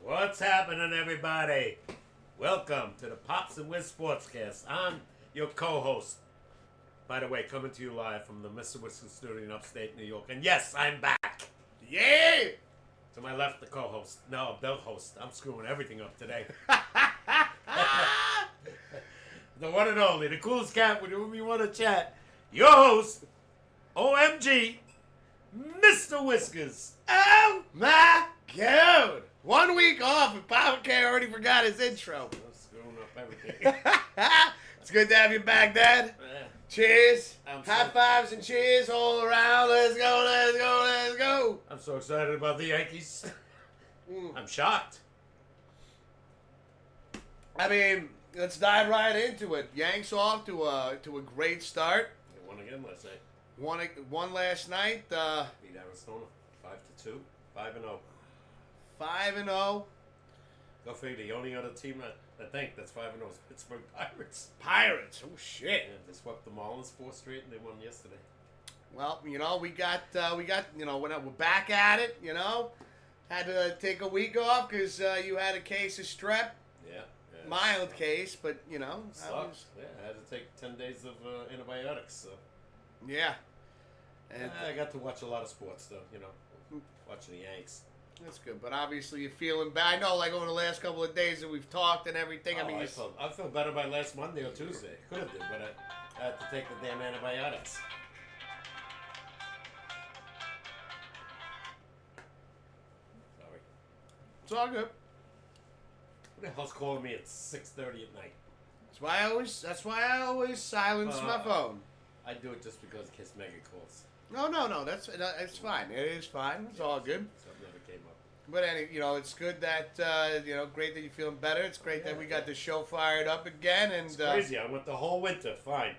What's happening, everybody? Welcome to the Pops and Wiz SportsCast. I'm your co-host. By the way, coming to you live from the Mr. Whiskey Studio in upstate New York. And yes, I'm back. Yeah! To my left, the co-host. No, the host. I'm screwing everything up today. The one and only, the coolest cat with whom you want to chat. Your host, OMG, Mr. Whiskers. Oh my God! 1 week off and Papa K already forgot his intro. I'm screwing up everything. It's good to have you back, Dad. Cheers. High fives and cheers all around. Let's go, let's go, let's go. I'm so excited about the Yankees. I'm shocked. I mean, let's dive right into it. Yanks off to a great start. They won again last night. Won last night. Beat Arizona 5-2, 5-0. 5-0. Go figure. The only other team I think that's 5-0 is Pittsburgh Pirates. Pirates. Oh shit. Yeah, they swept the Marlins 4 straight and they won yesterday. Well, we got we're back at it. Had to take a week off because you had a case of strep. Yeah. Mild case, but Sucked. Yeah, I had to take 10 days of antibiotics. So. Yeah. And I got to watch a lot of sports though. Watching the Yanks. That's good, but obviously you're feeling bad. I know, like over the last couple of days that we've talked and everything. Oh, I mean, I felt better by last Monday or Tuesday. Could have did, but I had to take the damn antibiotics. Sorry. it's all good. Who the hell's calling me at 6:30 at night? That's why I always silence my phone. I do it just because in case Megan calls. No, it's fine. It is fine. It's all good. Something never came up. But it's good that great that you're feeling better. It's great that we got the show fired up again. And It's crazy. I went the whole winter fine.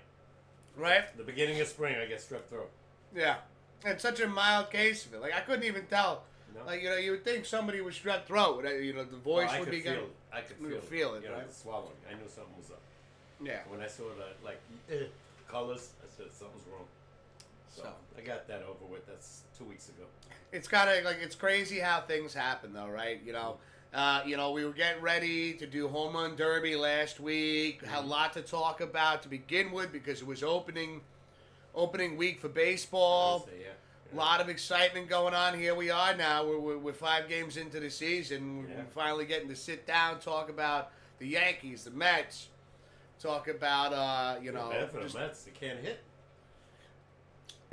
Right? The beginning of spring, I get strep throat. Yeah. It's such a mild case of it. Like I couldn't even tell. No? Like you would think somebody with strep throat. The voice would be feel good. it. I could You feel could feel it, right? The swallowing. I knew something was up. Yeah. When I saw the colors, I said something's wrong. So I got that over with. That's 2 weeks ago. It's it's crazy how things happen though, right? We were getting ready to do Home Run Derby last week. Had a lot to talk about to begin with because it was opening week for baseball. Thursday, yeah. A lot of excitement going on. Here we are now. We're 5 games into the season. Yeah. We're finally getting to sit down, talk about the Yankees, the Mets, talk about Bad for the Mets. They can't hit.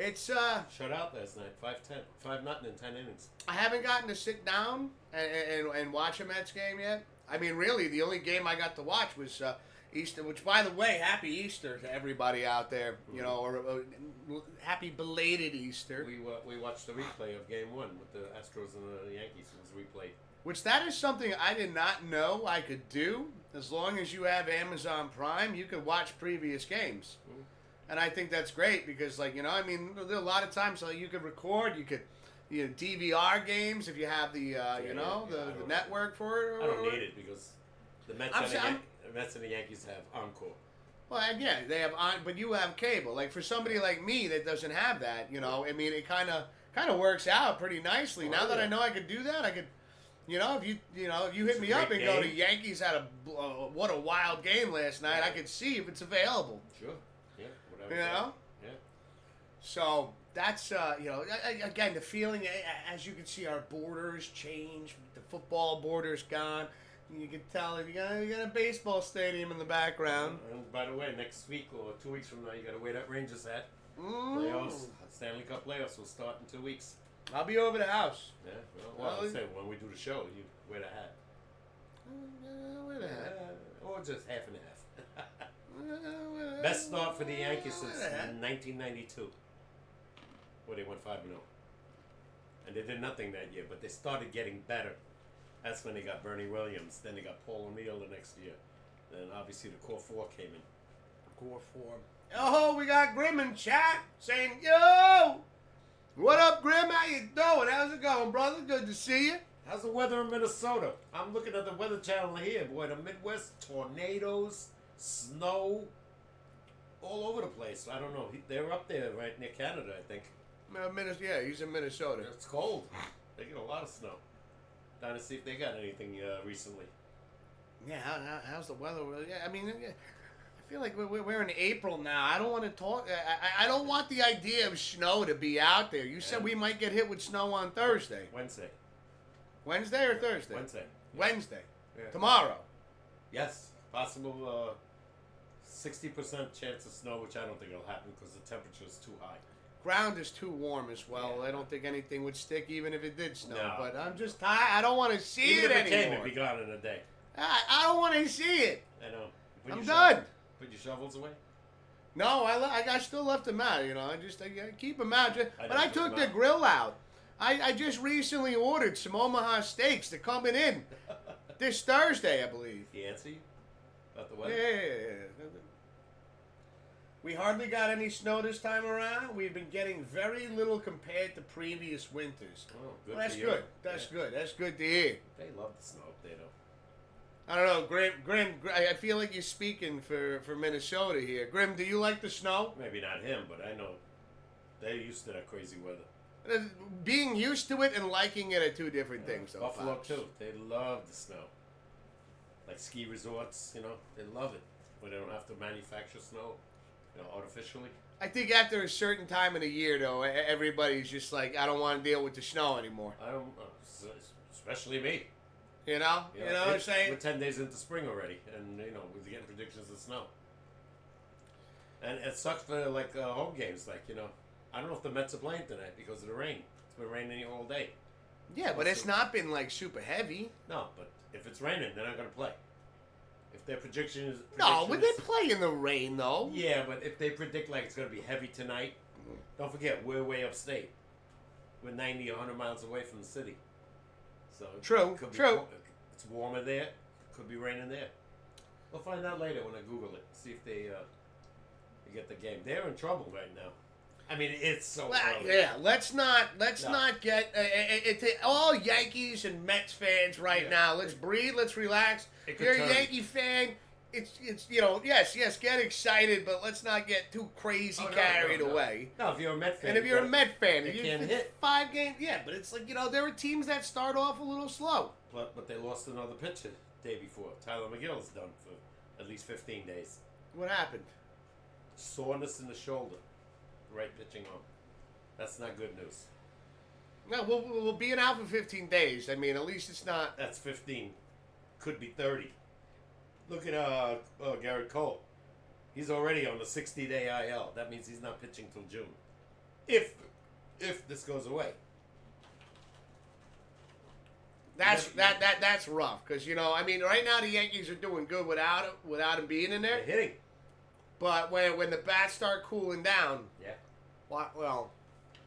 It's Shut out last night. 5-0 in 10 innings. I haven't gotten to sit down and watch a Mets game yet. I mean, really, the only game I got to watch was Easter, which, by the way, happy Easter to everybody out there. Or happy belated Easter. We watched the replay of Game 1 with the Astros and the Yankees. It was replayed. Which that is something I did not know I could do. As long as you have Amazon Prime, you could watch previous games. Mm. And I think that's great because, there are a lot of times you could record, you could, DVR games if you have the, the network for it. I don't need it because the Mets and the Yankees have Encore. Well, again, they have but you have cable. Like for somebody like me that doesn't have that, it kind of works out pretty nicely. Oh, now that yeah. I know I could do that, I could. If you hit It's me a up and great go, game. the Yankees had what a wild game last night. I could see if it's available. Sure. Yeah. Whatever. Yeah. So that's again the feeling. As you can see, our borders change. The football borders gone. You can tell you got a baseball stadium in the background. And by the way, next week or 2 weeks from now, you got to wear that Rangers hat. Mm. Stanley Cup playoffs will start in 2 weeks. I'll be over the house. Yeah. Well, I say when we do the show, you wear the hat. Wear the hat. Or just half and half. Best start for the Yankees since 1992, where they went 5-0. And they did nothing that year, but they started getting better. That's when they got Bernie Williams. Then they got Paul O'Neill the next year. Then obviously the core 4 came in. Core 4. Oh, we got Grim in chat saying, "Yo, what up, Grim? How you doing? How's it going, brother? Good to see you." How's the weather in Minnesota? I'm looking at the Weather Channel here. Boy, the Midwest, tornadoes, snow, all over the place. I don't know. They're up there right near Canada, I think. Yeah, he's in Minnesota. It's cold. They get a lot of snow. Down to see if they got anything recently. Yeah, how's the weather? Yeah, I mean, I feel like we're in April now. I don't want to talk. I don't want the idea of snow to be out there. You said we might get hit with snow on Thursday. Wednesday. Wednesday or Thursday? Wednesday. Wednesday. Yeah. Tomorrow. Yes, possible 60% chance of snow, which I don't think it'll happen because the temperature is too high. Ground is too warm as well. Yeah. I don't think anything would stick even if it did snow. No. But I'm just tired. I don't want to see Even it if it anymore. came, it'd be gone in a day. I don't want to see it. I know. Put I'm your done. Put your shovels away. No, I still left them out. You know, I keep them out. But I took the out. grill out. I just recently ordered some Omaha steaks. They're coming in this Thursday, I believe. He answer you about the Yeah, weather? yeah. We hardly got any snow this time around. We've been getting very little compared to previous winters. Oh, good. Well, that's for you. good. That's good. That's good to hear. They love the snow up there, though. I don't know, Grim. I feel like you're speaking for Minnesota here. Grim, do you like the snow? Maybe not him, but I know they're used to that crazy weather. Being used to it and liking it are two different things, though. Buffalo Pops. too. They love the snow. Like ski resorts, you know, they love it. Where they don't have to manufacture snow, you know, artificially. I think after a certain time of the year, though, everybody's just like, I don't want to deal with the snow anymore. I don't, especially me. You know what I'm saying? We're 10 days into spring already, and you know we're getting predictions of snow. And it sucks for like home games. Like I don't know if the Mets are playing tonight because of the rain. It's been raining all day. Yeah, but it's not been like super heavy. No, but if it's raining, they're not going to play. If their prediction is No, but they play in the rain though. Yeah, but if they predict like it's going to be heavy tonight, don't forget we're way upstate. We're 90, 100 miles away from the city. So True. It's warmer there. Could be raining there. We'll find out later when I Google it. See if they get the game. They're in trouble right now. I mean, it's so early. Yeah, let's not get all Yankees and Mets fans right now. Let's breathe. Let's relax. If you're a Yankee fan, it's yes, get excited, but let's not get too crazy carried away. No, if you're a Met fan, and if you're a Met fan, you can't hit 5 games. Yeah, but it's like there are teams that start off a little slow. But they lost another pitcher the day before. Tyler McGill's done for at least 15 days. What happened? Soreness in the shoulder. Right pitching arm. That's not good news. No, we'll be out for 15 days. I mean, at least it's not. That's 15. Could be 30. Look at Garrett Cole. He's already on the 60-day IL. That means he's not pitching till June. If this goes away. That's rough because I mean right now the Yankees are doing good without him being in there. They're hitting. But when the bats start cooling down, yeah. Well,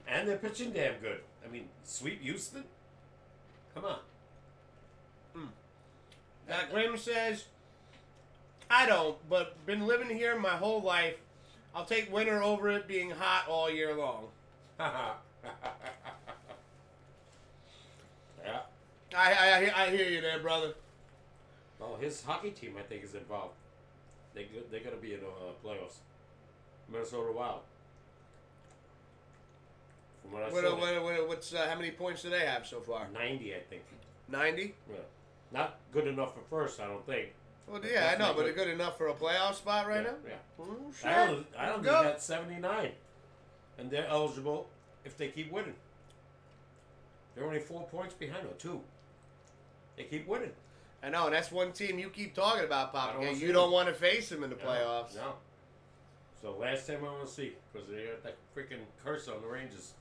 and they're pitching damn good. I mean, sweep Houston. Come on. Grim says, I don't, but been living here my whole life. I'll take winter over it being hot all year long. Yeah. I hear you there, brother. Well, his hockey team, I think, is involved. They're going to be in the playoffs. Minnesota Wild. From what I saw. What's how many points do they have so far? 90, I think. 90? Yeah. Not good enough for first, I don't think. Well, yeah, I know, but they're good enough for a playoff spot right now? Yeah. Oh, shit. I don't think that's 79. And they're eligible if they keep winning. They're only 4 points behind, or 2. They keep winning. I know, and that's one team you keep talking about, Pop. You don't want to face them in the playoffs. No. So last time I want to see, because they got that freaking curse on the Rangers.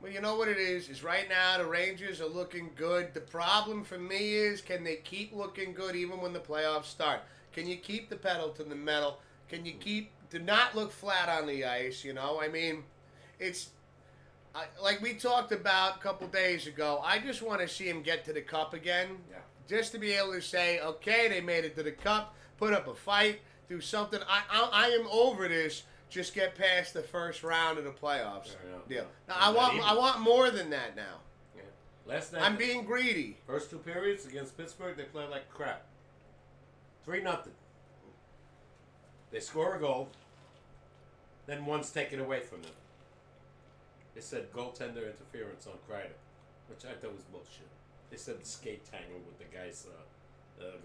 Well, you know what it is right now the Rangers are looking good. The problem for me is, can they keep looking good even when the playoffs start? Can you keep the pedal to the metal? Can you do not look flat on the ice, I mean, it's... like we talked about a couple days ago, I just want to see them get to the cup again. Yeah. Just to be able to say, okay, they made it to the cup, put up a fight, do something. I am over this. Just get past the first round of the playoffs. Deal. Now I want more than that now. Yeah. Last night I'm being greedy. First 2 periods against Pittsburgh, they played like crap. 3-0. They score a goal, then one's taken away from them. They said goaltender interference on Kreider, which I thought was bullshit. They said the skate tangled with the guy's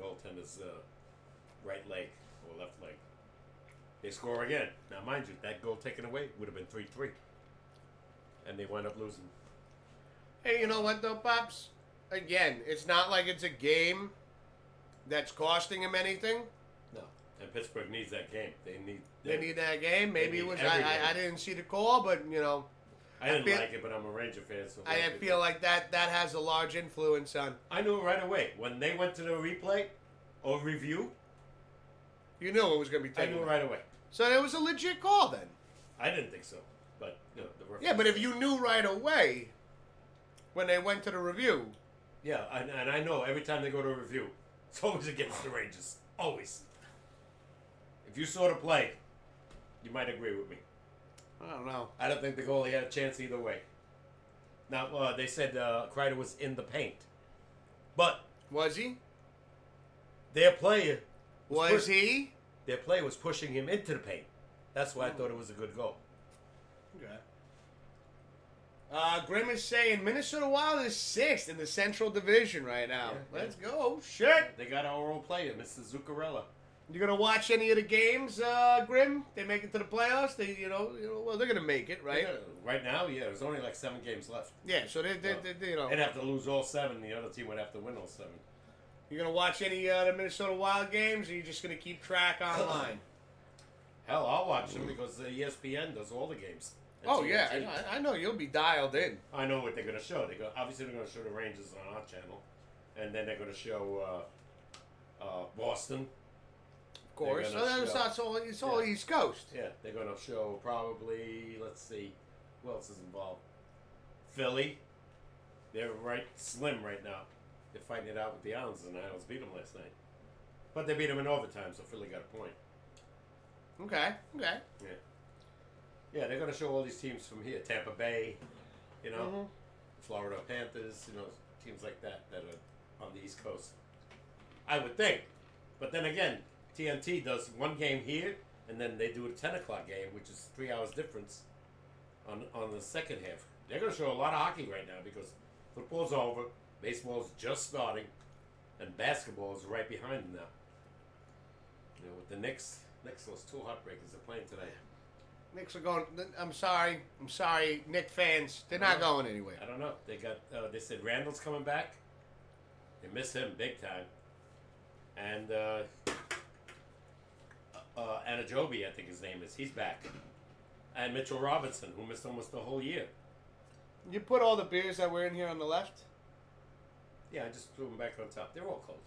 goaltender's right leg or left leg. They score again. Now, mind you, that goal taken away would have been 3-3. And they wind up losing. Hey, you know what, though, Pops? Again, it's not like it's a game that's costing him anything. No. And Pittsburgh needs that game. They need that game. Maybe it was. every game. I didn't see the call, but, you know. I didn't like it, but I'm a Ranger fan. So I feel like that has a large influence on. I knew right away. When they went to the replay or review. You knew it was going to be taken. I knew right away. So it was a legit call then. I didn't think so. But, you know, the referee. Yeah, but if you knew right away when they went to the review. Yeah, and I know every time they go to a review, it's always against the Rangers. Always. If you saw the play, you might agree with me. I don't know. I don't think the goalie had a chance either way. Now, they said Kreider was in the paint. But. Was he? Their player. Was he? Their player was pushing him into the paint. That's why I thought it was a good goal. Okay. Grim is saying Minnesota Wild is 6th in the Central Division right now. Yeah, Let's go. Shit. They got our own player, Mr. Zuccarello. You gonna watch any of the games, Grim? They make it to the playoffs. Well, they're gonna make it, right? Right now, yeah. There's only like 7 games left. Yeah, so they you know. They'd have to lose all 7. The other team would have to win all 7. You gonna watch any of the Minnesota Wild games, or you just gonna keep track online? Hell, I'll watch them because ESPN does all the games. Oh yeah, I know you'll be dialed in. I know what they're gonna show. Obviously they're gonna show the Rangers on our channel, and then they're gonna show Boston. Of course, it's all East Coast. Yeah, they're gonna show probably. Let's see, who else is involved? Philly. They're right slim right now. They're fighting it out with the Islanders, and the Islanders beat them last night. But they beat them in overtime, so Philly got a point. Okay. Yeah. Yeah, they're going to show all these teams from here. Tampa Bay, you know, Florida Panthers, you know, teams like that are on the East Coast. I would think. But then again, TNT does one game here, and then they do a 10 o'clock game, which is 3 hours difference on the second half. They're going to show a lot of hockey right now because football's over, baseball's just starting, and basketball is right behind them now. You know, with the Knicks, those 2 heartbreakers are playing today. Knicks are going. I'm sorry, Knicks fans. They're not going anywhere. I don't know. They got. They said Randall's coming back. They miss him big time. And Anajobi, I think his name is. He's back. And Mitchell Robinson, who missed almost the whole year. You put all the beers that were in here on the left. Yeah, I just threw them back on top. They're all cold.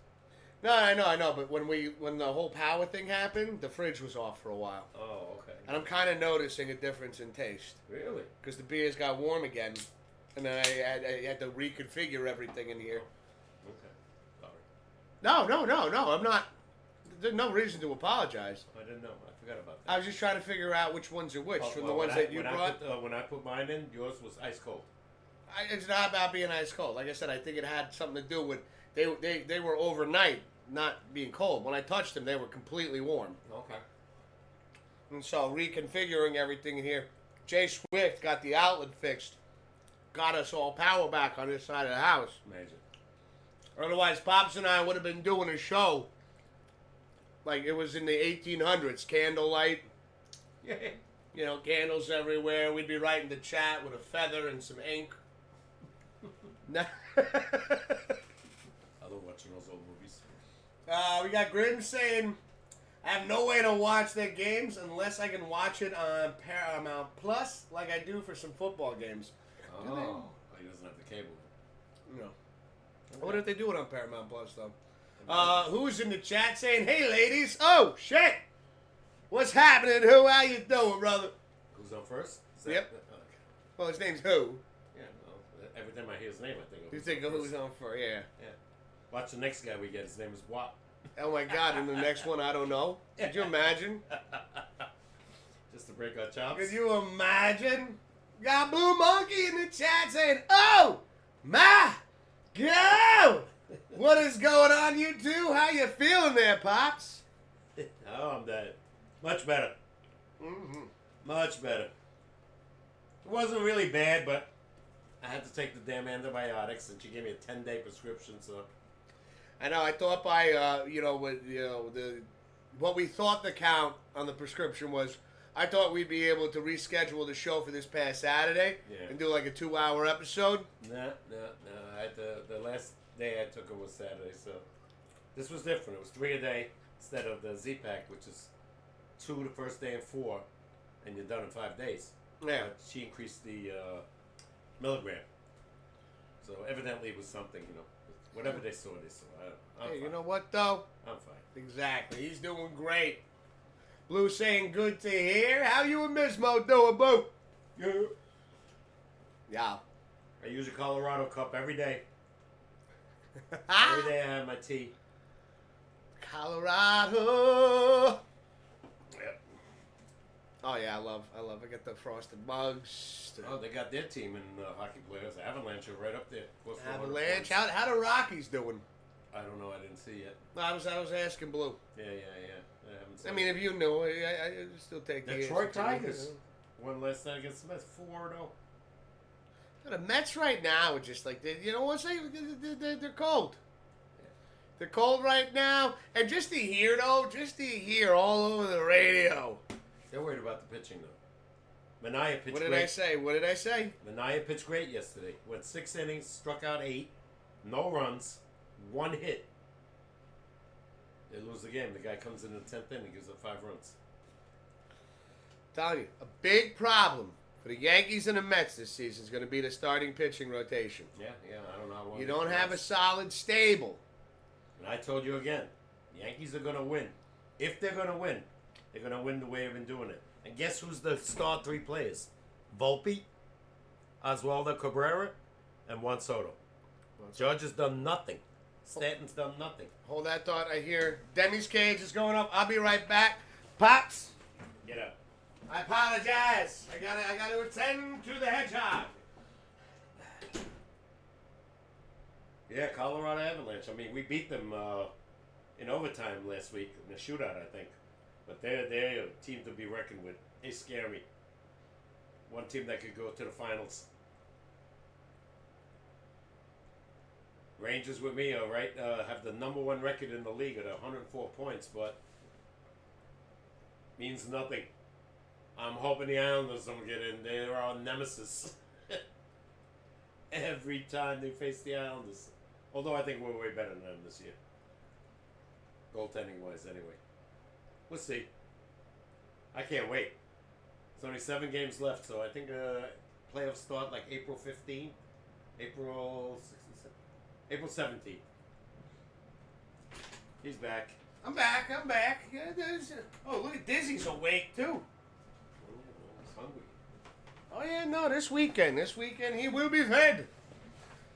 No, I know, but when the whole power thing happened, the fridge was off for a while. Oh, okay. And I'm kind of noticing a difference in taste. Really? Because the beers got warm again, and then I had to reconfigure everything in here. Okay. Sorry. No, I'm not. There's no reason to apologize. I didn't know. I forgot about that. I was just trying to figure out which ones are which from the ones that you brought. When I put mine in, yours was ice cold. It's not about being ice cold. Like I said, I think it had something to do with they were overnight not being cold. When I touched them, they were completely warm. Okay. And so reconfiguring everything in here, Jay Swift got the outlet fixed, got us all power back on this side of the house. Amazing. Otherwise, Pops and I would have been doing a show like it was in the 1800s, candlelight. Yeah. You know, candles everywhere. We'd be writing the chat with a feather and some ink. I love watching those old movies. We got Grim saying, I have no way to watch their games unless I can watch it on Paramount Plus like I do for some football games. Oh, he doesn't have the cable. No. I wonder if they do it on Paramount Plus, though. Who's in the chat saying, hey, ladies. Oh, shit. What's happening? Who? How you doing, brother? Who's on first? Yep. Okay. Well, his name's Who. Yeah, well, every time I hear his name, I think of You think of who's on first, yeah. Yeah. Watch the next guy we get. His name is Wap. Oh, my God. And the next one, I don't know. Could you imagine? Just to break our chops. Could you imagine? Got Blue Monkey in the chat saying, oh, my God. What is going on, you two? How you feeling there, Pops? Oh, I'm dead. Much better. Mm-hmm. Much better. It wasn't really bad, but I had to take the damn antibiotics, and she gave me a 10-day prescription. So I know. I thought by what we thought the count on the prescription was. I thought we'd be able to reschedule the show for this past Saturday and do like a 2-hour episode. No. I had the last day I took it was Saturday, so this was different. It was 3 a day instead of the Z-Pack, which is 2 the first day and 4, and you're done in 5 days. Yeah. But she increased the milligram. So evidently it was something, Whatever they saw, they saw. I'm Hey, fine. you know what, though? I'm fine. Exactly. He's doing great. Blue saying good to hear. How you and Mismo doing, Boo? Yeah. I use a Colorado cup every day. Ah! Every day I have my tea. Colorado. Yep. Oh yeah, I love. I get the frosted mugs. Oh, they got their team in hockey players. Avalanche are right up there. Close to 100 Avalanche. points. How the Rockies doing? I don't know. I didn't see yet. I was asking Blue. Yeah. I haven't seen I mean, it. if you knew, I still take the Detroit answer. Tigers won last night against the Mets 4-0. The Mets right now are just like they're cold. They're cold right now, and just to hear all over the radio. They're worried about the pitching though. Mania pitched What did great. I say? Mania pitched great yesterday. Went 6 innings, struck out 8, no runs, 1 hit. They lose the game. The guy comes in the 10th inning, gives up 5 runs. Telling you, a big problem for the Yankees and the Mets this season is going to be the starting pitching rotation. Yeah. I don't know how long. You it don't have a lasts. solid stable. And I told you again, the Yankees are going to win. If they're going to win, they're going to win the way they've been doing it. And guess who's the star 3 players? Volpe, Oswaldo Cabrera, and Juan Soto. Judge has done nothing. Stanton's done nothing. Hold that thought. I hear Demi's cage is going up. I'll be right back. Pops, Get up. I apologize. I gotta attend to the hedgehog. Yeah, Colorado Avalanche. I mean, we beat them in overtime last week in a shootout, I think. But they're a team to be reckoned with. They scare me. One team that could go to the finals. Rangers with me, all right, have the #1 record in the league at 104 points, but means nothing. I'm hoping the Islanders don't get in. They're our nemesis. Every time they face the Islanders. Although I think we're way better than them this year. Goaltending-wise, anyway. We'll see. I can't wait. There's only 7 games left, so I think playoffs start like April 15th. April 17th. He's back. I'm back. Yeah, look at Dizzy's awake too. He's hungry. Oh yeah, no, this weekend he will be fed.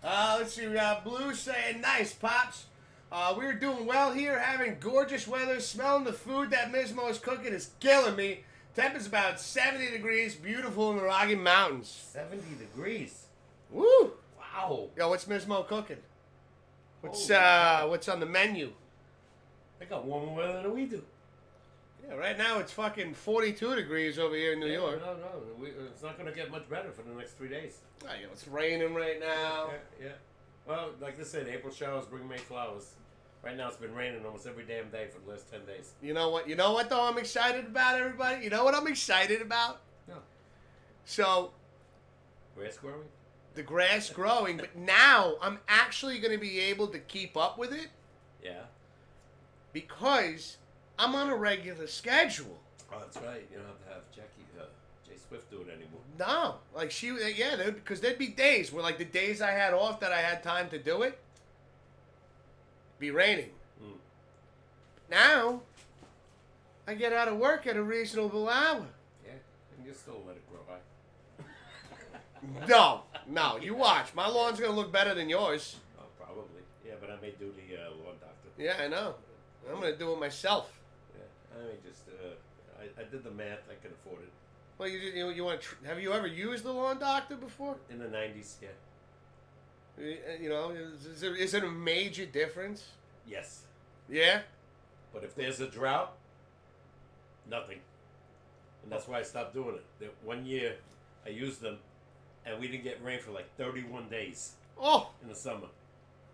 Let's see, we got Blue saying, nice, Pops. We're doing well here, having gorgeous weather, smelling the food that Mismo is cooking is killing me. Temp is about 70 degrees, beautiful in the Rocky Mountains. 70 degrees. Woo! Wow. Yo, what's Mismo cooking? What's Holy what's on the menu? They got warmer weather than we do. Yeah, right now it's fucking 42 degrees over here in New York. No. It's not going to get much better for the next 3 days. Oh, you know, it's raining right now. Yeah. Well, like they said, April showers bring May flowers. Right now it's been raining almost every damn day for the last 10 days. You know what though I'm excited about, everybody? You know what I'm excited about? No. So, Grass growing? the grass growing, but now I'm actually going to be able to keep up with it Yeah. because I'm on a regular schedule. Oh, that's right. You don't have to have Jay Swift do it anymore. No, like because there'd be days where like the days I had off that I had time to do it, be raining. Mm. Now, I get out of work at a reasonable hour. Yeah, and you still let it grow high. No, you watch. My lawn's gonna look better than yours. Oh, probably. Yeah, but I may do the lawn doctor. Yeah, I know. I'm gonna do it myself. Yeah, I mean, just I did the math. I can afford it. Well, you want? Have you ever used the lawn doctor before? In the 90s, yeah. You know, is it a major difference? Yes. Yeah. But if there's a drought, nothing. And that's why I stopped doing it. One year, I used them, and we didn't get rain for like 31 days Oh, in the summer,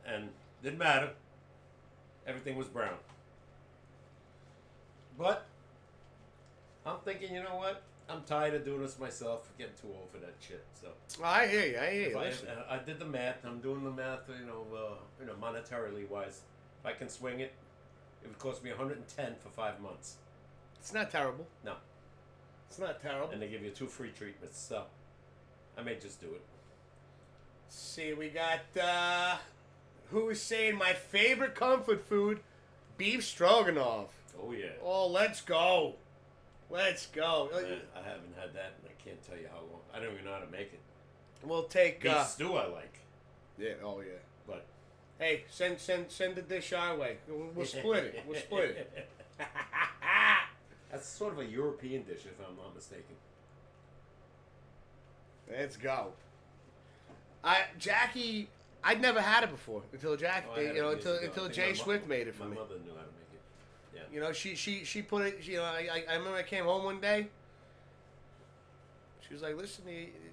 and didn't matter. Everything was brown. But I'm thinking, you know what? I'm tired of doing this myself. Getting too old for that shit. So I hear you. if Listen. I did the math. I'm doing the math. Monetarily wise, if I can swing it, it would cost me 110 for 5 months. It's not terrible. No, It's not terrible. and they give you 2 free treatments. So I may just do it. See, we got, who is saying my favorite comfort food, beef stroganoff. Oh yeah. Oh, let's go. Let's go. Man, I haven't had that, and I can't tell you how long. I don't even know how to make it. We'll take, Beef stew I like, yeah, oh yeah. but Hey, send the dish our way. We'll split it. We'll split it. That's sort of a European dish, if I'm not mistaken. Let's go. Jackie, I'd never had it before until Jackie, Oh, I had it years ago. I until think Jay my Swift made it for my me. mother knew how to make it. Yeah. You know, she put it. I remember I came home one day. She was like, "Listen,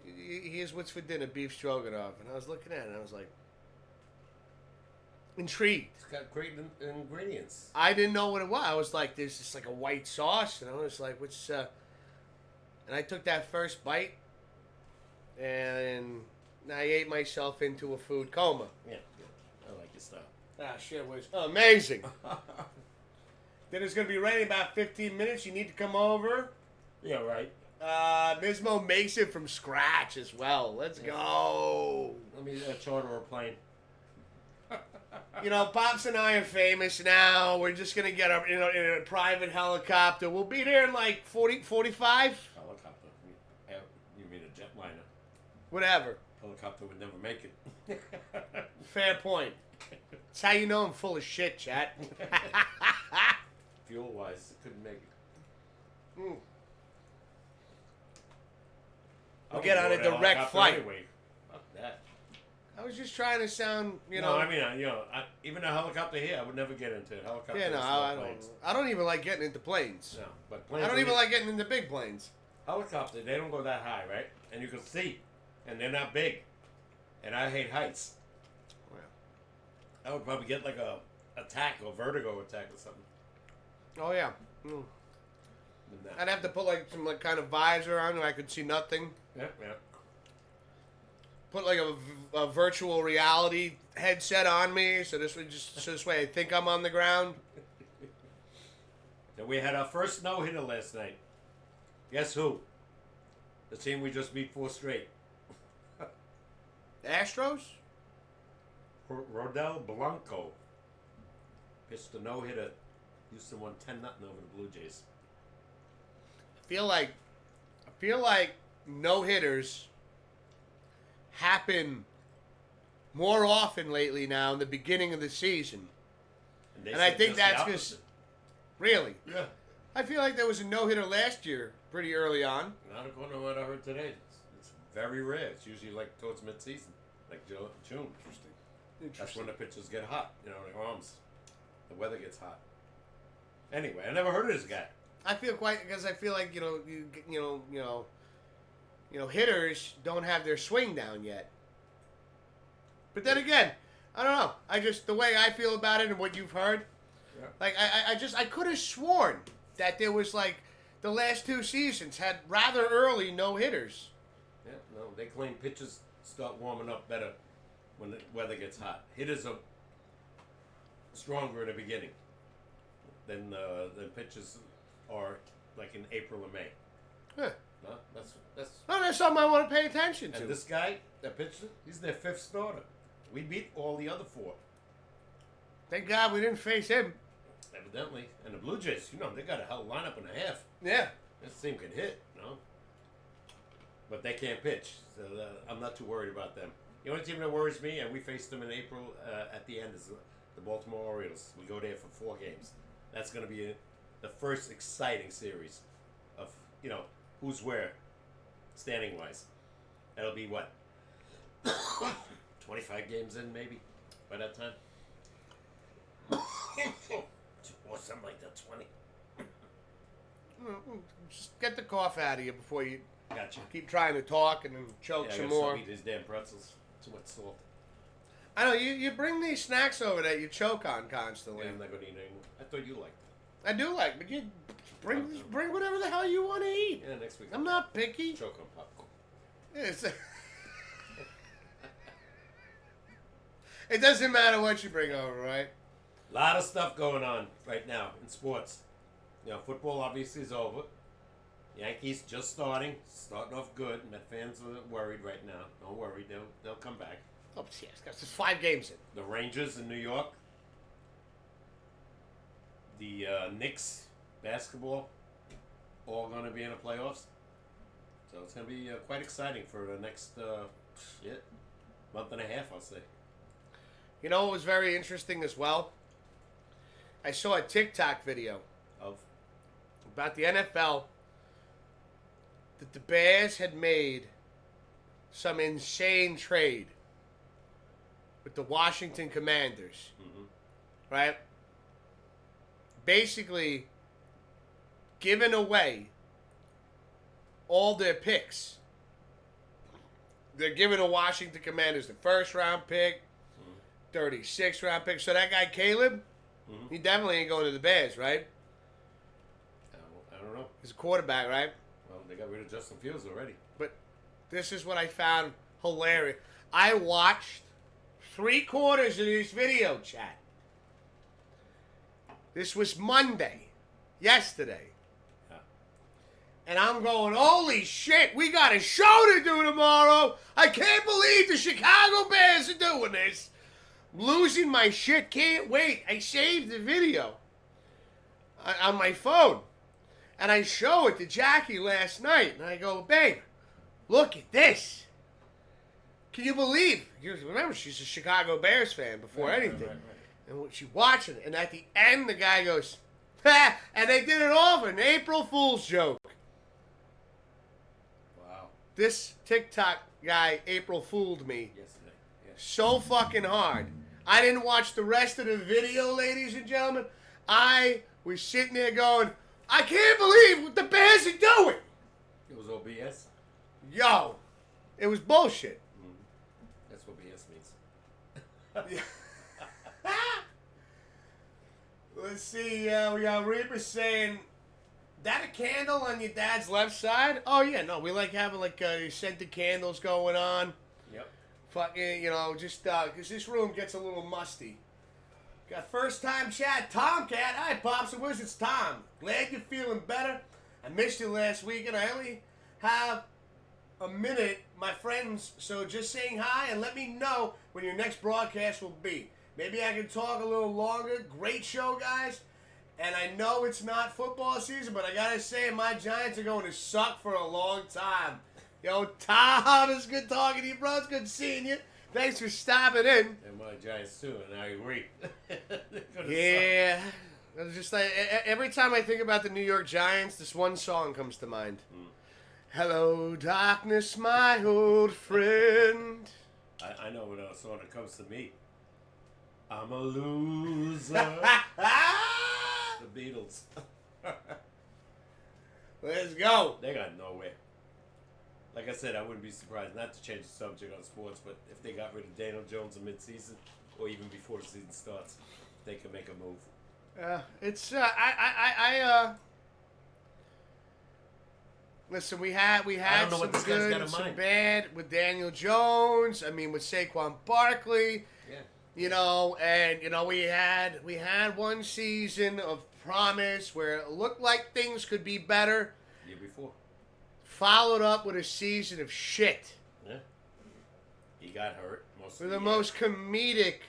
here's what's for dinner: beef stroganoff." And I was looking at it, and I was like, intrigued. It's got great ingredients. I didn't know what it was. I was like, "There's just like a white sauce," and I was like, "What's?" And I took that first bite, and I ate myself into a food coma. Yeah, I like your style. Ah, shit was amazing. Then it's gonna be ready in about 15 minutes. You need to come over. Yeah, right. Mismo makes it from scratch as well. Let's go. Let me charter a plane. You know, Pops and I are famous now. We're just gonna get in a private helicopter. We'll be there in like 45? Helicopter. You mean a jetliner? Whatever. Helicopter would never make it. Fair point. That's how you know I'm full of shit, chat. Fuel wise, it couldn't make it. Mm. I'll get on a direct flight. Anyway. Fuck that. I was just trying to sound, No, I mean, even a helicopter here, I would never get into. Helicopter. Yeah, no, small I planes. don't even like getting into planes. No, but planes. I don't even like getting into big planes. Helicopter. They don't go that high, right? And you can see, and they're not big. And I hate heights. Well. I would probably get like a attack or vertigo attack or something. Oh yeah. Mm. Than that. I'd have to put like some like kind of visor on where I could see nothing. Yeah. Put like a virtual reality headset on me, so this way I think I'm on the ground. So we had our first no-hitter last night. Guess who? The team we just beat 4 straight. Astros? Rodel Blanco pitched a no-hitter. Houston won 10-0 over the Blue Jays. I feel like no-hitters happen more often lately now in the beginning of the season. And I think that's because... Really? Yeah. I feel like there was a no-hitter last year pretty early on. Not according to what I heard today. It's very rare. It's usually like towards mid-season, like June. Interesting. That's when the pitchers get hot. Their arms. The weather gets hot. Anyway, I never heard of this guy. I feel like hitters don't have their swing down yet. But then again, I don't know. The way I feel about it and what you've heard, Yeah. like I could have sworn that there was like the last 2 seasons had rather early no hitters. Yeah, no, they claim pitchers start warming up better when the weather gets hot. Hitters are stronger in the beginning than pitchers are like in April or May. Huh. No, that's. No, that's something I want to pay attention to. And this guy, that pitcher, he's their 5th starter. We beat all the other 4. Thank God we didn't face him. Evidently. And the Blue Jays, they got a hell lineup and a half. Yeah. This team can hit, but they can't pitch, so I'm not too worried about them. The only team that worries me, and we faced them in April at the end, is the Baltimore Orioles. We go there for 4 games. That's going to be the first exciting series of, who's where, standing-wise. That'll be what? 25 games in, maybe, by that time? Or something like that, 20. Just get the cough out of you before you Gotcha. Keep trying to talk and then choke some more. Eat these damn pretzels. Too much salt. I know, you bring these snacks over that you choke on constantly. Yeah, I'm not going to eat anymore. I thought you liked I do like, but you bring whatever the hell you want to eat. Yeah, next week. I'm not picky. Choke on popcorn. It doesn't matter what you bring over, right? A lot of stuff going on right now in sports. You know, football obviously is over. Yankees just starting off good. Met fans are worried right now. Don't worry, they'll come back. Oh, yes, there's 5 games in. The Rangers in New York. The Knicks basketball, all going to be in the playoffs. So it's going to be quite exciting for the next month and a half, I'll say. You know what was very interesting as well? I saw a TikTok video about the NFL that the Bears had made some insane trade with the Washington Commanders. Mm-hmm. Right? Basically giving away all their picks. They're giving the Washington Commanders the 1st round pick, 36th round pick. So that guy Caleb, he definitely ain't going to the Bears, right? I don't know. He's a quarterback, right? Well, they got rid of Justin Fields already. But this is what I found hilarious. I watched 3/4 of this video, chat. This was Monday, yesterday. Yeah. And I'm going, holy shit, we got a show to do tomorrow. I can't believe the Chicago Bears are doing this. I'm losing my shit, can't wait. I saved the video on my phone. And I show it to Jackie last night. And I go, babe, look at this. Can you believe? Remember, she's a Chicago Bears fan before anything. Right. And she's watching it. And at the end, the guy goes, ha! And they did it all for an April Fool's joke. Wow. This TikTok guy April fooled me yesterday. Yeah. So fucking hard. I didn't watch the rest of the video, ladies and gentlemen. I was sitting there going, I can't believe what the Bears are doing. It was all BS? Yo, it was bullshit. That's what BS means. Let's see, we got Reaper saying, that a candle on your dad's left side? Oh, yeah, no, we like having, scented candles going on. Yep. Fucking, just, because this room gets a little musty. Got first time chat, Tomcat. Hi, Pops and Wiz, it's Tom. Glad you're feeling better. I missed you last week, and I only have a minute, my friends, so just saying hi and let me know when your next broadcast will be. Maybe I can talk a little longer. Great show, guys. And I know it's not football season, but I gotta say, my Giants are going to suck for a long time. Yo, Tom, it's good talking to you, bro. It's good seeing you. Thanks for stopping in. And my Giants too, and I agree. Yeah. It's just like, every time I think about the New York Giants, this one song comes to mind. Hello, darkness, my old friend. I know what else song that comes to me. I'm a loser. The Beatles. Let's go. They got nowhere. Like I said, I wouldn't be surprised, not to change the subject on sports, but if they got rid of Daniel Jones in mid-season, or even before the season starts, they could make a move. It's listen, we had some good, some bad with Daniel Jones. I mean, with Saquon Barkley. Yeah. We had one season of promise where it looked like things could be better. Year before. Followed up with a season of shit. Yeah. He got hurt. We're the most comedic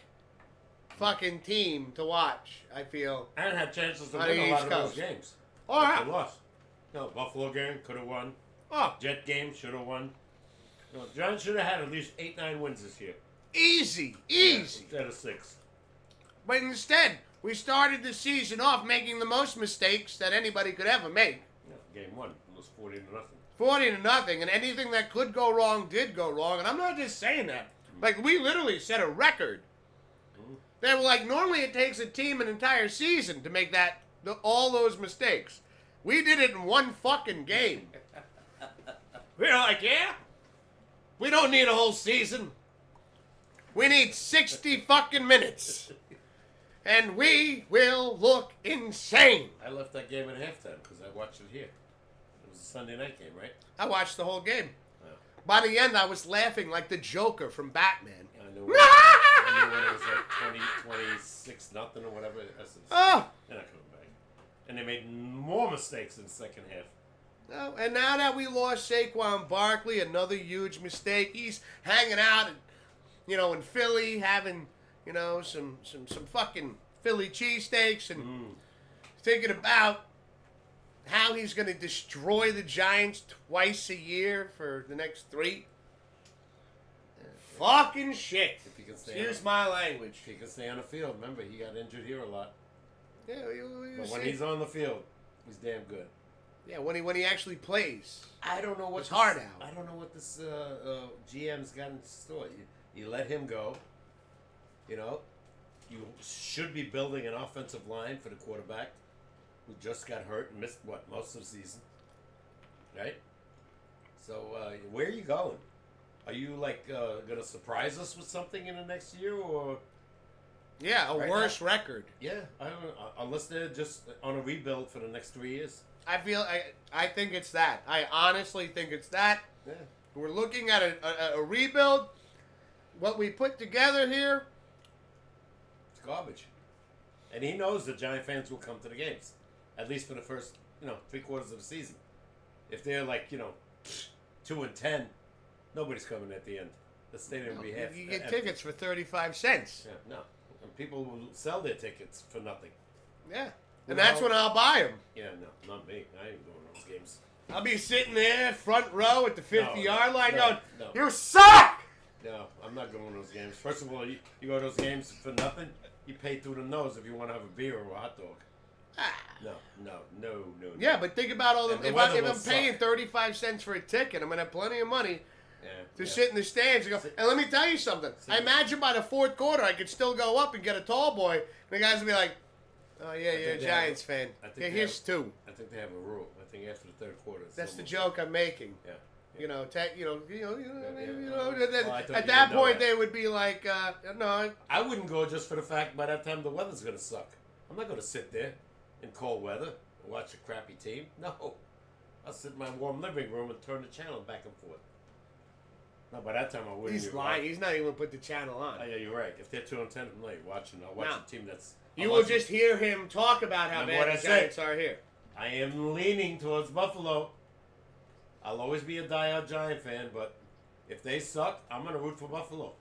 fucking team to watch, I feel. And had chances to win a lot of those games. Oh, yeah. They lost. No, Buffalo game, could have won. Oh. Jet game, should have won. No, Giants should have had at least 8-9 wins this year. Easy. Yeah, instead of 6. But instead, we started the season off making the most mistakes that anybody could ever make. Yeah, game 1 was 40-0. 40-0, and anything that could go wrong did go wrong. And I'm not just saying that. Like, we literally set a record. They were like, normally it takes a team an entire season to make all those mistakes. We did it in one fucking game. We're like, yeah? We don't need a whole season. We need 60 fucking minutes. And we will look insane. I left that game at halftime because I watched it here. It was a Sunday night game, right? I watched the whole game. Oh. By the end, I was laughing like the Joker from Batman. I knew when it was like 26 nothing or whatever. Oh. They're not coming back. And they made more mistakes in the second half. No, and now that we lost Saquon Barkley, another huge mistake. He's hanging out, in Philly, having, some fucking Philly cheesesteaks and thinking about how he's going to destroy the Giants twice a year for the next 3. Fucking shit. If he can stay Excuse my language. If he can stay on the field. Remember, he got injured here a lot. Yeah, But when he's on the field, he's damn good. Yeah, when he actually plays. I don't know what's hard out. I don't know what this GM's got in store. You let him go. You should be building an offensive line for the quarterback who just got hurt and missed, most of the season. Right? So, where are you going? Are you, going to surprise us with something in the next year, or... Yeah, a worse record. Yeah, I don't know. Unless they're just on a rebuild for the next 3 years. I think it's that. I honestly think it's that. Yeah. We're looking at a rebuild. What we put together here... It's garbage. And he knows the Giant fans will come to the games. At least for the first, 3 quarters of the season. If they're 2-10, nobody's coming at the end. The stadium will be half. You get tickets for 35 cents. Yeah, no. And people will sell their tickets for nothing. Yeah. And that's when I'll buy them. Yeah, no, not me. I ain't going to those games. I'll be sitting there, front row at the 50-yard line going, no. You suck! No, I'm not going to those games. First of all, you go to those games for nothing, you pay through the nose if you want to have a beer or a hot dog. No. Yeah, but think about all the... And If I'm paying 35 cents for a ticket, I'm going to have plenty of money to sit in the stands and go... And let me tell you something. I imagine by the 4th quarter, I could still go up and get a tall boy, and the guys will be like, oh, yeah, you're a Giants fan. Yeah, here's 2. I think they have a rule. I think after the 3rd quarter... That's the joke I'm making. Yeah. At that point, they would be like, no. I wouldn't go just for the fact by that time the weather's going to suck. I'm not going to sit there in cold weather and watch a crappy team. No. I'll sit in my warm living room and turn the channel back and forth. No, by that time I wouldn't. He's lying. He's not even going to put the channel on. Oh, yeah, you're right. If they're 2-10, I'm not watching. I'll watch a team that's... You will just hear him talk about how bad the Giants are here. I am leaning towards Buffalo. I'll always be a diehard Giant fan, but if they suck, I'm going to root for Buffalo.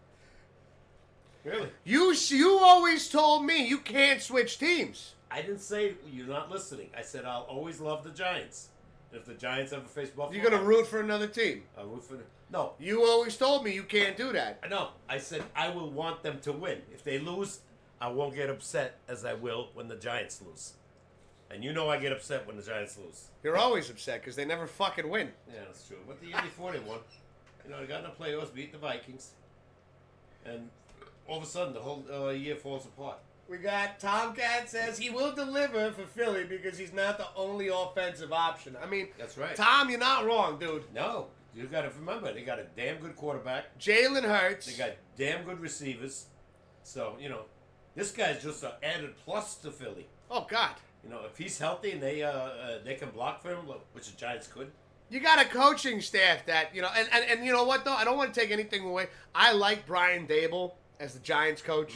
Really? You always told me you can't switch teams. I didn't say you're not listening. I said I'll always love the Giants. If the Giants ever face Buffalo... You're going to root for another team? I'll root for them. No. You always told me you can't do that. No. I said I will want them to win. If they lose, I won't get upset as I will when the Giants lose. And you know I get upset when the Giants lose. You're always upset because they never fucking win. Yeah, that's true. But the year before they won. They got in the playoffs, beat the Vikings. And all of a sudden, the whole year falls apart. We got Tomcat says he will deliver for Philly because he's not the only offensive option. I mean, that's right. Tom, you're not wrong, dude. No. You got to remember, they got a damn good quarterback. Jalen Hurts. They got damn good receivers. So, this guy's just an added plus to Philly. Oh, God. If he's healthy and they can block for him, which the Giants could. You got a coaching staff that, and you know what, though? I don't want to take anything away. I like Brian Dable as the Giants coach.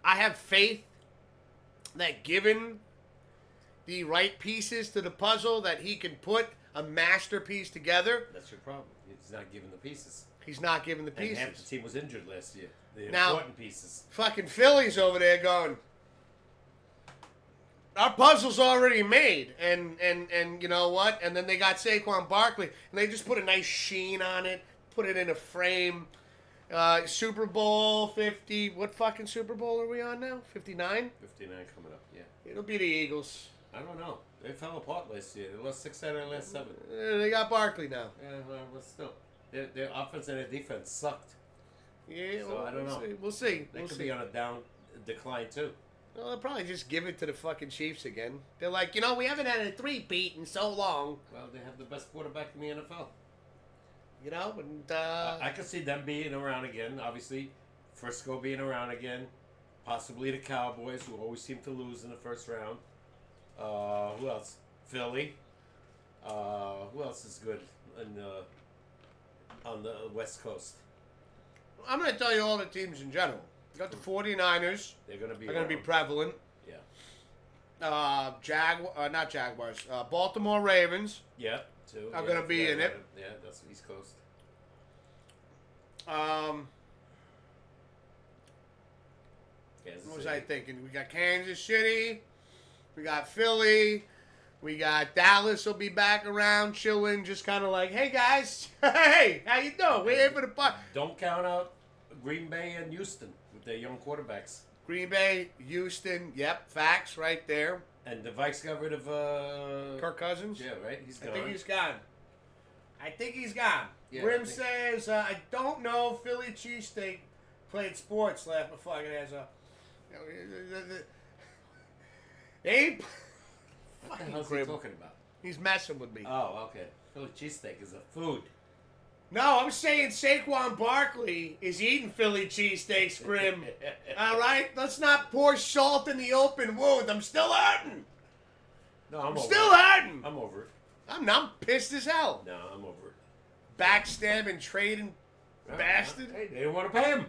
I have faith that given the right pieces to the puzzle that he can put a masterpiece together. That's your problem. He's not giving the pieces. He's not giving the pieces. And half the team was injured last year. The now, important pieces. Fucking Philly's over there going, our puzzle's already made. And you know what? And then they got Saquon Barkley. And they just put a nice sheen on it. Put it in a frame. Super Bowl 50. What fucking Super Bowl are we on now? 59? 59 coming up, yeah. It'll be the Eagles. I don't know. They fell apart last year. They lost 6 out of their last 7. They got Barkley now. Yeah, well, but still. Their offense and their defense sucked. Yeah, so I don't know. We'll see. They could be on a decline too. Well, they'll probably just give it to the fucking Chiefs again. They're like, we haven't had a three-peat in so long. Well, they have the best quarterback in the NFL. And I could see them being around again. Obviously, Frisco being around again. Possibly the Cowboys, who always seem to lose in the first round. Who else? Philly. Who else is good on the West Coast? I'm going to tell you all the teams in general. You got the 49ers. They're going to be They're going to be prevalent. Yeah. Not Jaguars. Baltimore Ravens. Yeah, too. Are going to be in it. Yeah, that's the East Coast. What was I thinking? We got Kansas City. We got Philly. We got Dallas will be back around chilling, just kind of like, hey guys, hey, how you doing? We're here for the part. Don't count out Green Bay and Houston with their young quarterbacks. Green Bay, Houston, yep, facts right there. And the Vikes got rid of Kirk Cousins? Yeah, right? He's gone. I think he's gone. Yeah, Rim says, I don't know Philly cheesesteak played sports last before I has a... They ain't... What the hell's he talking about? He's messing with me. Oh, okay. Philly cheesesteak is a food. No, I'm saying Saquon Barkley is eating Philly cheesesteak, Scrim. All right? Let's not pour salt in the open wound. I'm still hurting. No, I'm hurting. I'm over it. I'm pissed as hell. No, I'm over it. Backstabbing, trading bastard. Hey, they don't want to pay him.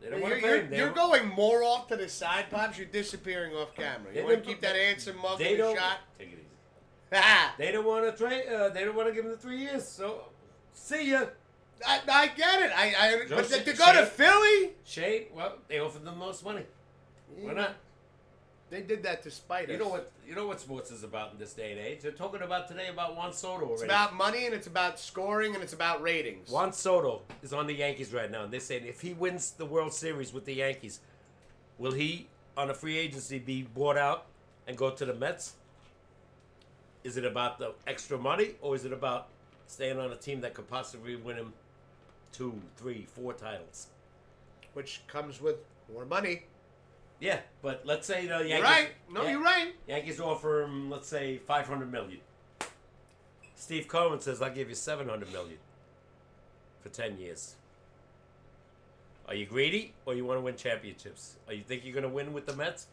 They don't want to pay him. You're going more off to the side, Pops. You're disappearing off camera. You want to keep that handsome mug in the shot? Take it easy. They don't want to trade. They don't want to give him the 3 years. So, see ya. I get it. But to go to Philly? Shane, well, they offered them the most money. Why not? They did that to spite us. You know what sports is about in this day and age? They're talking about today about Juan Soto already. It's about money, and it's about scoring, and it's about ratings. Juan Soto is on the Yankees right now, and they're saying if he wins the World Series with the Yankees, will he, on a free agency, be bought out and go to the Mets? Is it about the extra money, or is it about staying on a team that could possibly win him 2, 3, 4 titles? Which comes with more money. Yeah, but let's say the Yankees... You're right. No, you're right. Yankees offer him, let's say, $500 million. Steve Cohen says, I'll give you $700 million for 10 years. Are you greedy, or you want to win championships? Or you think you're going to win with the Mets?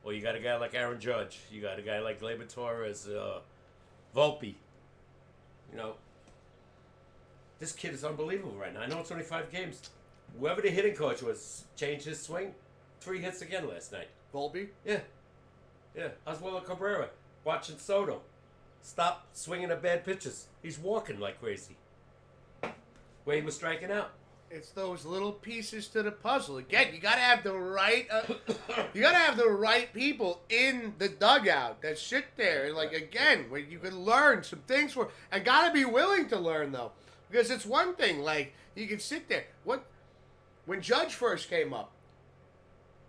Or you got a guy like Aaron Judge. You got a guy like Gleyber Torres, Volpe. This kid is unbelievable right now. I know it's only 5 games. Whoever the hitting coach was changed his swing. 3 hits again last night. Volpe? Yeah. Oswaldo Cabrera watching Soto. Stop swinging at bad pitches. He's walking like crazy. Where he was striking out. It's those little pieces to the puzzle. Again, you gotta have the right. You gotta have the right people in the dugout that sit there and again, where you can learn some things and gotta be willing to learn though, because it's one thing you can sit there. When Judge first came up,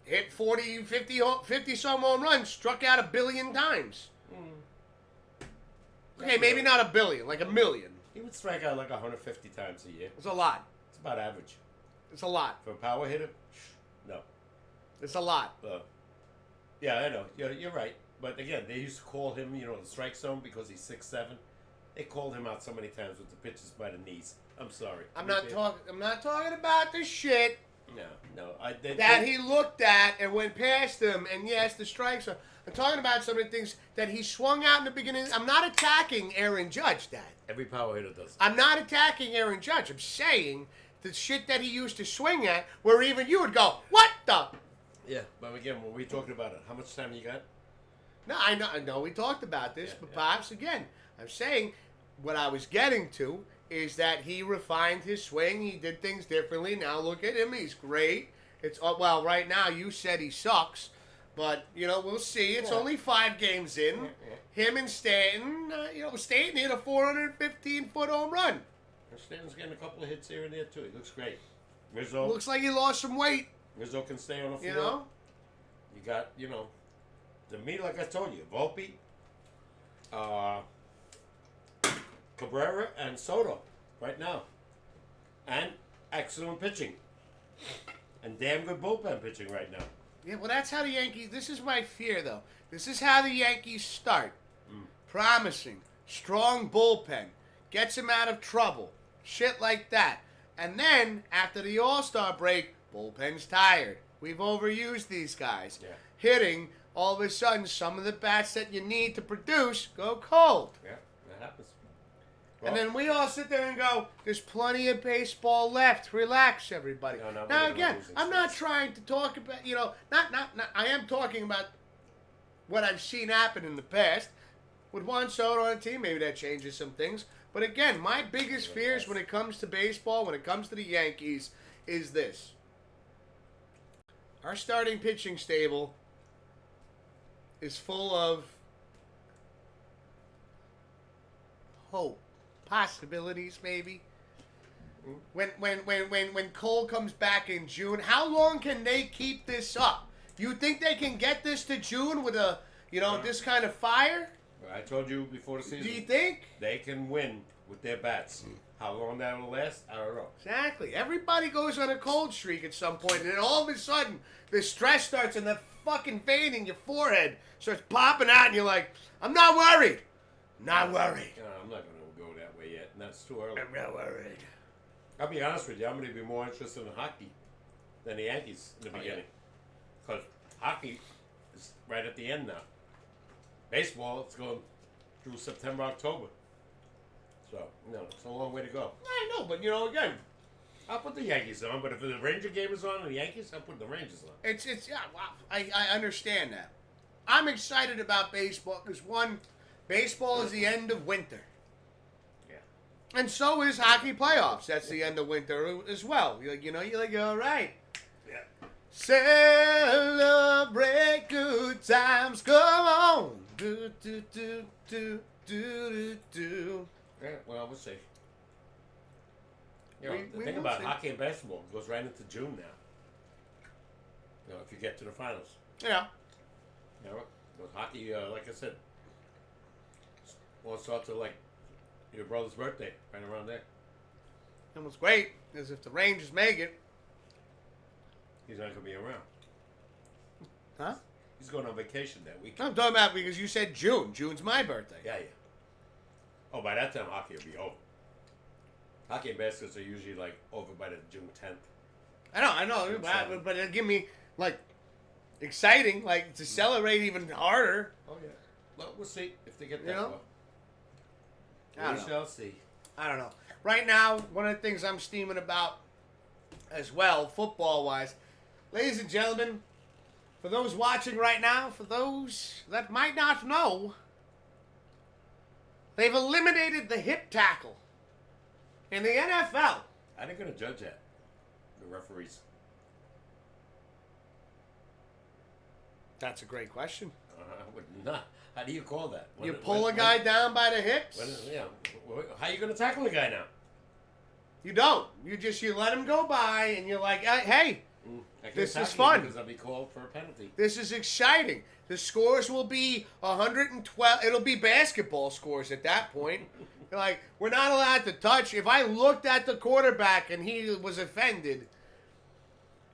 hit 40, 50 some home runs, struck out 1 billion times. Okay, maybe not 1 billion, like 1 million. He would strike out like 150 times a year. It's a lot. It's about average. It's a lot. For a power hitter? No. It's a lot. Yeah, I know. You're right. But again, they used to call him, the strike zone because he's 6'7". They called him out so many times with the pitches by the knees. I'm sorry. I'm not talking about the shit. No. He looked at and went past him, and yes, the strike zone. I'm talking about some of the things that he swung out in the beginning. I'm not attacking Aaron Judge, Dad. Every power hitter does. I'm not attacking Aaron Judge. I'm saying the shit that he used to swing at, where even you would go, what the? Yeah, but again, when we talking about it, how much time you got? No, I know we talked about this, but Pops, again, I'm saying what I was getting to is that he refined his swing. He did things differently. Now look at him. He's great. Right now you said he sucks. But, we'll see. It's only 5 games in. Him and Stanton, Stanton hit a 415-foot home run. Stanton's getting a couple of hits here and there, too. He looks great. Rizzo. Looks like he lost some weight. Rizzo can stay on the floor. You got, to me, like I told you, Volpe, Cabrera, and Soto right now. And excellent pitching. And damn good bullpen pitching right now. Yeah, well, that's how the Yankees. This is my fear, though. This is how the Yankees start. Promising, strong bullpen, gets him out of trouble, shit like that. And then after the All-Star break, bullpen's tired. We've overused these guys. Yeah. Hitting, all of a sudden, some of the bats that you need to produce go cold. Yeah, that happens. Well, And then we all sit there and go, there's plenty of baseball left. Relax, everybody. No, Now, we're again, losing I'm not streaks. trying to talk about, not, I am talking about what I've seen happen in the past. With Juan Soto on a team, maybe that changes some things. But again, my biggest fears when it comes to baseball, when it comes to the Yankees, is this. Our starting pitching stable is full of hope, possibilities, maybe. When Cole comes back in June, how long can they keep this up? You think they can get this to June with this kind of fire? I told you before the season. Do you think? They can win with their bats? How long that will last, I don't know. Exactly. Everybody goes on a cold streak at some point, and then all of a sudden, the stress starts, and the fucking vein in your forehead starts popping out, and you're like, I'm not worried. Not worried. No, I'm not going to go that way yet, and that's too early. I'm not worried. I'll be honest with you, I'm going to be more interested in hockey than the Yankees in the beginning. Because hockey is right at the end now. Baseball, it's going through September, October. So, it's a long way to go. I know, but again, I'll put the Yankees on, but if the Ranger game is on and the Yankees, I'll put the Rangers on. it's yeah. Wow, I understand that. I'm excited about baseball because one, baseball is the end of winter. Yeah. And so is hockey playoffs. That's the end of winter as well. You're like, all right. Yeah. Celebrate good times. Come on. Do, do, do, do, do, do, do. Yeah, well, we'll see. We The thing will about see. hockey and basketball goes right into June now. If you get to the finals. Yeah. With hockey, like I said, won't start till like your brother's birthday, right around there. And what's great is if the Rangers make it. He's not going to be around. Huh? He's going on vacation that week. I'm talking about because you said June. June's my birthday. Yeah. Oh, by that time, hockey will be over. Hockey and baskets are usually like over by the June 10th. I know, but it'll give me like exciting, like to celebrate even harder. Oh yeah. Well, we'll see if they get You that know? far. I We don't know. shall see. I don't know. Right now, one of the things I'm steaming about as well, football-wise, ladies and gentlemen, for those watching right now, for those that might not know, they've eliminated the hip tackle in the NFL. How are they going to judge that? The referees. That's a great question. Not. How do you call that? You pull a guy down by the hips? How are you going to tackle a guy now? You don't. You let him go by, and you're like, hey, I can't This is tackle you fun. because I'll be called for a penalty. this is exciting. The scores will be 112. It'll be basketball scores at that point. Like, we're not allowed to touch. If I looked at the quarterback and he was offended,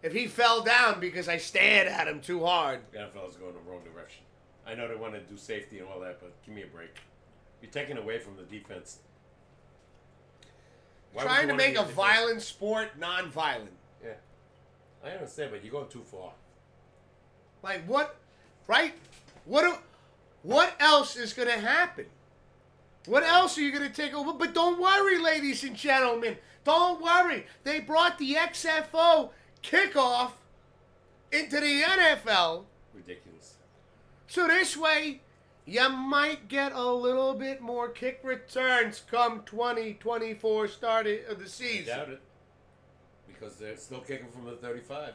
if he fell down because I stared at him too hard. The NFL's going the wrong direction. I know they want to do safety and all that, but give me a break. You're taking away from the defense. Why would Trying you to wanna make be a defense? violent sport non-violent. Yeah. I understand, but you're going too far. Like, what? Right? What else is going to happen? What else are you going to take over? But don't worry, ladies and gentlemen. Don't worry. They brought the XFO kickoff into the NFL. Ridiculous. So this way, you might get a little bit more kick returns come 2024 start of the I season. doubt it. Because they're still kicking from the 35.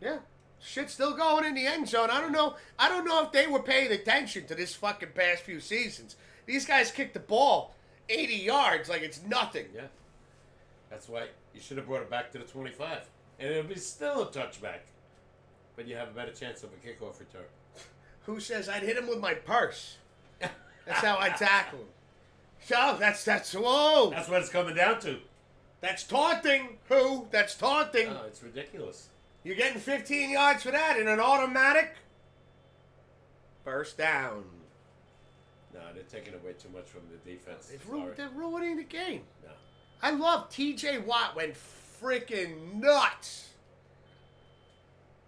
Yeah. Shit's still going in the end zone. I don't know if they were paying attention to this fucking past few seasons. These guys kick the ball 80 yards like it's nothing. Yeah. That's why you should have brought it back to the 25. And it'll be still a touchback. But you have a better chance of a kickoff return. Who says I'd hit him with my purse? That's how I tackle him. So that's whoa. That's what it's coming down to. That's taunting. Who? That's taunting. No, it's ridiculous. You're getting 15 yards for that in an automatic first down. No, they're taking away too much from the defense. They're ruining the game. No. I love T.J. Watt went freaking nuts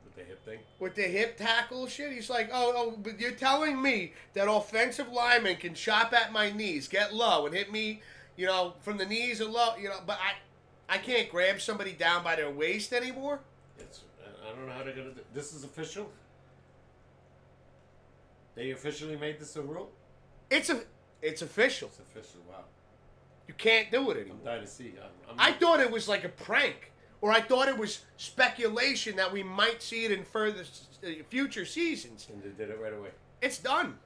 With the hip thing? with the hip tackle shit. He's like, oh, but you're telling me that offensive linemen can chop at my knees, get low, and hit me, from the knees or low, but I can't grab somebody down by their waist anymore? I don't know how they're going to do. This is official? They officially made this a rule? It's official. It's official, wow. You can't do it anymore. I'm dying to see. I thought it was like a prank, or I thought it was speculation that we might see it in future seasons. And they did it right away. It's done.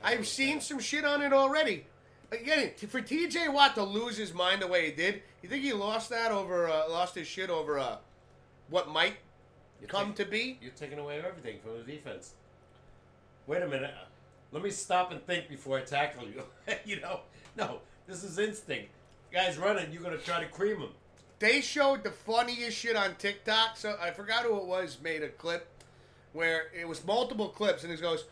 I've seen some shit on it already. Again, for T.J. Watt to lose his mind the way he did, you think he lost his shit over what might come to be? You're taking away everything from the defense. Wait a minute. Let me stop and think before I tackle you. No, this is instinct. Guy's running, you're going to try to cream him. They showed the funniest shit on TikTok. So I forgot who it was, made a clip where it was multiple clips, and it goes,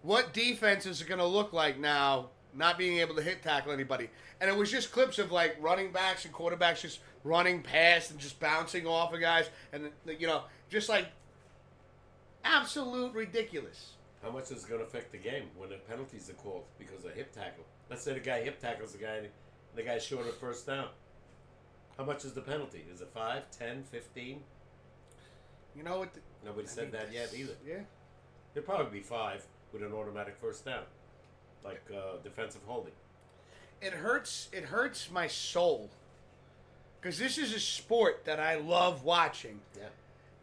what defenses are going to look like now not being able to hit tackle anybody. And it was just clips of like running backs and quarterbacks just running past and just bouncing off of guys. And, just like absolute ridiculous. How much is it going to affect the game when the penalties are called because of hip tackle? Let's say the guy hip tackles the guy and the guy's short of first down. How much is the penalty? Is it 5, 10, 15? You know what? Nobody said that yet either. Yeah. It'd probably be 5 with an automatic first down, like defensive holding. It hurts my soul because this is a sport that I love watching. Yeah.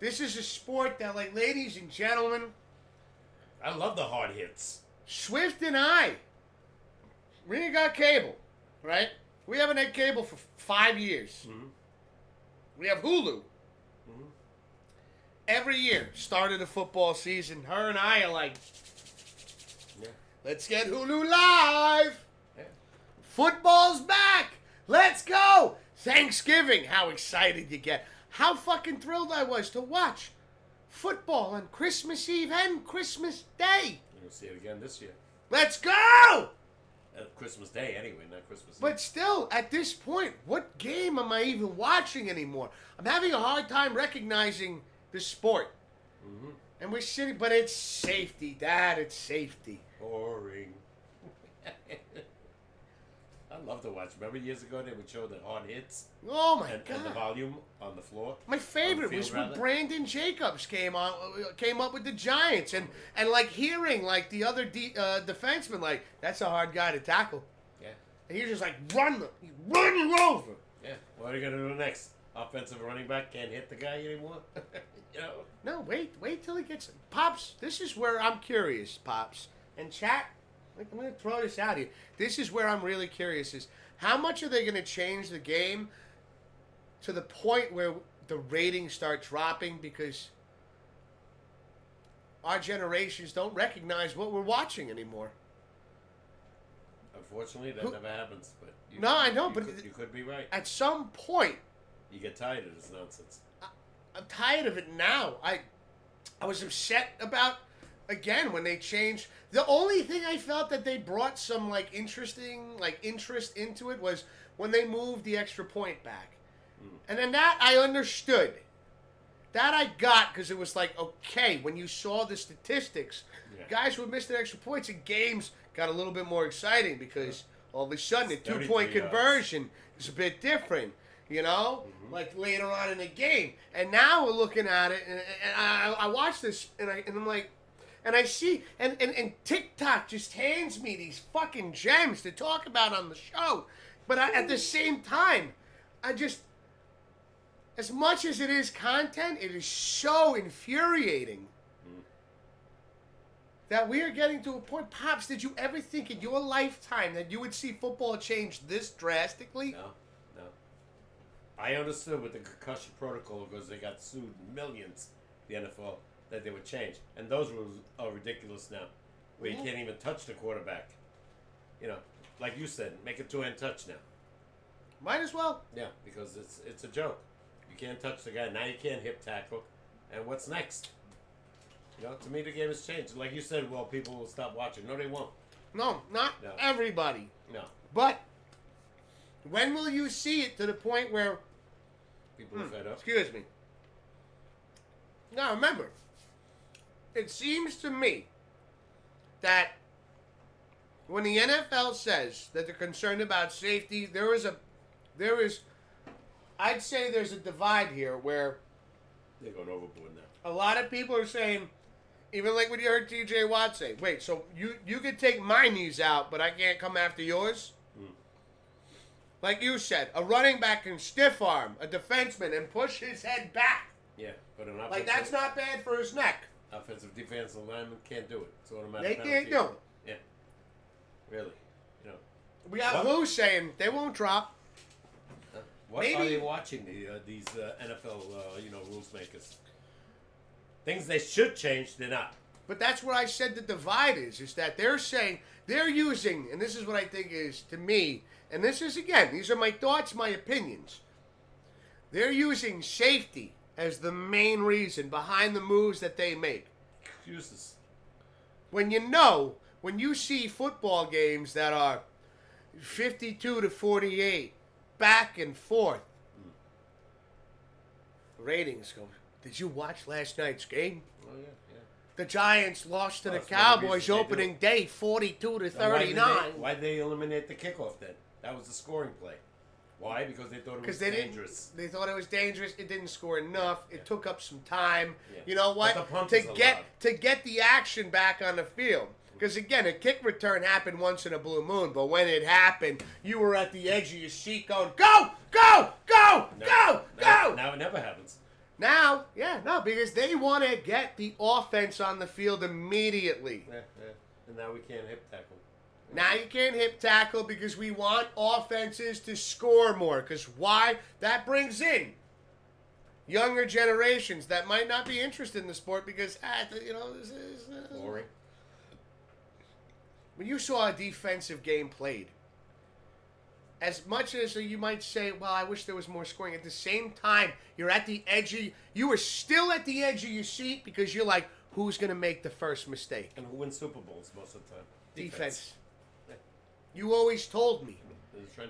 This is a sport that, like, ladies and gentlemen, I love the hard hits. Swift and I, we ain't got cable, right? We haven't had cable for 5 years. Mm-hmm. We have Hulu. Mm-hmm. Every year, start of the football season, her and I are like, let's get Hulu live. Yeah. Football's back. Let's go. Thanksgiving, how excited you get. How fucking thrilled I was to watch football on Christmas Eve and Christmas Day. You'll see it again this year. Let's go! Christmas Day anyway, not Christmas Eve. But still, at this point, what game am I even watching anymore? I'm having a hard time recognizing the sport. Mm-hmm. And we're sitting, but it's safety, Dad, it's safety. Boring. I love to watch. Remember years ago they would show the hard hits? Oh my and, God. And the volume on the floor? My favorite was when Brandon Jacobs came up with the Giants and like hearing like the other defenseman like, that's a hard guy to tackle. Yeah. And he's just like, run you over. Yeah. What are you going to do next? Offensive running back can't hit the guy anymore? No, wait till he gets... Pops, this is where I'm curious, Pops. And chat, I'm going to throw this out here. This is where I'm really curious is, how much are they going to change the game to the point where the ratings start dropping because our generations don't recognize what we're watching anymore? Unfortunately, that never happens. But I know, but you could be right. At some point... You get tired of this nonsense. I'm tired of it now. I was upset about, again, when they changed. The only thing I felt that they brought some interest into it was when they moved the extra point back. And then that I understood. That I got because it was like, okay, when you saw the statistics, guys who missed the extra points and games got a little bit more exciting because all of a sudden the 2-point conversion is a bit different. Like later on in the game. And now we're looking at it, and I watch this, and I'm like, and I see, and TikTok just hands me these fucking gems to talk about on the show. But at the same time, I just, as much as it is content, it is so infuriating that we are getting to a point. Pops, did you ever think in your lifetime that you would see football change this drastically? No. I understood with the concussion protocol because they got sued millions, the NFL, that they would change. And those rules are ridiculous now, where you can't even touch the quarterback. Like you said, make a 2-hand touch now. Might as well. Yeah, because it's a joke. You can't touch the guy. Now you can't hip tackle. And what's next? You know, to me, the game has changed. Like you said, well, people will stop watching. No, they won't. No, not everybody. No. But when will you see it to the point where people are fed up? Excuse me. Now remember, it seems to me that when the NFL says that they're concerned about safety, I'd say there's a divide here where they're going overboard now. a lot of people are saying, even like when you heard TJ Watt say, wait, so you could take my knees out, but I can't come after yours? Like you said, a running back can stiff arm a defenseman and push his head back. Yeah, but an offensive... Like, that's not bad for his neck. Offensive defensive lineman can't do it. It's automatic They penalty. can't do it. Yeah. Really. You know. We got Lou saying they won't drop. What are they watching, these NFL, rules makers? Things they should change, they're not. But that's what I said the divide is that they're saying, they're using, and this is what I think is, to me, and this is, again, these are my thoughts, my opinions. They're using safety as the main reason behind the moves that they make. Excuses. When you see football games that are 52-48, back and forth, ratings go, did you watch last night's game? Oh, yeah. The Giants lost to the Cowboys opening day, 42-39. Why'd they eliminate the kickoff then? That was the scoring play. Why? Because they thought it was dangerous. They thought it was dangerous. It didn't score enough. It took up some time. Yeah. You know what? To get the action back on the field. Because again, a kick return happened once in a blue moon, but when it happened, you were at the edge of your seat going, go, go, go, go, go. Now it never happens. Now, because they want to get the offense on the field immediately. Yeah. And now we can't hip tackle. Now you can't hip tackle because we want offenses to score more. Because why? That brings in younger generations that might not be interested in the sport because, this is... Boring. When you saw a defensive game played, as much as you might say, well, I wish there was more scoring, at the same time, you were still at the edge of your seat because you're like, who's going to make the first mistake? And who wins Super Bowls most of the time? Defense. You always told me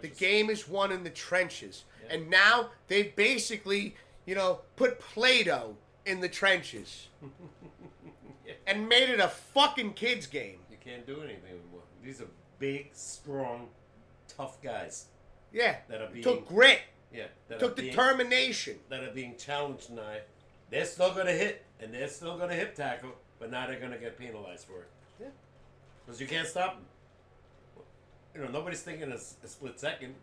the game is won in the trenches. Yeah. And now they've basically, put Play-Doh in the trenches. Yeah. And made it a fucking kids game. You can't do anything anymore. These are big, strong, tough guys. Yeah. That are being, took grit. Yeah. Took determination. That are being challenged now. They're still going to hit, and they're still going to hip tackle, but now they're going to get penalized for it. Yeah. Because you can't stop them. Nobody's thinking a split second.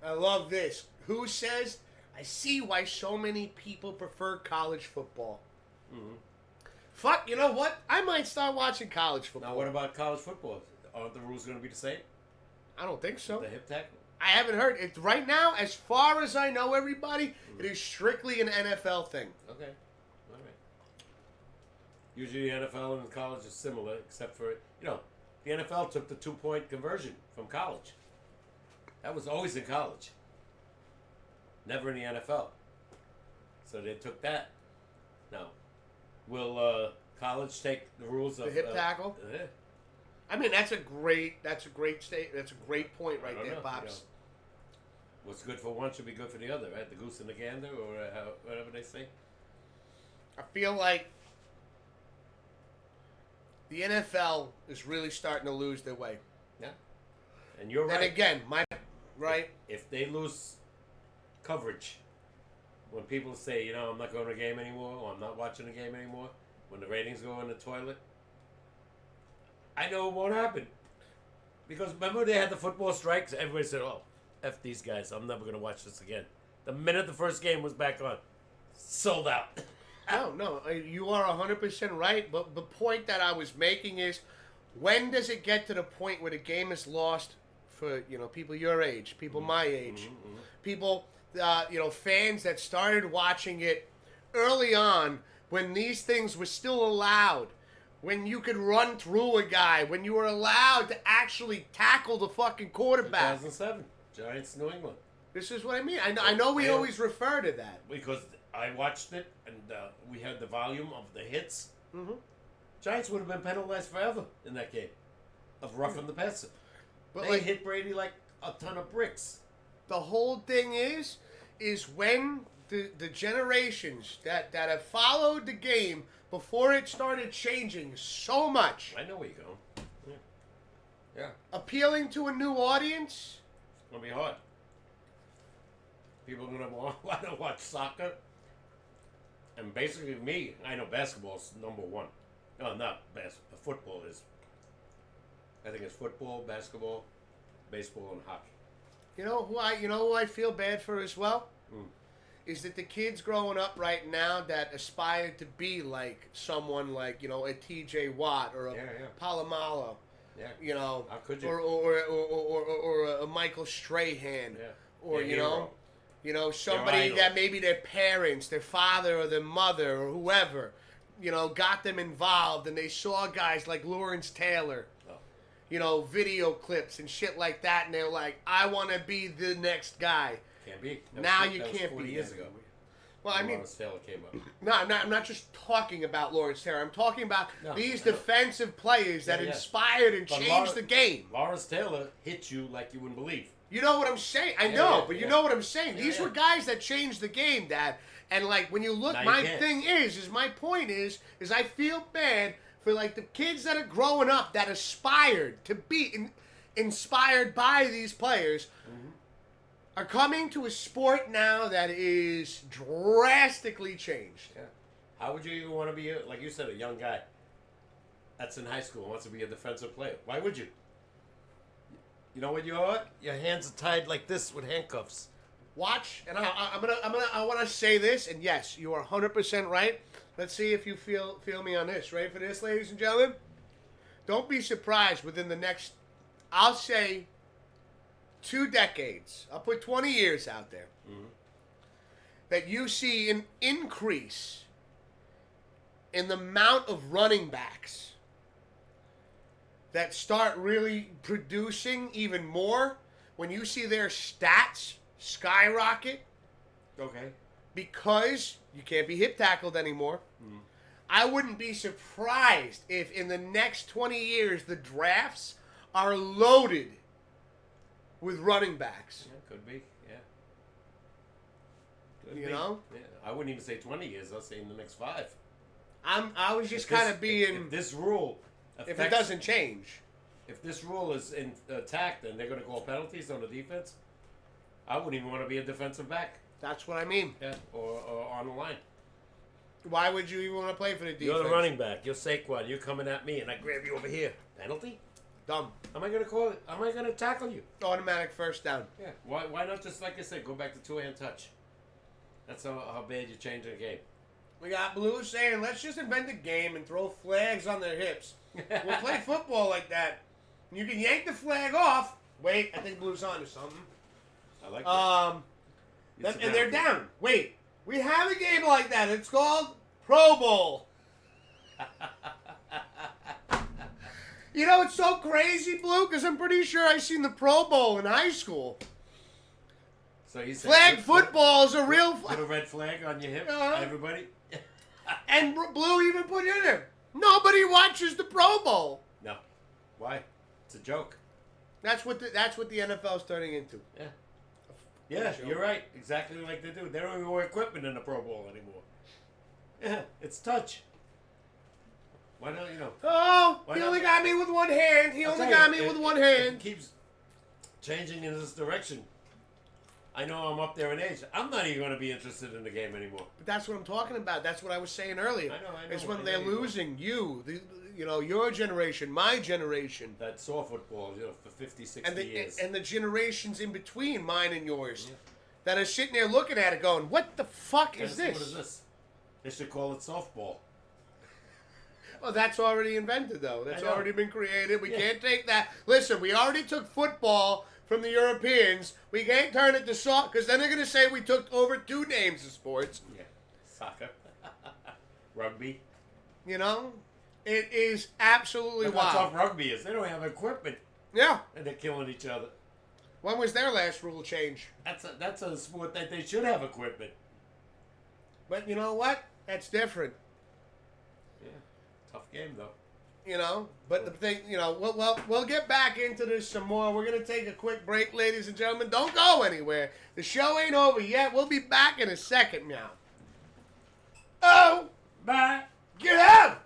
I love this. Who says, I see why so many people prefer college football. Mm-hmm. Fuck, you know what? I might start watching college football. Now, what about college football? Aren't the rules going to be the same? I don't think so. The hip tackle? I haven't heard. It's right now, as far as I know, everybody, it is strictly an NFL thing. Okay. All right. Usually the NFL and college is similar, except for, the NFL took the 2-point conversion from college. That was always in college. Never in the NFL. So they took that. Now, will college take the rules of the hip tackle? Yeah. I mean, that's a great point right there, know, Pops. What's good for one should be good for the other, right? The goose and the gander, or whatever they say. I feel like the NFL is really starting to lose their way. Yeah. And you're right. And again, If they lose coverage, when people say, I'm not going to a game anymore, or I'm not watching a game anymore, when the ratings go in the toilet, I know it won't happen. Because remember they had the football strikes? Everybody said, oh, F these guys, I'm never going to watch this again. The minute the first game was back on, sold out. No, you are 100% right. But the point that I was making is, when does it get to the point where the game is lost for people your age, people my age, people fans that started watching it early on when these things were still allowed, when you could run through a guy, when you were allowed to actually tackle the fucking quarterback. 2007, Giants, New England. This is what I mean. I know we always refer to that. Because I watched it, and we had the volume of the hits. Mm-hmm. Giants would have been penalized forever in that game of roughing the passer. But They hit Brady like a ton of bricks. The whole thing is when the generations that have followed the game before it started changing so much, I know where you're going. Yeah. appealing to a new audience. It's going to be hard. People are going to want to watch soccer. And basically, me, I know basketball's number one. No, not basketball. Football is. I think it's football, basketball, baseball, and hockey. You know who I feel bad for as well? Is that the kids growing up right now that aspire to be like someone like, a T.J. Watt or a Palomalo. Yeah. How could you? Or a Michael Strahan. Yeah. Or, hero. Somebody Their that maybe their parents, their father or their mother or whoever, got them involved, and they saw guys like Lawrence Taylor, video clips and shit like that, and they're like, I want to be the next guy. Can't be. Now you that can't was 40 be. years ago. Well, I mean, Lawrence Taylor came up. no, I'm not just talking about Lawrence Taylor. I'm talking about these defensive players that inspired and changed the game. Lawrence Taylor hit you like you wouldn't believe. You know what I'm saying? I know, but you know what I'm saying? These were guys that changed the game, Dad. And, like, when you look, my point is I feel bad for, like, the kids that are growing up that aspired to be inspired by these players are coming to a sport now that is drastically changed. Yeah. How would you even want to be, like you said, a young guy that's in high school and wants to be a defensive player? Why would you? You know what you are? Your hands are tied like this with handcuffs. Watch, and I want to say this, and yes, you are 100% right. Let's see if you feel me on this. Ready for this, ladies and gentlemen? Don't be surprised within the next, I'll say, 2 decades. I'll put 20 years out there. That you see an increase in the amount of running backs that start really producing even more when you see their stats skyrocket. Okay. Because you can't be hip tackled anymore. I wouldn't be surprised if in the next 20 years the drafts are loaded with running backs. Yeah, could be. Yeah. Could You be. know? Yeah. I wouldn't even say 20 years. I'll say in the next 5. I was just kind of being. If this rule If it doesn't change. If this rule is attacked and they're going to call penalties on the defense, I wouldn't even want to be a defensive back. That's what I mean. Yeah, or on the line. Why would you even want to play for the defense? You're the running back. You're Saquon. You're coming at me, and I grab you over here. Penalty? Dumb. Am I going to call it? Am I going to tackle you? Automatic first down. Yeah. Why not just, like I said, go back to two-hand touch? That's how bad you're changing the game. We got Blue saying, let's just invent a game and throw flags on their hips. We'll play football like that. You can yank the flag off. Wait, I think Blue's on to something. I like that. And they're down. Wait, we have a game like that. It's called Pro Bowl. You know, it's so crazy, Blue, because I'm pretty sure I seen the Pro Bowl in high school. So you said flag football is a real... Put a red flag on your hip, everybody. And Blue even put in there. Nobody watches the Pro Bowl. No. Why? It's a joke. That's what the NFL is turning into. Yeah. Yeah, you're right. Exactly like they do. They don't even wear equipment in the Pro Bowl anymore. Yeah, it's touch. Why don't you know? Oh, he only got me with one hand. He only got me with one hand. It keeps changing in this direction. I know I'm up there in age. I'm not even going to be interested in the game anymore. But that's what I'm talking about. That's what I was saying earlier. I know. It's when they're losing your generation, my generation. That saw football, for 50, 60 years. And the generations in between, mine and yours, that are sitting there looking at it going, what the fuck is this? What is this? They should call it softball. Well, that's already invented, though. That's already been created. We can't take that. Listen, we already took football from the Europeans. We can't turn it to soccer, because then they're going to say we took over 2 names of sports. Yeah. Soccer. Rugby. You know? It is absolutely wild. That's how tough rugby is. They don't have equipment. Yeah. And they're killing each other. When was their last rule change? That's a sport that they should have equipment. But you know what? That's different. Yeah, tough game though. You know, but the thing, you know, we'll get back into this some more. We're gonna take a quick break, ladies and gentlemen. Don't go anywhere. The show ain't over yet. We'll be back in a second, meow. Oh, Bye. get out!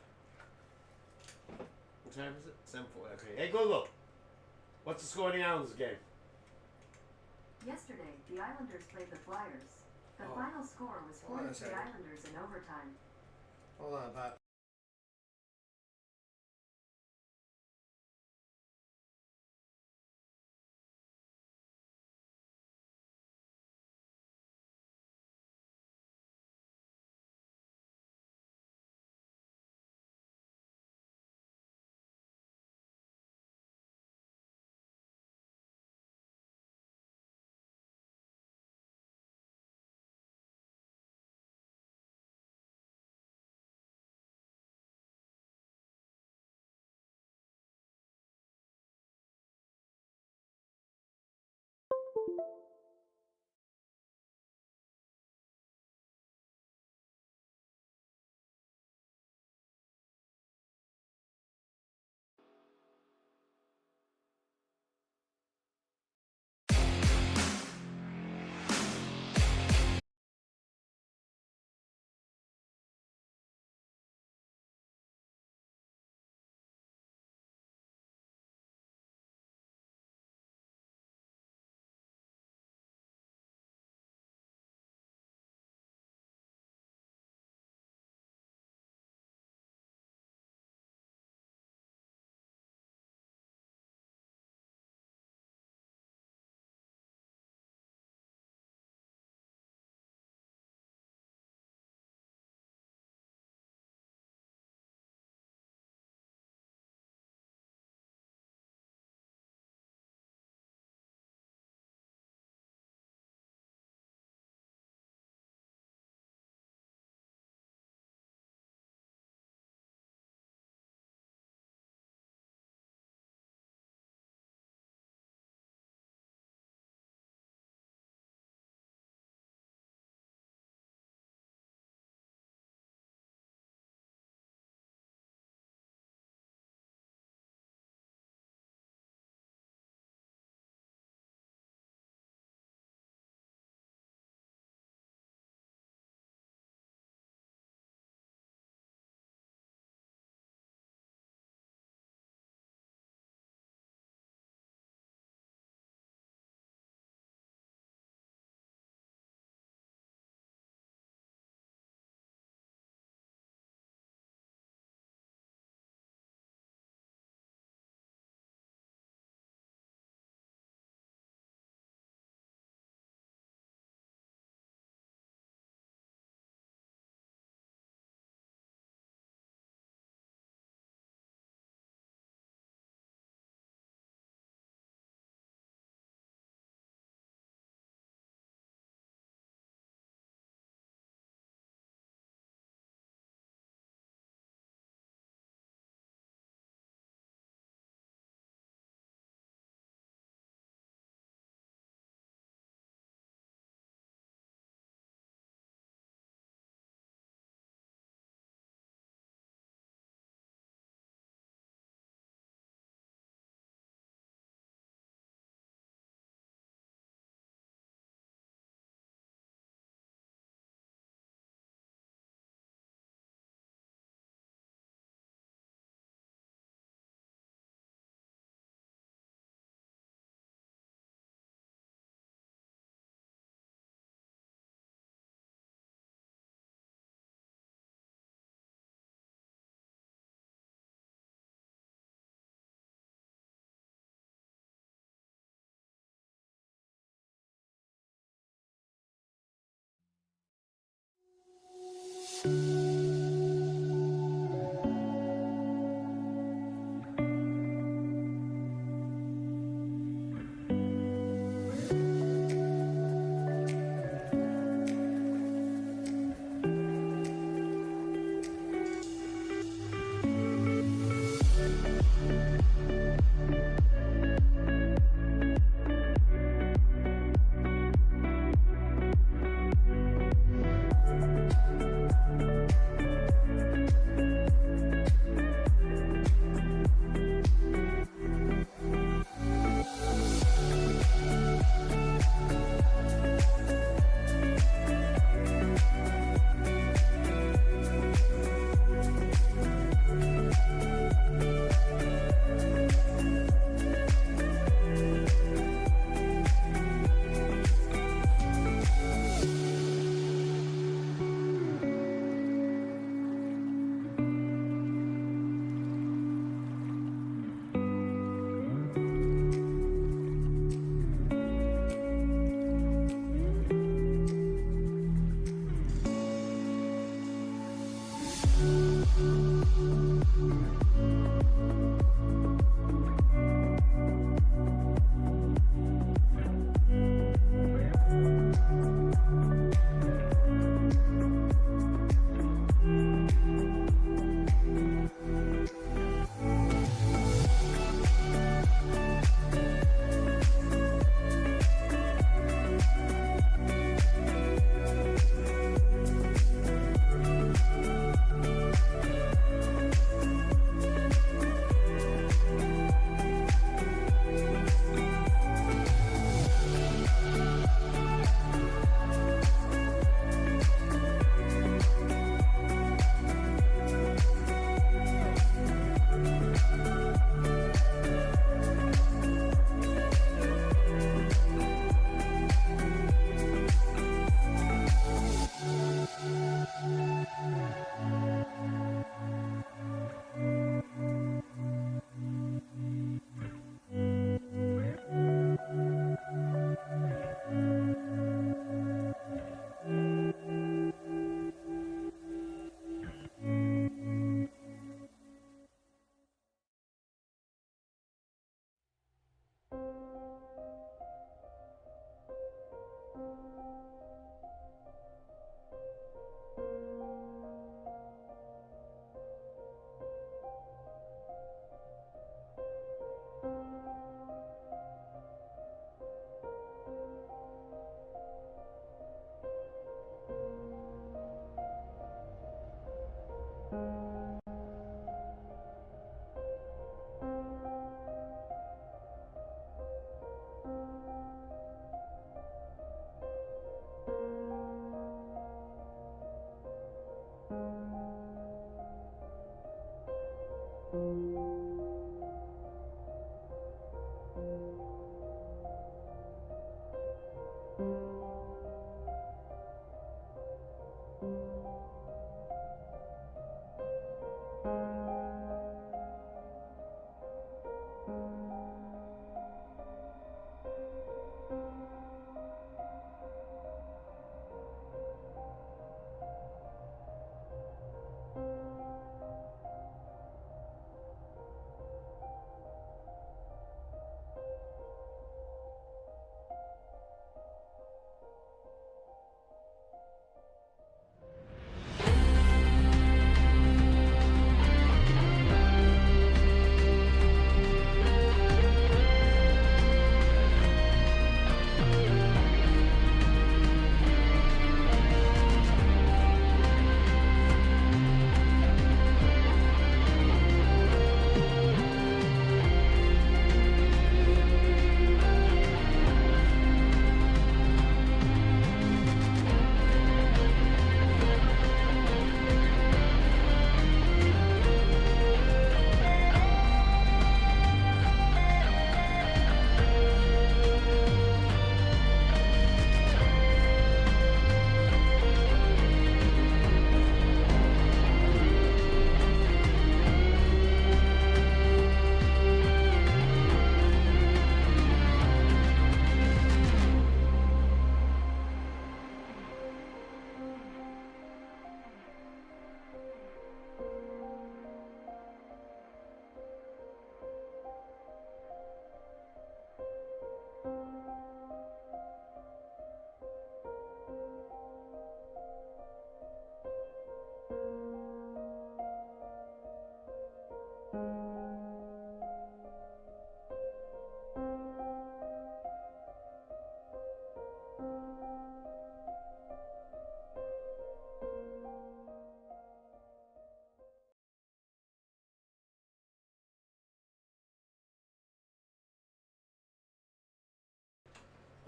What time is it? 7:40. Okay. Hey Google, what's the score in the Islanders game? Yesterday, the Islanders played the Flyers. The final score was Hold on a 4-3 second. Islanders in overtime. Hold on, Pop.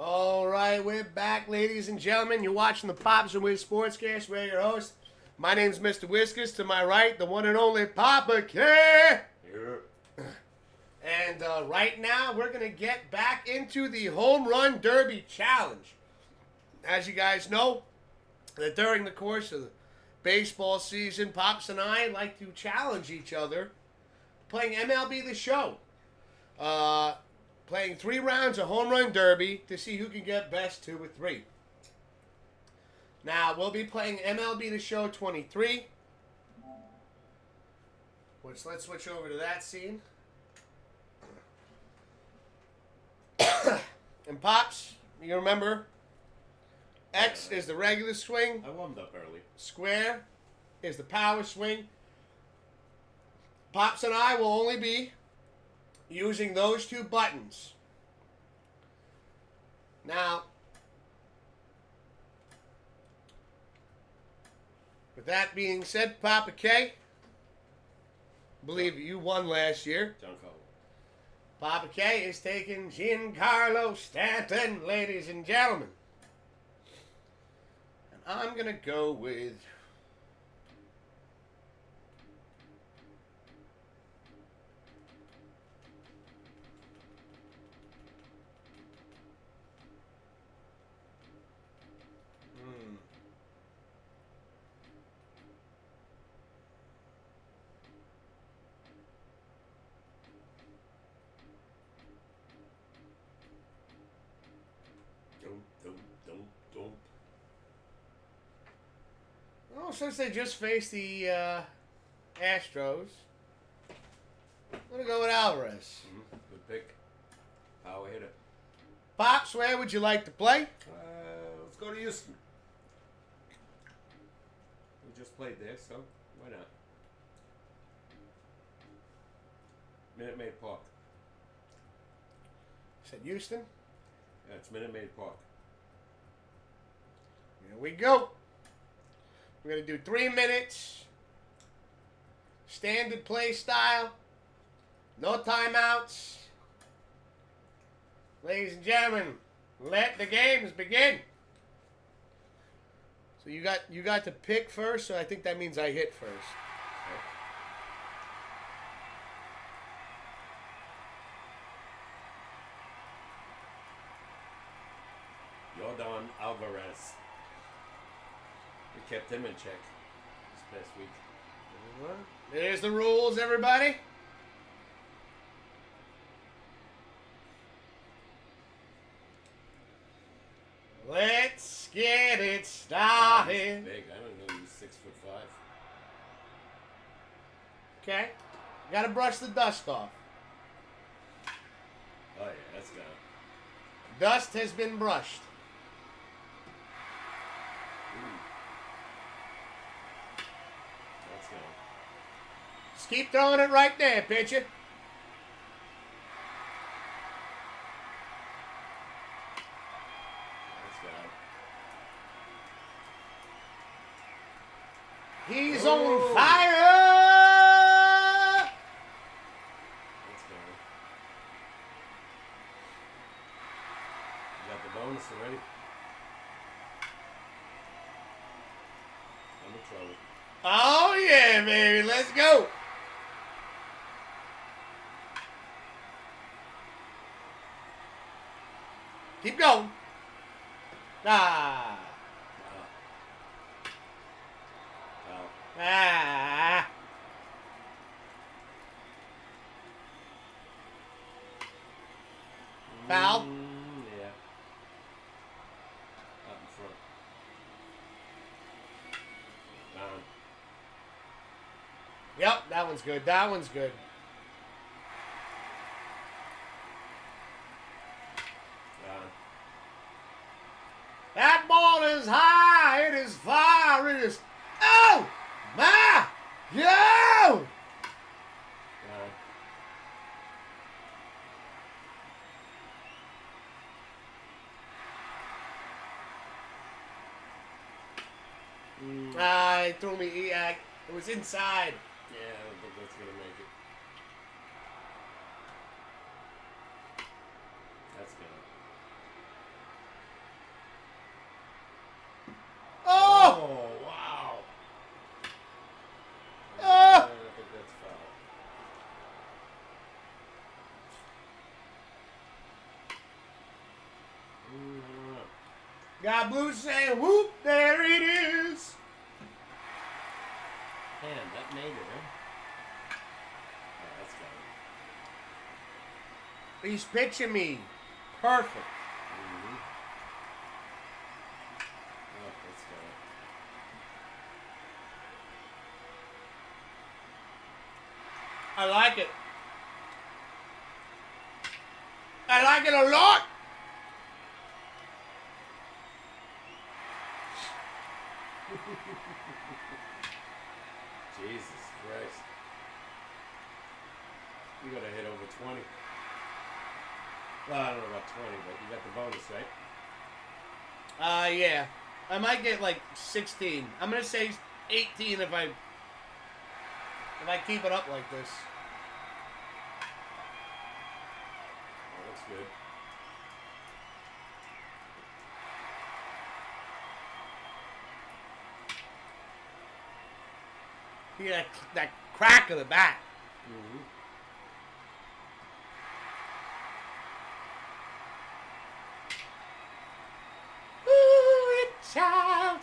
All right, we're back, ladies and gentlemen. You're watching the Pops and Wiz SportsCast. We're your hosts. My name's Mr. Whiskers. To my right, the one and only Papa K. Yeah. And right now, we're going to get back into the Home Run Derby Challenge. As you guys know, that during the course of the baseball season, Pops and I like to challenge each other playing MLB The Show. Playing 3 rounds of Home Run Derby to see who can get best 2 with 3. Now, we'll be playing MLB The Show 23. Let's switch over to that scene. And Pops, you remember, X is the regular swing. I warmed up early. Square is the power swing. Pops and I will only be using those 2 buttons. Now, with that being said, Papa K, I believe you won last year. John Cole. Papa K is taking Giancarlo Stanton, ladies and gentlemen. And I'm going to go with... Don't. Well, since they just faced the Astros, I'm going to go with Alvarez. Good pick. Power hitter. Pops, where would you like to play? Let's go to Houston. We just played there, so why not? Minute Maid Park. Said Houston. Yeah, it's Minute Maid Park. Here we go. We're going to do 3 minutes Standard play style. No timeouts. Ladies and gentlemen, let the games begin. So you got to pick first, so I think that means I hit first. Jordan Alvarez. We kept him in check this past week. There's the rules, everybody. Let's get it He's started. big. I don't know he's 6'5". Okay. Gotta brush the dust off. Oh yeah, that's gone. Dust has been brushed. That's gone. Just keep throwing it right there, pitcher. That's gone. He's Oh. on fire! That's gone. You got the bonus already. I'm in trouble. Oh yeah, baby, let's go. Keep going. Ah. Wow. Ah. Foul. Yeah. Up in front. Down. Yep, that one's good. That one's good. Down. That ball is high. It is far. It is. Oh my! Yo! Down. He threw me. It was inside. Yeah, I don't think that's gonna make it. That's gonna. Oh! Wow! Oh! I think that's foul. I don't know. Got blue saying, whoop, there it is. Man, that made it, huh? Oh, that's got He's pitching me. Perfect. it. Oh, that's got it. I like it. I like it a lot. Jesus Christ. You gotta hit over 20. Well, I don't know about 20, but you got the bonus, right? Yeah. I might get like 16. I'm gonna say 18 if I keep it up like this. Oh, that's good. You get that crack of the bat. Mm-hmm. Ooh, child.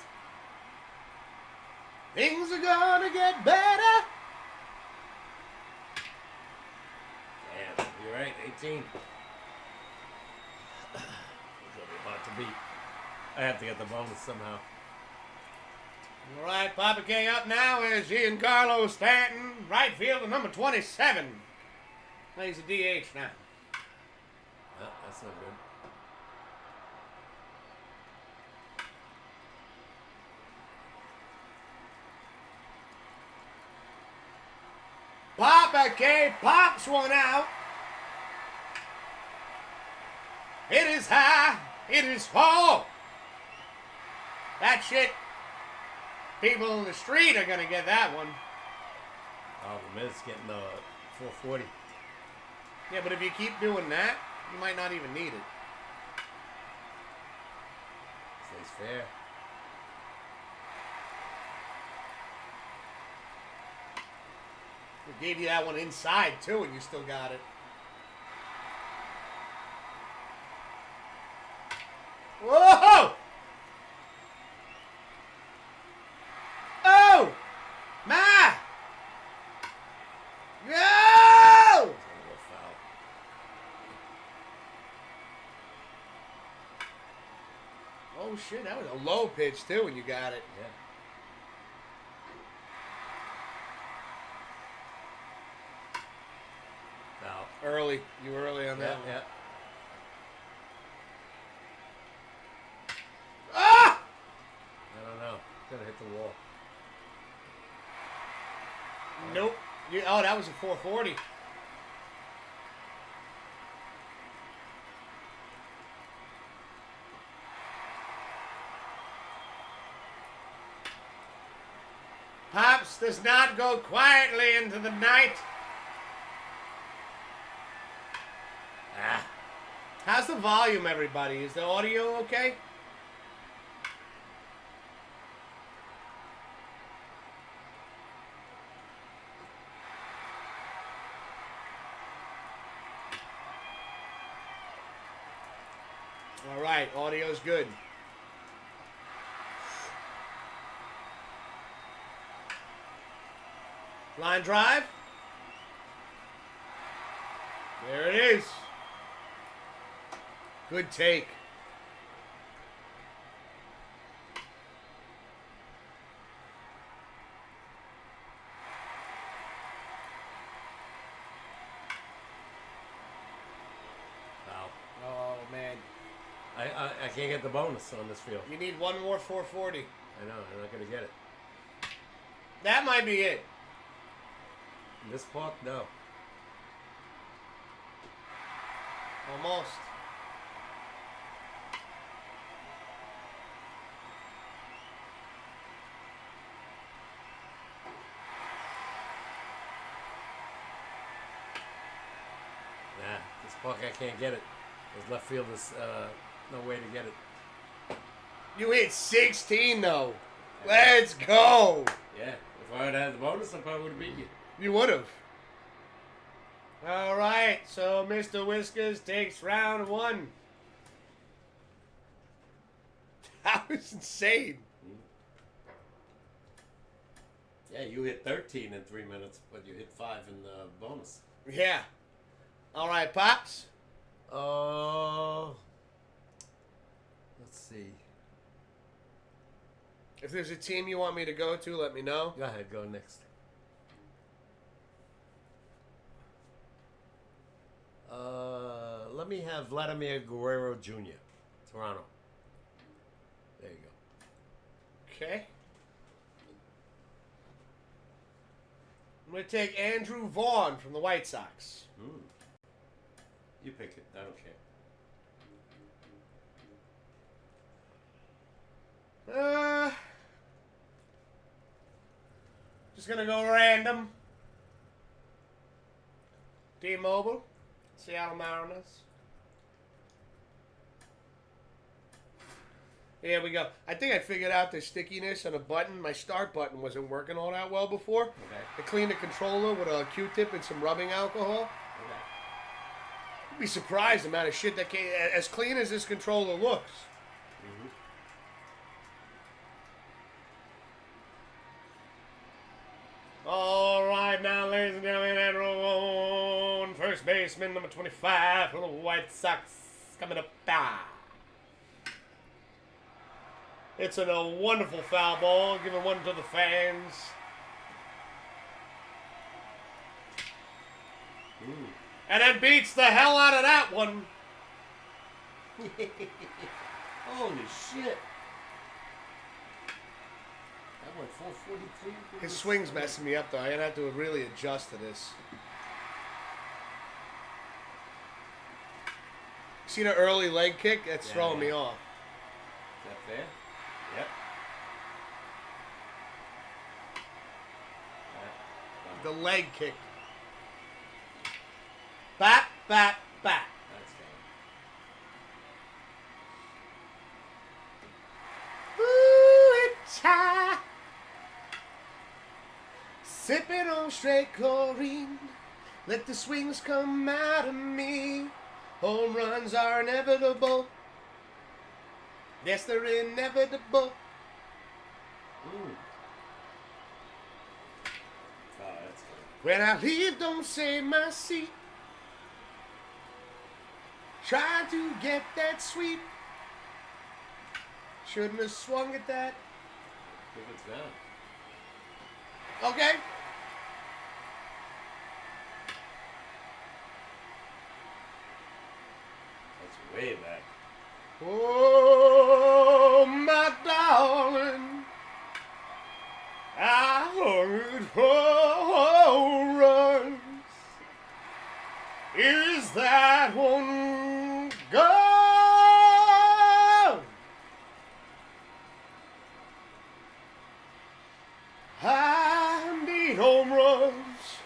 Things are gonna get better. Damn, you're right, 18. It's gonna be hard to beat. I have to get the bonus somehow. All right, Papa King up now is Giancarlo Stanton, right fielder number 27. Plays the DH now. Oh, that's not good. Papa K pops one out. It is high. It is far. That shit, people in the street are going to get that one. Oh, the Miz getting 440. Yeah, but if you keep doing that, you might not even need it. Stays fair. They gave you that one inside, too, and you still got it. Whoa! Oh! Ma! No! It's a little foul. Oh, shit, that was a low pitch, too, and you got it. Yeah. Foul. Early. You were early on Yeah, that one. yeah. Ah! I don't know. Gonna hit the wall. Nope. Oh, that was a 440. Pops does not go quietly into the night. Ah. How's the volume, everybody? Is the audio okay? All right, audio's good. Line drive. There it is. Good take. Foul. Oh, man. I can't get the bonus on this field. You need one more 440. I know. I'm not gonna get it. That might be it. In this park, no. Almost. Nah, this park I can't get it. This left field is no way to get it. You hit 16, though. Let's go. Yeah, if I had had the bonus, I probably would have beat you. You would have. All right, so Mr. Whiskers takes round one. That was insane. Yeah, you hit 13 in 3 minutes, but you hit 5 in the bonus. Yeah. All right, Pops. Let's see. If there's a team you want me to go to, let me know. Go ahead, go next. Let me have Vladimir Guerrero Jr., Toronto. There you go. Okay. I'm going to take Andrew Vaughn from the White Sox. You pick it. I don't care. Just going to go random. T-Mobile, Seattle Mariners. Here we go. I think I figured out the stickiness on a button. My start button wasn't working all that well before. Okay. I cleaned the controller with a Q-tip and some rubbing alcohol. Okay. You'd be surprised the amount of shit that came. As clean as this controller looks. All right, now, ladies and gentlemen, Andrew Vaughn, first baseman, number 25 for the White Sox, coming up. It's a wonderful foul ball, giving one to the fans. And then beats the hell out of that one. Holy shit. That went 443. His swing's messing me up, though. I'm going to have to really adjust to this. See the early leg kick? That's throwing me off. Is that fair? Yep. The leg kick. Bap, bap, bap. That's good. Ooh, it's high. Sipping on straight chlorine. Let the swings come out of me. Home runs are inevitable. Yes, they're inevitable. Oh, that's good. When I leave, don't save my seat. Try to get that sweep. Shouldn't have swung at that. I think it's down. Okay. That's way back. Oh, my darling, I heard home runs. Is that one gone? I need home runs.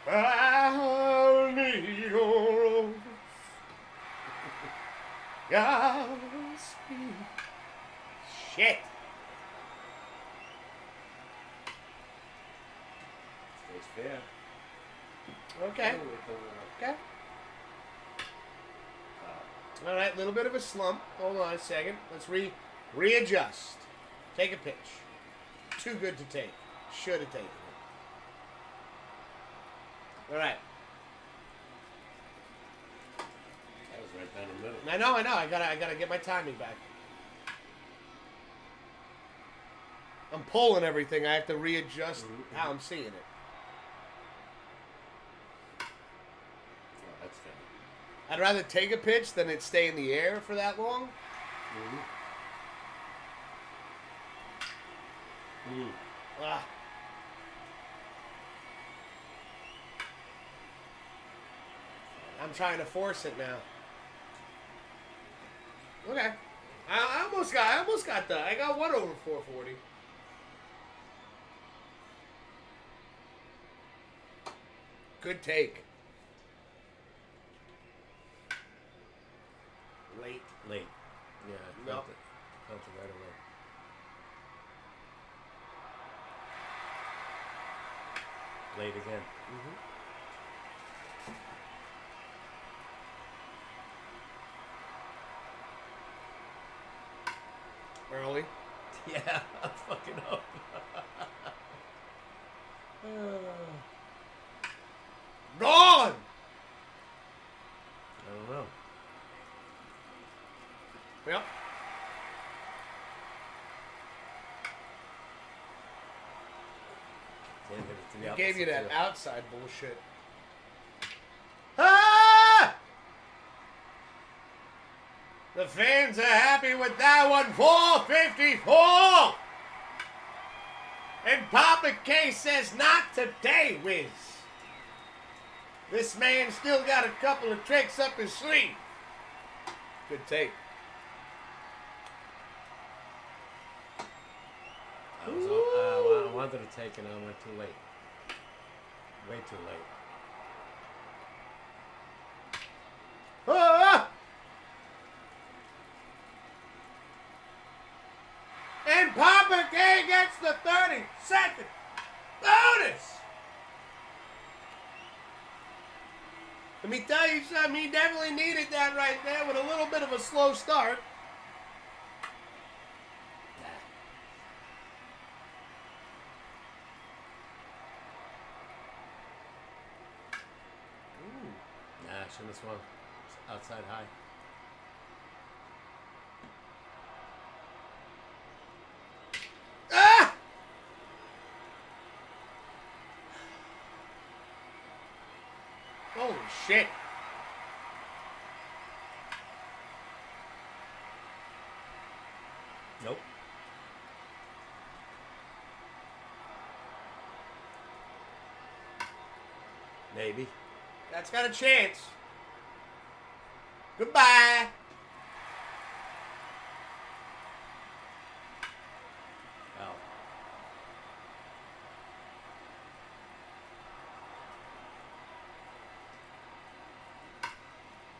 I need home runs. Godspeed. Shit. Stays fair. Okay. Oh, Okay. All right, little bit of a slump. Hold on a second. Let's readjust. Take a pitch. Too good to take. Should have taken it. All right. That was right down the middle. I know. I gotta get my timing back. I'm pulling everything. I have to readjust how I'm seeing it. Oh, that's good. I'd rather take a pitch than it stay in the air for that long. Ah. I'm trying to force it now. Okay. I almost got that. I got one over 440. Good take. Late. Late. Yeah, I felt Nope. it. Felt it right away. Late again. Early. Yeah, I'm fucking up. Gone! I don't know. Yep. Can't hit it to the He gave you opposite that field. outside bullshit. Ah! The fans are happy with that one. 454! And Papa K says, not today, Wiz. This man still got a couple of tricks up his sleeve. Good take. I wanted to take it and I went too late. Way too late. Ah! And Papa K gets the 30-second bonus. Let me tell you something, he definitely needed that right there with a little bit of a slow start. Nah, I shouldn't have swung. It's outside high. Ah! Holy shit. Nope. Maybe. That's got a chance. Goodbye. Oh.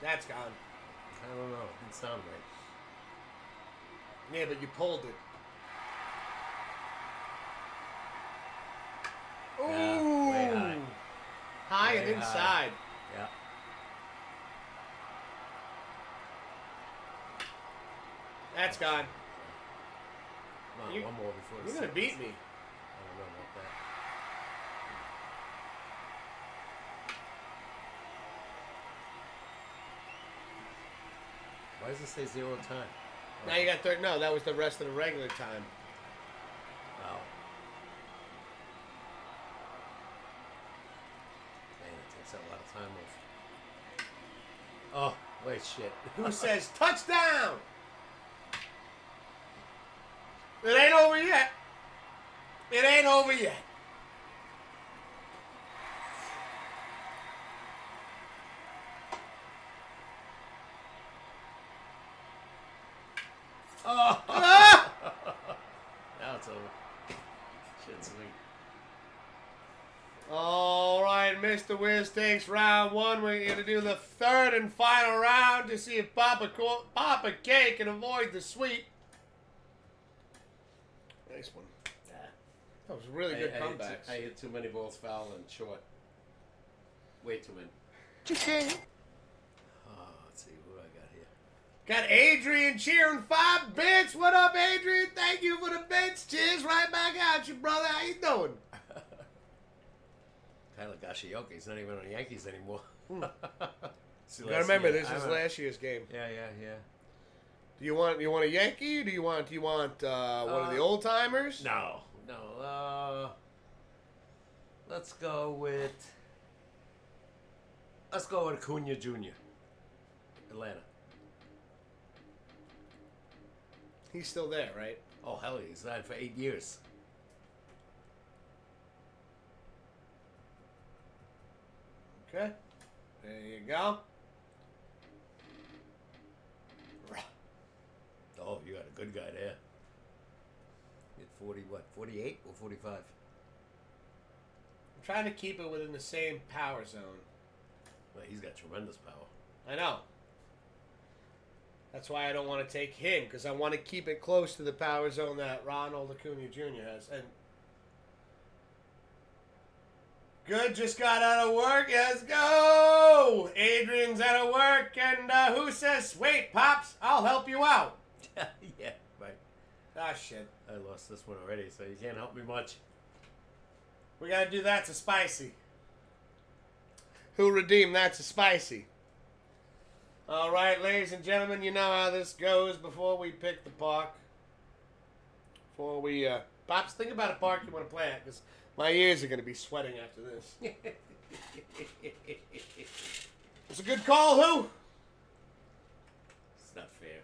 That's gone. I don't know. It didn't sound right. Yeah, but you pulled it. Ooh. Yeah, way high. High Way and high. inside. Yeah. That's gone. Come on, You- one more before the You're gonna seconds. beat me. I don't know about that. Why does it say 0 time? Now you got third. No, that was the rest of the regular time. Wow. Man, it takes a lot of time off. Oh, wait, shit. Who says touchdown? It ain't over yet. It ain't over yet. Oh! Ah! Now it's over. Shit, sweet. All right, Mr. Wiz takes round one. We're going to do the third and final round to see if Papa K can avoid the sweep. Nice one. Yeah. That was a really good comebacks. I hit too many balls foul and short. Way too many. Oh, let's see who I got here. Got Adrian cheering 5 bits. What up, Adrian? Thank you for the bits. Cheers right back at you, brother. How you doing? Tyler Gashioka, he's not even on the Yankees anymore. See, You gotta last remember, year, this is I'm last year's game. Yeah. Do you want a Yankee? Or do you want one of the old timers? No. Let's go with Acuna Jr. Atlanta. He's still there, right? Oh hell, he's signed for 8 years. Okay. There you go. Oh, you got a good guy there. Hit 48 or 45? I'm trying to keep it within the same power zone. Well, he's got tremendous power. I know. That's why I don't want to take him, because I want to keep it close to the power zone that Ronald Acuna Jr. has. And good, just got out of work. Let's go! Adrian's out of work, and who says, wait, Pops, I'll help you out. Yeah, right. Ah, shit. I lost this one already, so you can't help me much. We gotta do That's a Spicy. Who redeemed That's a Spicy? All right, ladies and gentlemen, you know how this goes before we pick the park. Before we, Pops, think about a park you want to play at, because my ears are going to be sweating after this. It's a good call, who? It's not fair.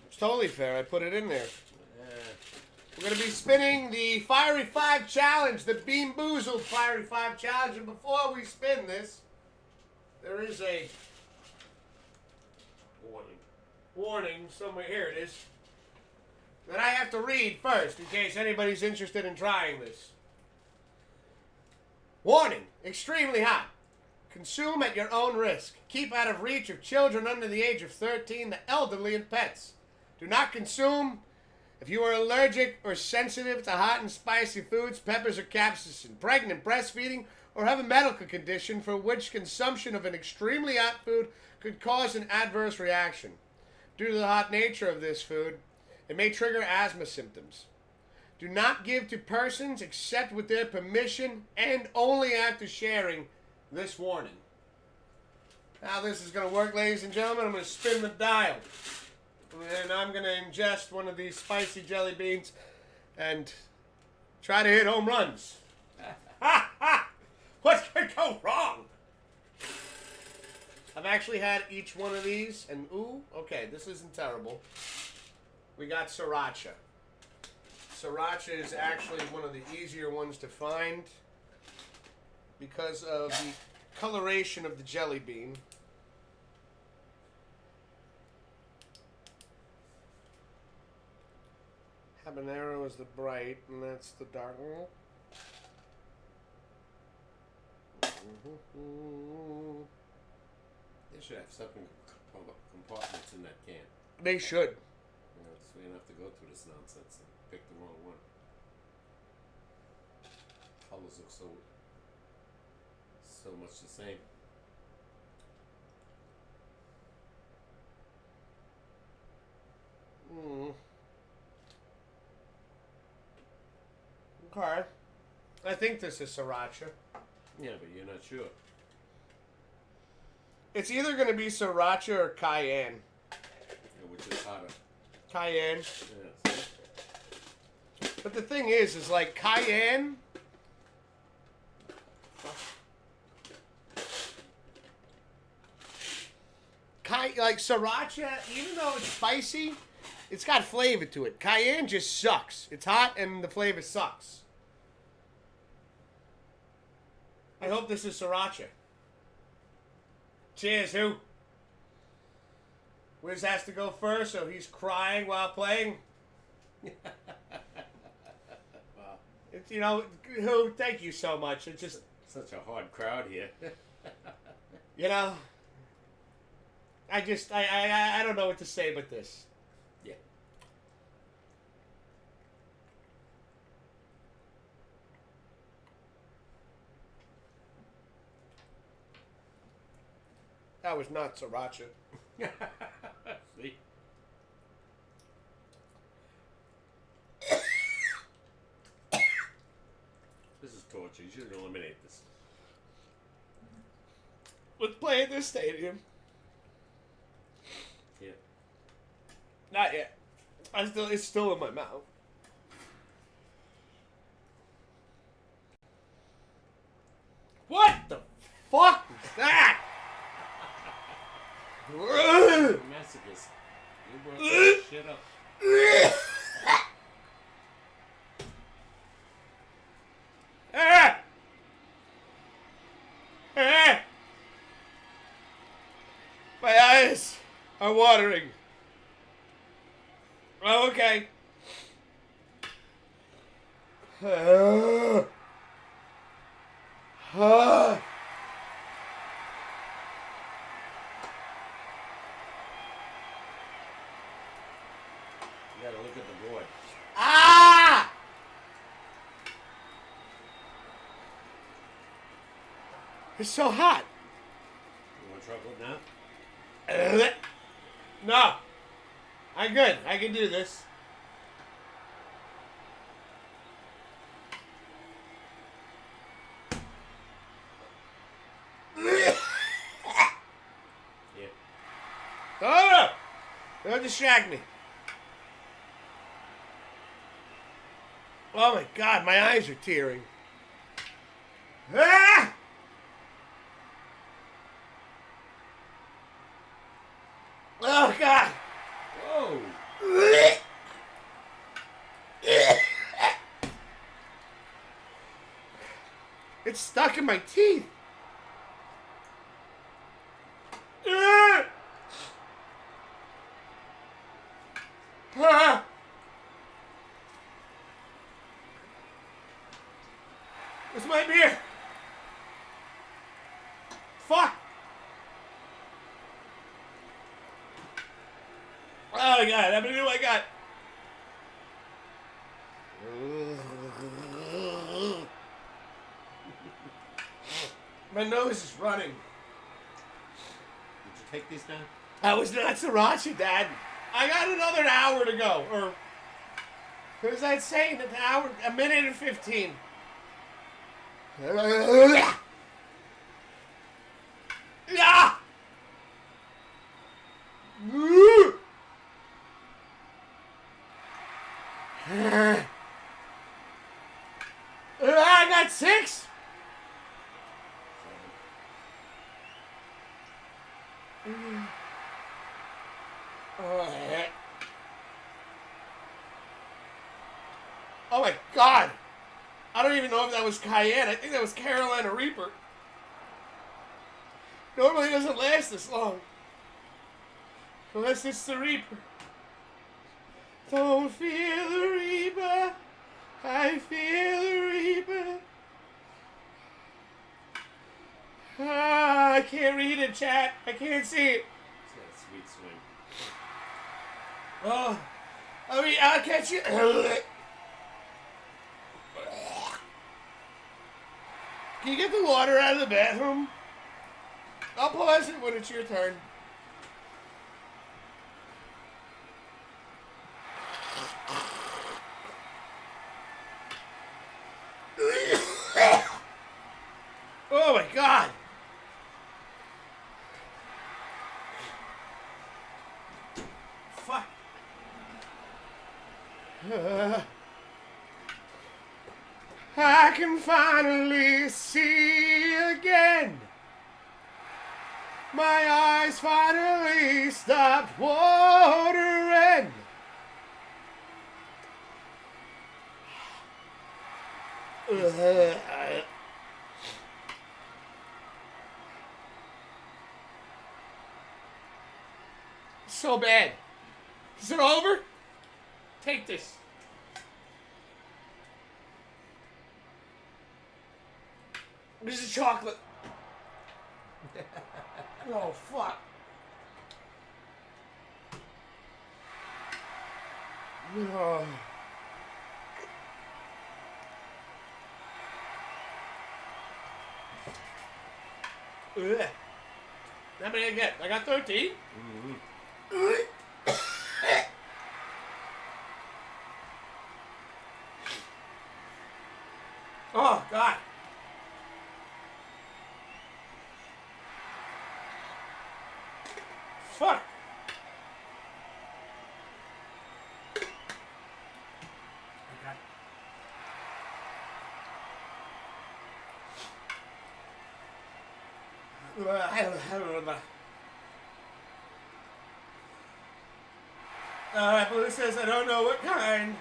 It's totally fair. I put it in there. Uh, We're going to be spinning the Fiery 5 Challenge, the Bean Boozled Fiery 5 Challenge. And before we spin this, there is a warning somewhere. Here it is. That I have to read first in case anybody's interested in trying this. Warning, extremely hot. Consume at your own risk. Keep out of reach of children under the age of 13, the elderly, and pets. Do not consume if you are allergic or sensitive to hot and spicy foods, peppers, or capsaicin, pregnant, breastfeeding, or have a medical condition for which consumption of an extremely hot food could cause an adverse reaction. Due to the hot nature of this food, it may trigger asthma symptoms. Do not give to persons except with their permission and only after sharing this warning. How this is going to work, ladies and gentlemen, I'm going to spin the dial. And I'm going to ingest one of these spicy jelly beans and try to hit home runs. Ha ha! What could go wrong? I've actually had each one of these, and ooh, okay, this isn't terrible. We got sriracha. Sriracha is actually one of the easier ones to find because of the coloration of the jelly bean. Habanero is the bright, and that's the dark one. They should have separate compartments in that can. They should. So we don't have to go through this nonsense and pick the wrong one. Colors look so much the same. Okay. I think this is sriracha. Yeah, but you're not sure. It's either going to be sriracha or cayenne. Yeah, which is hotter. Cayenne. Yeah, see? But the thing is like cayenne. Like sriracha, even though it's spicy, it's got flavor to it. Cayenne just sucks. It's hot and the flavor sucks. I hope this is sriracha. Cheers, who? Wiz has to go first, so he's crying while playing. Wow. It's, who? Thank you so much. It's just, Such a hard crowd here. I don't know what to say but this. Yeah. That was not sriracha. See? This is torture. You should eliminate this. Let's play at this stadium. Yeah. Not yet. It's still in my mouth. What the fuck is that? Masochist. You brought that shit up. Ah! Ah! My eyes are watering. Oh, okay. You gotta look at the board. Ah! It's so hot. You want chocolate now? No. I'm good. I can do this. Yeah. Oh! Don't distract me. Oh my God, my eyes are tearing. Ah! Oh God. Whoa! It's stuck in my teeth. Ah! Ah! Where's my beer? Fuck! Oh my God, how many do I got? My nose is running. Did you take these down? That was not sriracha, Dad. I got another hour to go. Or, what was I saying? An hour, a minute and 15. Yeah! I got 6. Oh my God! I don't even know if that was cayenne. I think that was Carolina Reaper. Normally it doesn't last this long. Unless it's the Reaper. Don't fear the Reaper. I fear the Reaper. I can't read it, chat. I can't see it. It's got a sweet swing. Oh, I mean, I'll catch you. Can you get the water out of the bathroom? I'll pause it when it's your turn. Oh my God. Fuck. I can finally see again. My eyes finally stopped watering. So bad. Is it over? Take this. This is chocolate. Oh, fuck. Oh. Ugh. How many I get? I got 13. Oh, God. Fuck. Blue says, I don't know what kind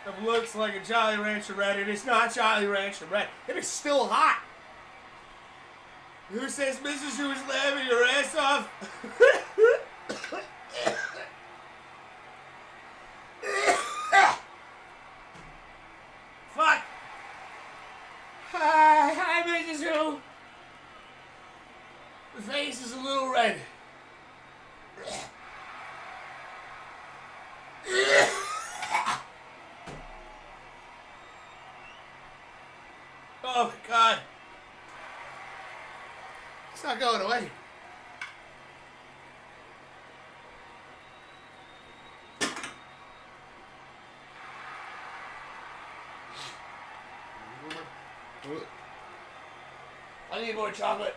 of looks like a Jolly Rancher Red. It is not Jolly Rancher Red. It is still hot. Who says, Mrs. Who is laughing your ass off? Fuck. Hi, Mrs. Who. The face is a little red. Oh, God. It's not going away. I need more chocolate.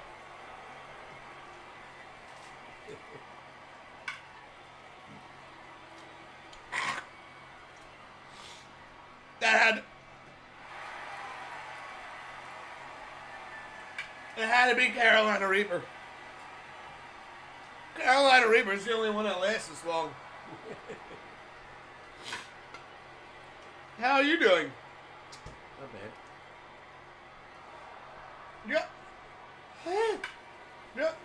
It had to be Carolina Reaper. Carolina Reaper is the only one that lasts this long. How are you doing? Not bad. Yep. Yep.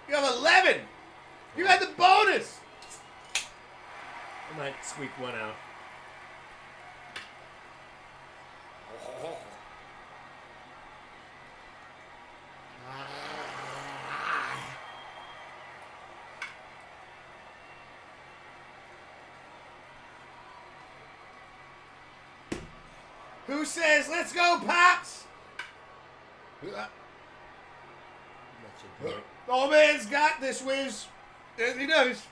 You have 11. You had the bonus. I might squeak one out. Who says, let's go, Pops? Old man's got this, Wiz. Yes, he does.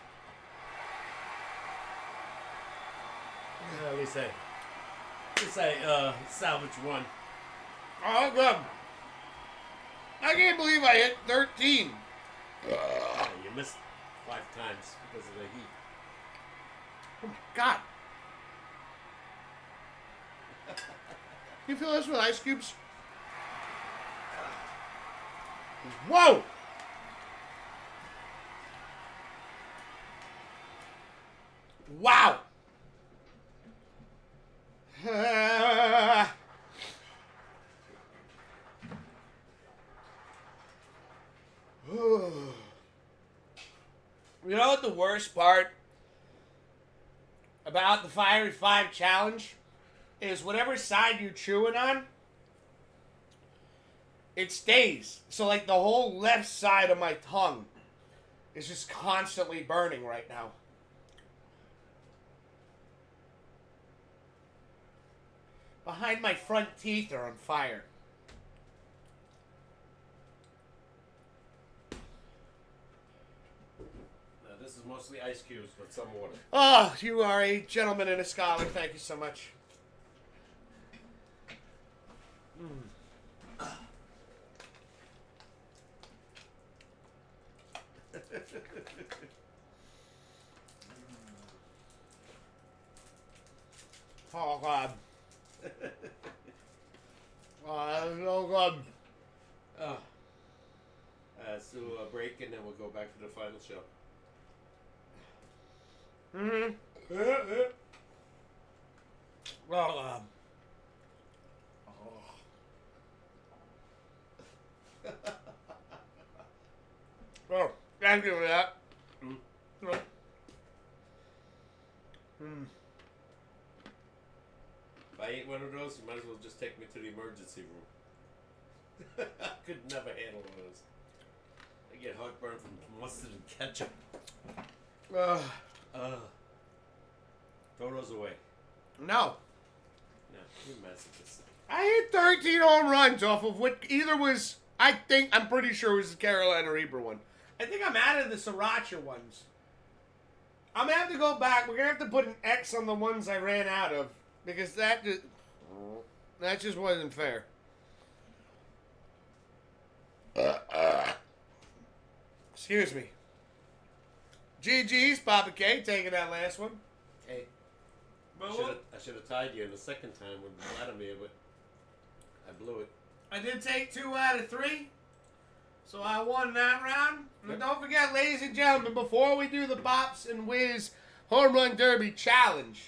At least I salvage one. Oh, good. I can't believe I hit 13. Yeah, you missed 5 times because of the heat. Oh, my God. You fill this with ice cubes? Whoa! Wow! You know what the worst part about the Fiery 5 challenge? Is whatever side you're chewing on, it stays. So like the whole left side of my tongue is just constantly burning right now. Behind my front teeth are on fire. Now, this is mostly ice cubes with some water. Oh, you are a gentleman and a scholar. Thank you so much. Oh, God. Oh, that's so good. Oh. Let's do a break and then we'll go back to the final show. Mm-hmm. Well, oh, thank you for that. Mm. Mm. If I ate one of those, you might as well just take me to the emergency room. I could never handle one of those. I get heartburn from mustard and ketchup. Throw those away. No. No, you masochist. I hit 13 home runs off of what either was, I'm pretty sure it was the Carolina Reaper one. I think I'm out of the Sriracha ones. I'm going to have to go back. We're going to have to put an X on the ones I ran out of. Because that just wasn't fair. Excuse me. GG's, Papa K, taking that last one. Hey, I should have tied you in the second time with Vladimir, but I blew it. I did take 2 out of 3. So I won that round. And Yep. don't forget, ladies and gentlemen, before we do the Bops and Whiz Home Run Derby Challenge,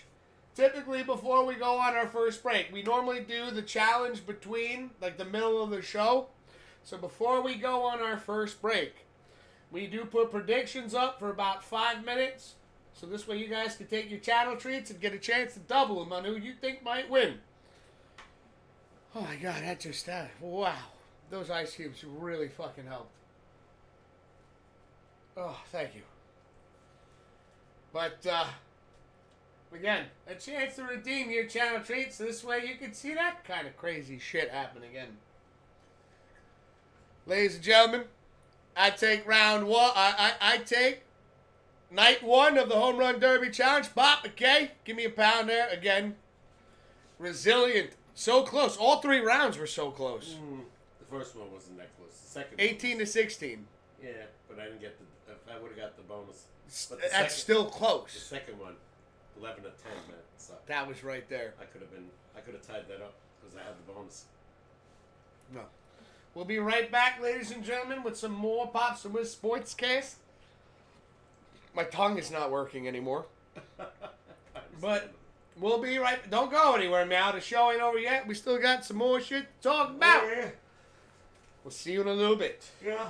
typically before we go on our first break, we normally do the challenge between, like, the middle of the show. So before we go on our first break, we do put predictions up for about 5 minutes. So this way you guys can take your channel treats and get a chance to double them on who you think might win. Oh my God, wow. Those ice cubes really fucking helped. Oh, thank you. But, again, a chance to redeem your channel treats. So this way you can see that kind of crazy shit happen again. Ladies and gentlemen, I take round one. I take night 1 of the Home Run Derby Challenge. Pop, okay? Give me a pound there. Again, resilient. So close. All 3 rounds were so close. The first one wasn't that close. The second 18 to 16. Yeah, but I didn't get the. If I would have got the bonus. But That's still the close. second one, 11 to 10, man. Sucked. That was right there. I could have tied that up because I had the bonus. No. We'll be right back, ladies and gentlemen, with some more Pops and Whiz SportsCast. My tongue is not working anymore. But we'll be right. Don't go anywhere, Mal. The show ain't over yet. We still got some more shit to talk about. Yeah. We'll see you in a little bit. Yeah.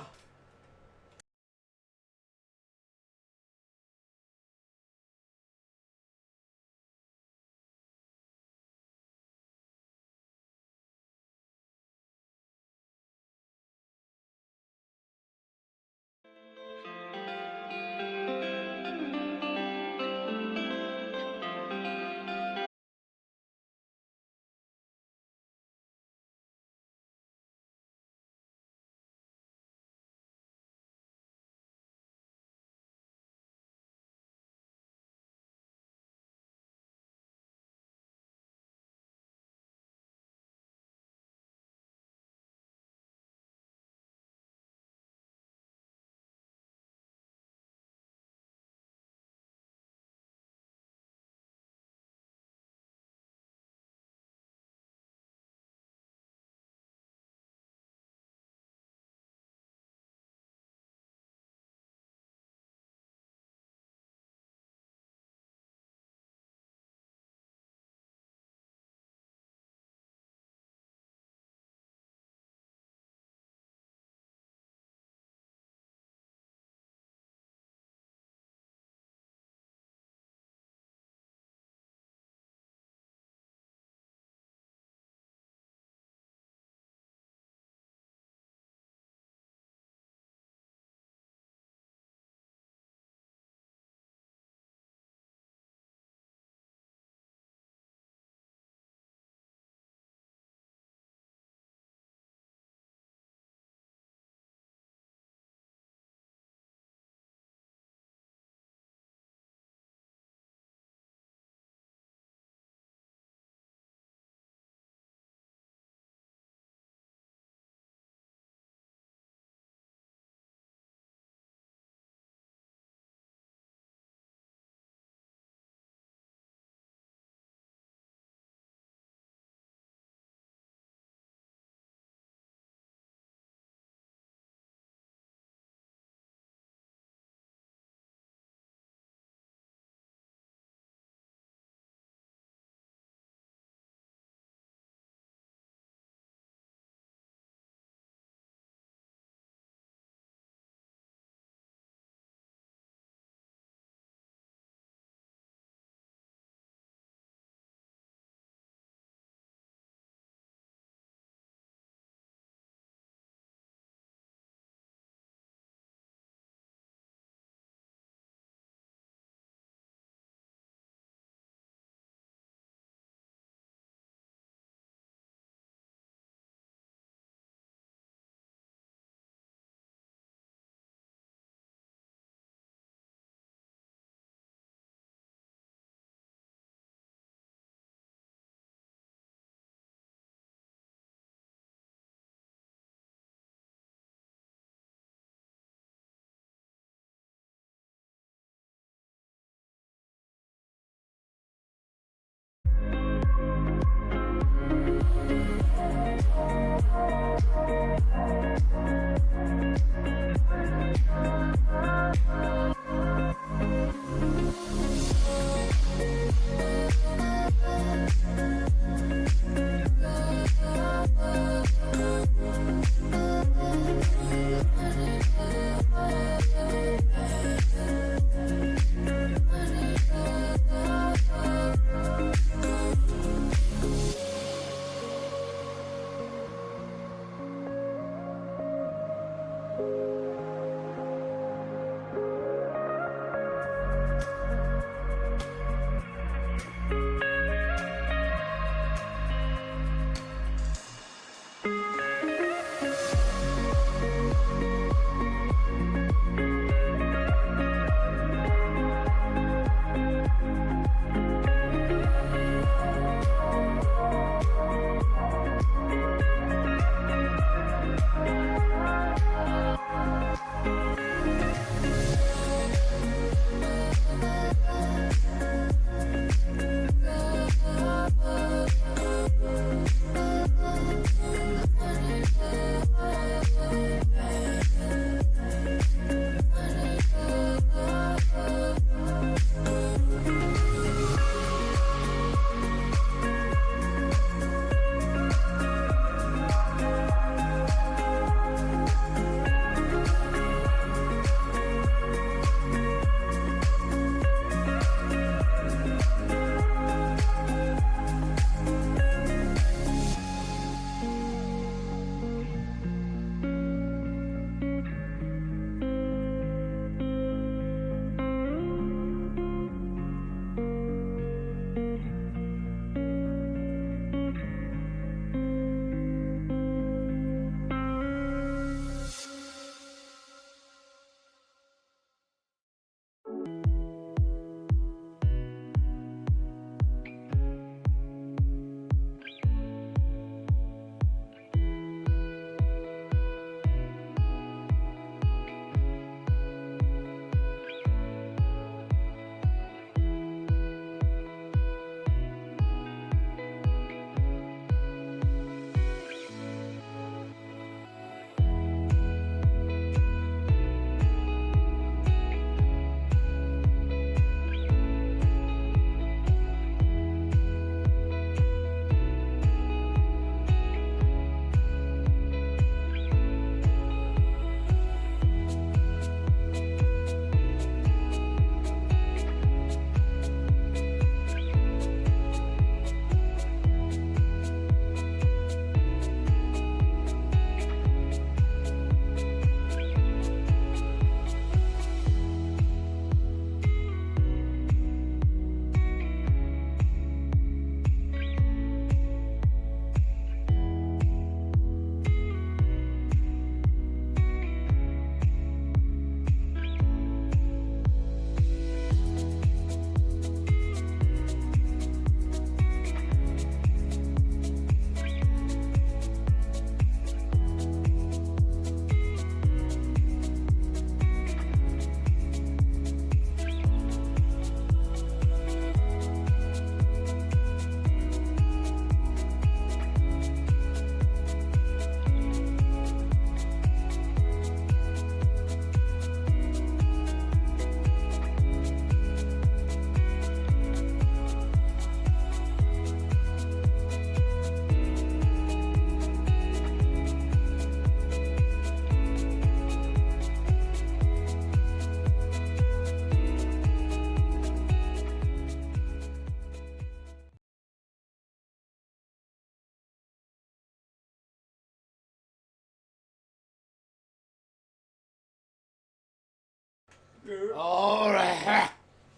All right.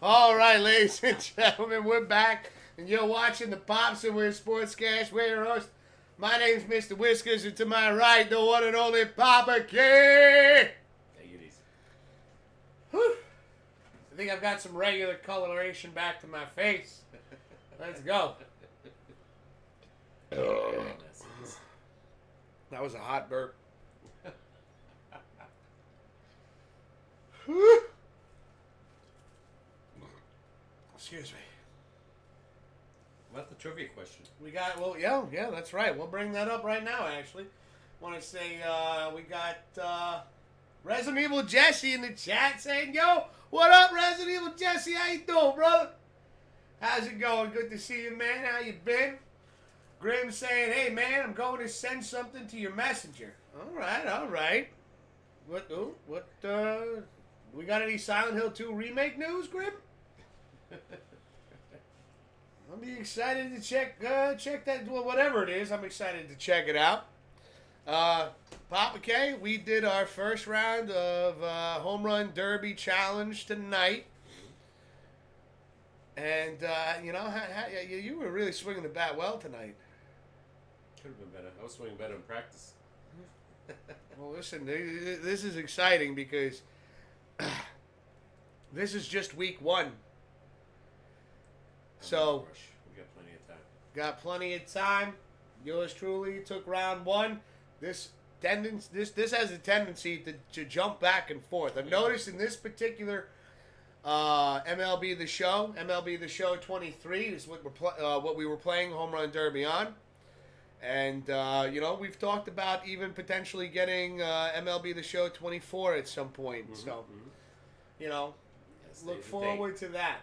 All right, ladies and gentlemen, we're back. And you're watching the Pops and We're SportsCast. We're your host. My name's Mr. Whiskers, and to my right, the one and only Papa K. Take it easy. Whew. I think I've got some regular coloration back to my face. Let's go. That was a hot burp. Whew. Excuse me. What's the trivia question? We got, yeah, that's right. We'll bring that up right now, actually. Want to say, we got Resident Evil Jesse in the chat saying, yo, what up, Resident Evil Jesse? How you doing, brother? How's it going? Good to see you, man. How you been? Grim saying, hey, man, I'm going to send something to your messenger. All right. We got any Silent Hill 2 remake news, Grim? I'll be excited to check that, well, whatever it is, I'm excited to check it out. Papa K, we did our first round of Home Run Derby Challenge tonight. And, you were really swinging the bat well tonight. Could have been better. I was swinging better in practice. Well, listen, this is exciting because this is just week one. So, we got plenty of time. Got plenty of time. Yours truly took round one. This has a tendency to jump back and forth. I've noticed in this particular MLB The Show 23 is what we were playing Home Run Derby on. And, we've talked about even potentially getting MLB The Show 24 at some point. Mm-hmm, So, yes, look forward to that.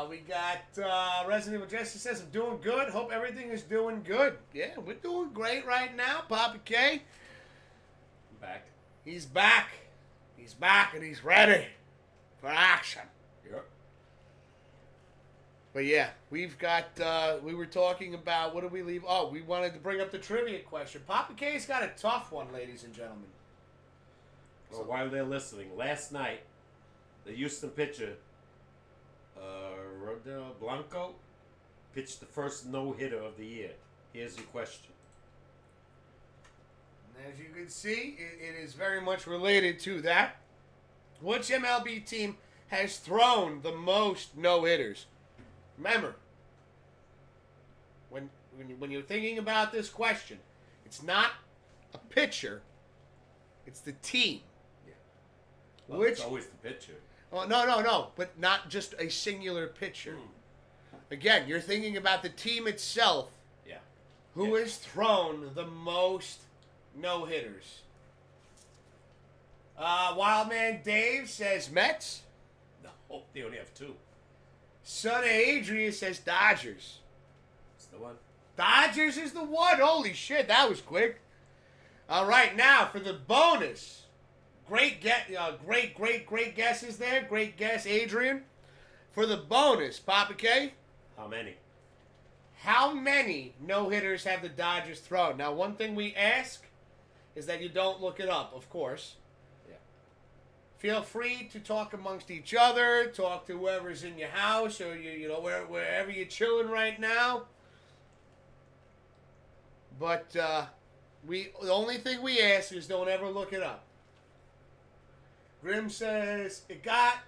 We got Resident Evil Jesse says, I'm doing good. Hope everything is doing good. Yeah, we're doing great right now, Papa K. I'm back. He's back. He's back and he's ready for action. Yep. But yeah, we've got, we were talking about, what did we leave? Oh, we wanted to bring up the trivia question. Papa K's got a tough one, ladies and gentlemen. Well, while they're listening, last night, the Houston pitcher, Rodel Blanco, pitched the first no-hitter of the year. Here's your question. And as you can see, it is very much related to that. Which MLB team has thrown the most no-hitters? Remember, when you're thinking about this question, it's not a pitcher, it's the team. Yeah. Well, Which it's always the pitcher. Oh, no, but not just a singular pitcher. Again, you're thinking about the team itself. Yeah. Who has thrown the most no-hitters? Wildman Dave says Mets. No, they only have two. Son of Adrian says Dodgers. It's the one. Dodgers is the one. Holy shit, that was quick. All right, now for the bonus. Great guesses there. Great guess, Adrian. For the bonus, Papa K. How many? How many no-hitters have the Dodgers thrown? Now, one thing we ask is that you don't look it up, of course. Yeah. Feel free to talk amongst each other, talk to whoever's in your house, or wherever you're chilling right now. But the only thing we ask is don't ever look it up. Grim says, it got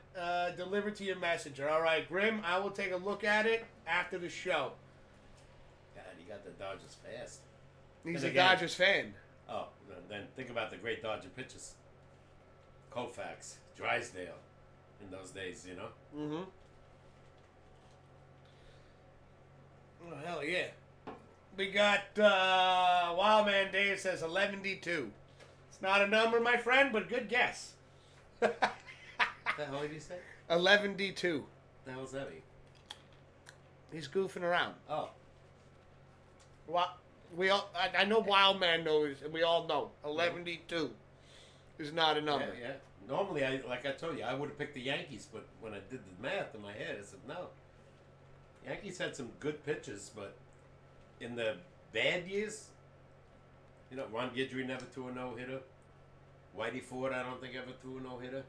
delivered to your messenger. All right, Grim, I will take a look at it after the show. God, you got the Dodgers fast. He's Then a again- Dodgers fan. Oh, then think about the great Dodger pitchers. Koufax, Drysdale, in those days, you know? Mm-hmm. Oh, hell yeah. We got Wildman Dave says 11D2. It's not a number, my friend, but good guess. What the hell did he say? 11D2. The hell's that mean? He's goofing around. Oh. I know Wildman knows, and we all know 11D2 is not a number. Yeah. Normally, like I told you, I would have picked the Yankees, but when I did the math in my head, I said no. Yankees had some good pitchers, but in the bad years, Ron Guidry never threw a no-hitter. Whitey Ford, I don't think ever threw a no-hitter.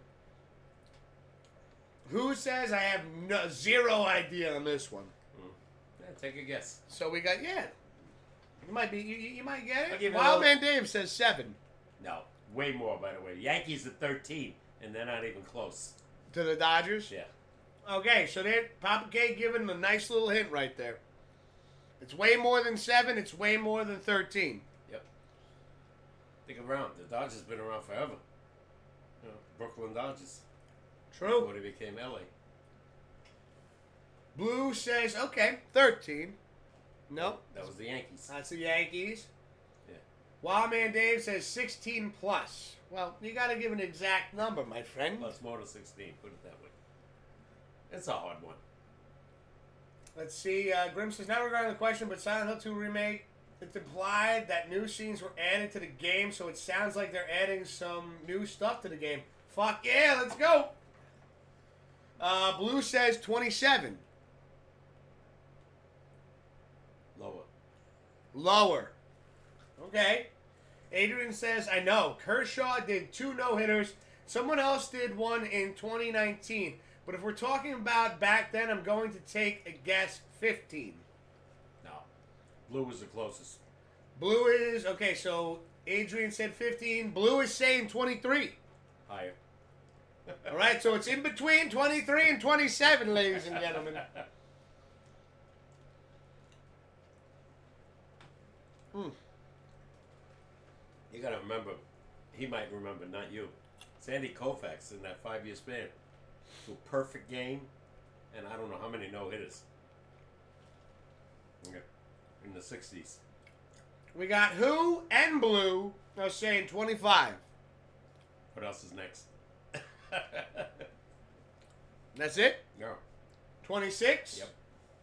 Who says I have zero idea on this one? Yeah, take a guess. So we got, yeah. You might be, you might get I'll it. give you Wildman Dave says 7 No, way more, by the way. Yankees at 13, and they're not even close. to the Dodgers. Yeah. Okay, so there, Papa K giving a nice little hint right there. It's way more than 7. It's way more than 13. Yep. Think around. The Dodgers been around forever. You know, Brooklyn Dodgers. True. Before they became LA. Blue says, okay, 13. No, That was the Yankees. that's the Yankees. Yeah. Wildman Dave says 16 plus. Well, you got to give an exact number, my friend. Plus more than 16, put it that way. It's a hard one. Let's see. Grim says, not regarding the question, but Silent Hill 2 remake, it's implied that new scenes were added to the game, so it sounds like they're adding some new stuff to the game. Fuck yeah, let's go. Blue says 27. Lower. Lower. Okay. Adrian says, I know. Kershaw did 2 no-hitters. Someone else did one in 2019. But if we're talking about back then, I'm going to take a guess 15. No. Blue was the closest. Blue is, okay, so Adrian said 15. Blue is saying 23. Higher. All right, so it's in between 23 and 27, ladies and gentlemen. You gotta remember, he might remember, not you. Sandy Koufax in that 5-year span. To a perfect game, and I don't know how many no-hitters. Okay. In the 60s. We got Who and Blue are saying 25. What else is next? That's it? No. 26? Yep.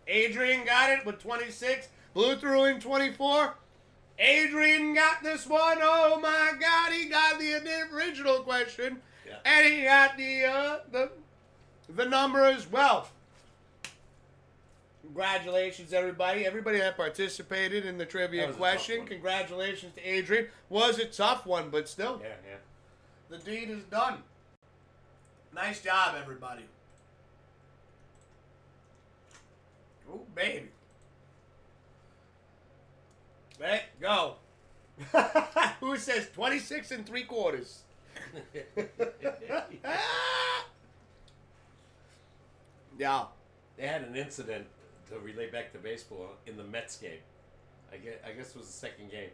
Adrian got it with 26. Blue threw in 24. Adrian got this one. Oh my God, he got the original question. Yeah. And he got the number as well. Congratulations, everybody. Everybody that participated in the That trivia was a question. tough one. Congratulations to Adrian. Was a tough one, but still, Yeah, yeah. the deed is done. Nice job, everybody. Oh, baby. Hey, go. Who says 26 and 3/4? Yeah. They had an incident to relate back to baseball in the Mets game. I guess it was the second game.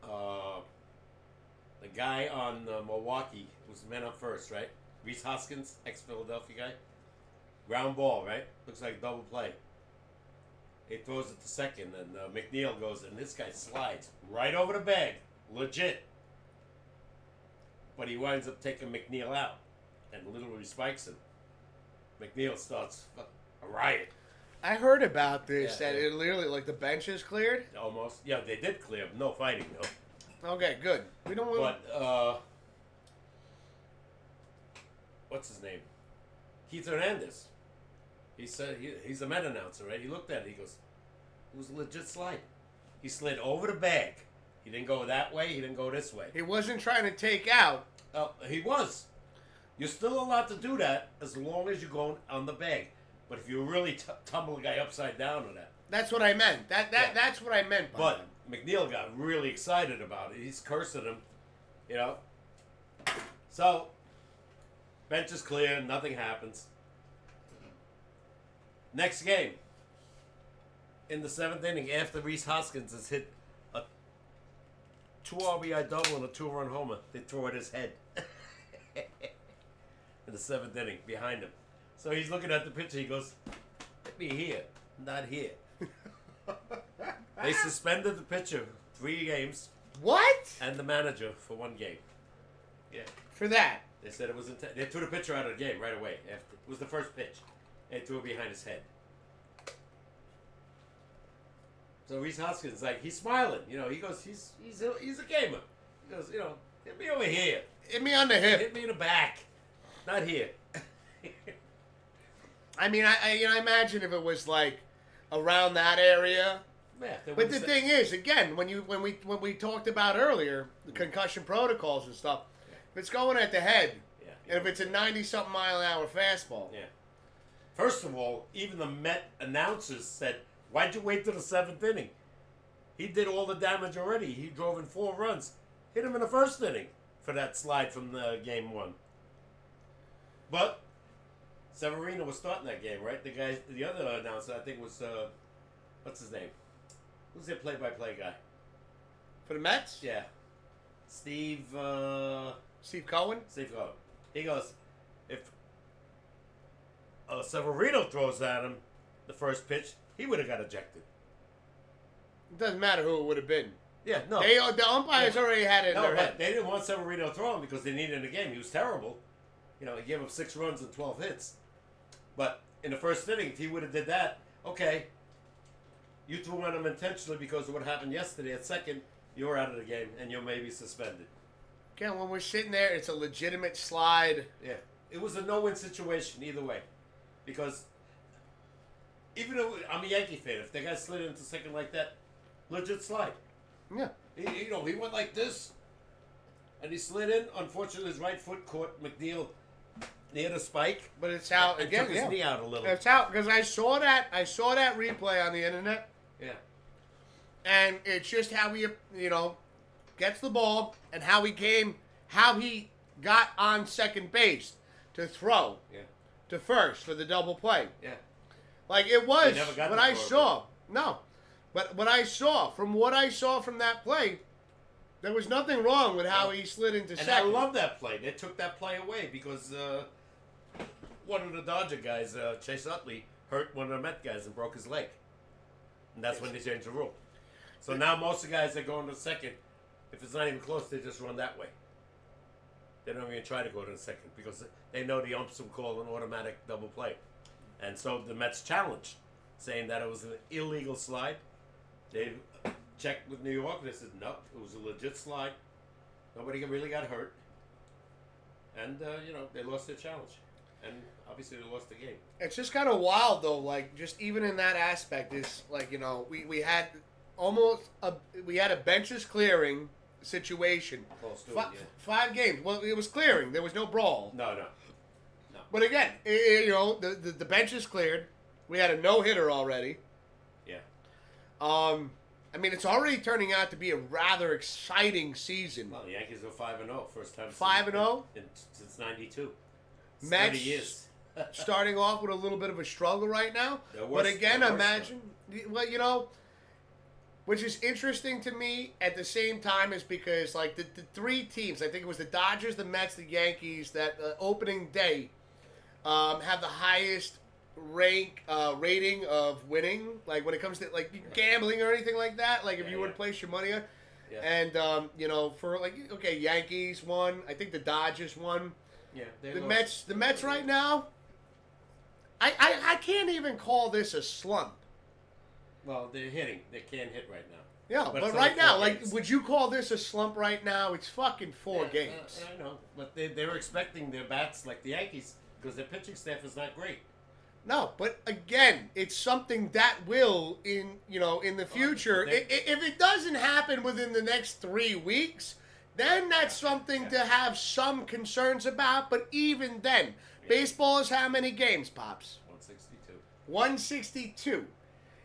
The guy on Milwaukee was men up first, right? Reese Hoskins, ex-Philadelphia guy. Ground ball, right? Looks like double play. He throws it to second, and McNeil goes, and this guy slides right over the bag. Legit. But he winds up taking McNeil out, and literally spikes him. McNeil starts a riot. I heard about this, Yeah, that yeah. it literally, like, the bench is cleared. Almost. Yeah, they did clear. No fighting, though. Okay, good. We don't want... But, what's his name? Keith Hernandez. He said, he's a Met announcer, right? He looked at it, he goes, it was a legit slide. He slid over the bag. He didn't go that way, he didn't go this way. He wasn't trying to take out. Oh, he was. You're still allowed to do that as long as you're going on the bag. But if you really tumble a guy upside down or that. That's what I meant. That's what I meant by But that. McNeil got really excited about it. He's cursing him, you know. So, bench is clear, nothing happens. Next game. In the 7th inning, after Reese Hoskins has hit a 2 RBI double and a 2-run homer, they throw at his head. In the 7th inning, behind him. So he's looking at the pitcher, he goes, hit me here, not here. They suspended the pitcher 3 games What? and the manager for 1 game. Yeah. For that. They said it was they threw the pitcher out of the game right away. After it was the first pitch. They threw it behind his head. So Reese Hoskins, like, he's smiling. You know, he goes, he's a gamer. He goes, you know, hit me over here. Hit me on the hip. Hit me in the back. Not here. I mean, I imagine if it was like around that area, Yeah, they But the would've thing is, again, when we talked about earlier the concussion protocols and stuff, if it's going at the head, Yeah. and if it's a 90-something mile an hour fastball, Yeah. First of all, even the Met announcers said, "Why'd you wait till the 7th inning? He did all the damage already. He drove in 4 runs. Hit him in the 1st inning for that slide from the game 1." But Severino was starting that game, right? The other announcer, I think, was what's his name? Who's their play-by-play guy? for the Mets, Yeah, Steve. Steve Cohen. Steve Cohen. He goes, if Severino throws at him the first pitch, he would have got ejected. It doesn't matter who it would have been. Yeah, no. The umpires already had it in No, their but head. they didn't want Severino to throw him because they needed him in the game. He was terrible. You know, he gave up 6 runs and 12 hits. But in the 1st inning, if he would have did that, okay, you threw on him intentionally because of what happened yesterday at second, you're out of the game and you're maybe suspended. Again, when we're sitting there, it's a legitimate slide. Yeah. It was a no-win situation either way. Because even though I'm a Yankee fan, if the guy slid into second like that, legit slide. Yeah. He went like this, and he slid in. Unfortunately, his right foot caught McNeil near the spike. But it's how and again, took his yeah. knee out a little. It's how because I saw that replay on the internet, Yeah. and it's just how he gets the ball and how he got on second base to throw Yeah. to first for the double play. Yeah. Like it was He never got what the I throw, saw. No. But what I saw from that play, there was nothing wrong with how he slid into And second. I love that play. They took that play away because one of the Dodger guys, Chase Utley, hurt one of the Met guys and broke his leg. And that's when they changed the rule. So now most of the guys that go into second, if it's not even close, they just run that way. They don't even try to go to the second because they know the umps will call an automatic double play. And so the Mets challenged, saying that it was an illegal slide. They checked with New York and they said, no, it was a legit slide. Nobody really got hurt. And, they lost their challenge. And obviously they lost the game. It's just kind of wild, though. Like, just even in that aspect, is like we had a benches clearing situation. Close to it, yeah. 5 games. Well, it was clearing. There was no brawl. No. But again, the bench is cleared. We had a no-hitter already. Yeah. I mean, it's already turning out to be a rather exciting season. Well, the Yankees are 5-0, first time 5-0? since '92. It's Mets 30 years. starting off with a little bit of a struggle right now. They're But worse- again, they're worse imagine, well, which is interesting to me at the same time is because, like, the 3 teams, I think it was the Dodgers, the Mets, the Yankees, that opening day have the highest rating of winning, like when it comes to like gambling or anything like that. Like if you were to place your money on, Yeah. and for like Yankees won. I think the Dodgers won. Yeah. The Mets right now. I can't even call this a slump. Well, they're hitting. They can't hit right now. Yeah, But but it's right only now, 4 like, games. would you call this a slump right now? It's fucking 4 games. I know, but they were expecting their bats like the Yankees because their pitching staff is not great. No, but again, it's something that will in the future. If it doesn't happen within the next 3 weeks, then that's something to have some concerns about. But even then, baseball is how many games, Pops? 162. 162.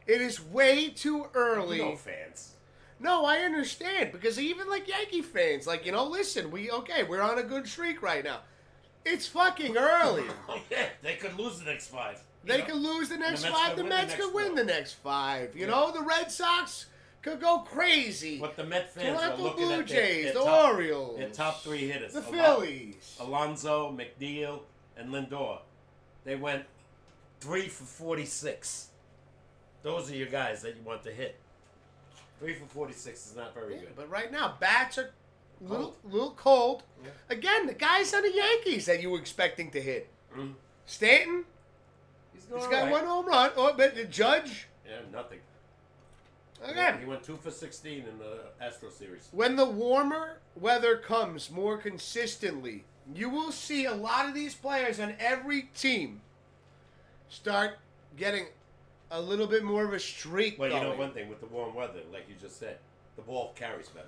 It is way too early. No fans. No, I understand because even like Yankee fans, like listen, we're on a good streak right now. It's fucking early. Yeah, they could lose the next 5. They could lose the next Mets 5. could The win the Mets next could win 4. the next 5. The Red Sox could go crazy. But the Met fans are Toronto looking Blue at Jays, their the top, Orioles, their top 3 hitters. the Phillies. Alonso, McNeil, and Lindor. They went 3 for 46. Those are your guys that you want to hit. 3 for 46 is not very good. But right now, bats are little cold. Yeah. Again, the guys on the Yankees that you were expecting to hit. Mm. Stanton, He's he's all got right. 1 home run. Oh, but the Judge, Yeah, nothing. again, He went 2 for 16 in the Astro series. when the warmer weather comes more consistently, you will see a lot of these players on every team start getting a little bit more of a streak Well, going. you know one thing with the warm weather, like you just said, the ball carries better.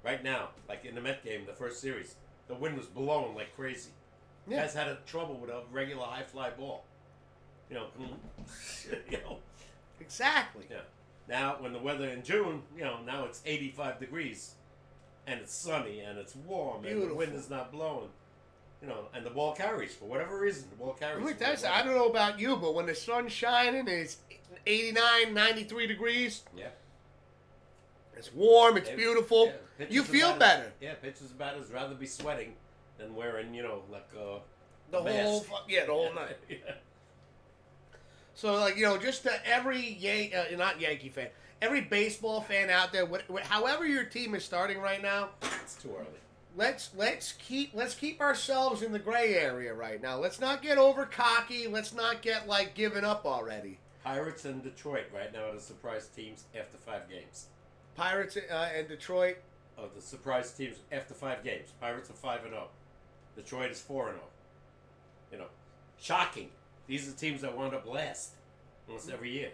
Right now, like in the Met game, the first series, the wind was blowing like crazy. Yeah. Guys had trouble with a regular high fly ball. You know, you know. Exactly. Yeah. Now, when the weather in June, you know, now it's 85 degrees, and it's sunny and it's warm, and the wind is not blowing. You know, and the ball carries for whatever reason. The ball carries. Look, I don't know about you, but when the sun's shining and it's 89, 93 degrees, Yeah. it's warm, it's beautiful. Yeah. You feel better. Pitchers and batters rather be sweating than wearing, you know, like The a mask. the whole night. Yeah. So, like, you know, just to every not Yankee fan, every baseball fan out there, however your team is starting right now, It's too early. let's keep ourselves in the gray area right now. Let's not get over cocky. Let's not get like giving up already. Pirates and Detroit right now are the surprise teams after 5 games. Pirates and Detroit. Oh, the surprise teams after 5 games. Pirates are 5-0. Detroit is 4-0. You know, shocking. These are the teams that wound up last almost every year.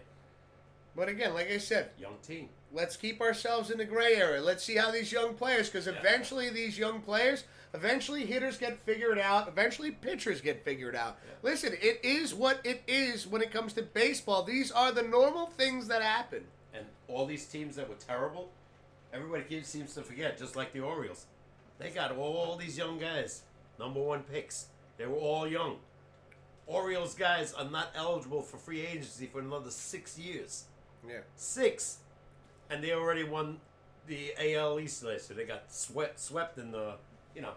But again, like I said, Young team. let's keep ourselves in the gray area. Let's see how these young players, because eventually these young players, eventually hitters get figured out, eventually pitchers get figured out. Yeah. Listen, it is what it is when it comes to baseball. These are the normal things that happen. And all these teams that were terrible, everybody seems to forget, just like the Orioles. They got all these young guys, #1 picks. They were all young. Orioles guys are not eligible for free agency for another 6 years. Yeah. 6. And they already won the AL East last year. They got swept in the, you know,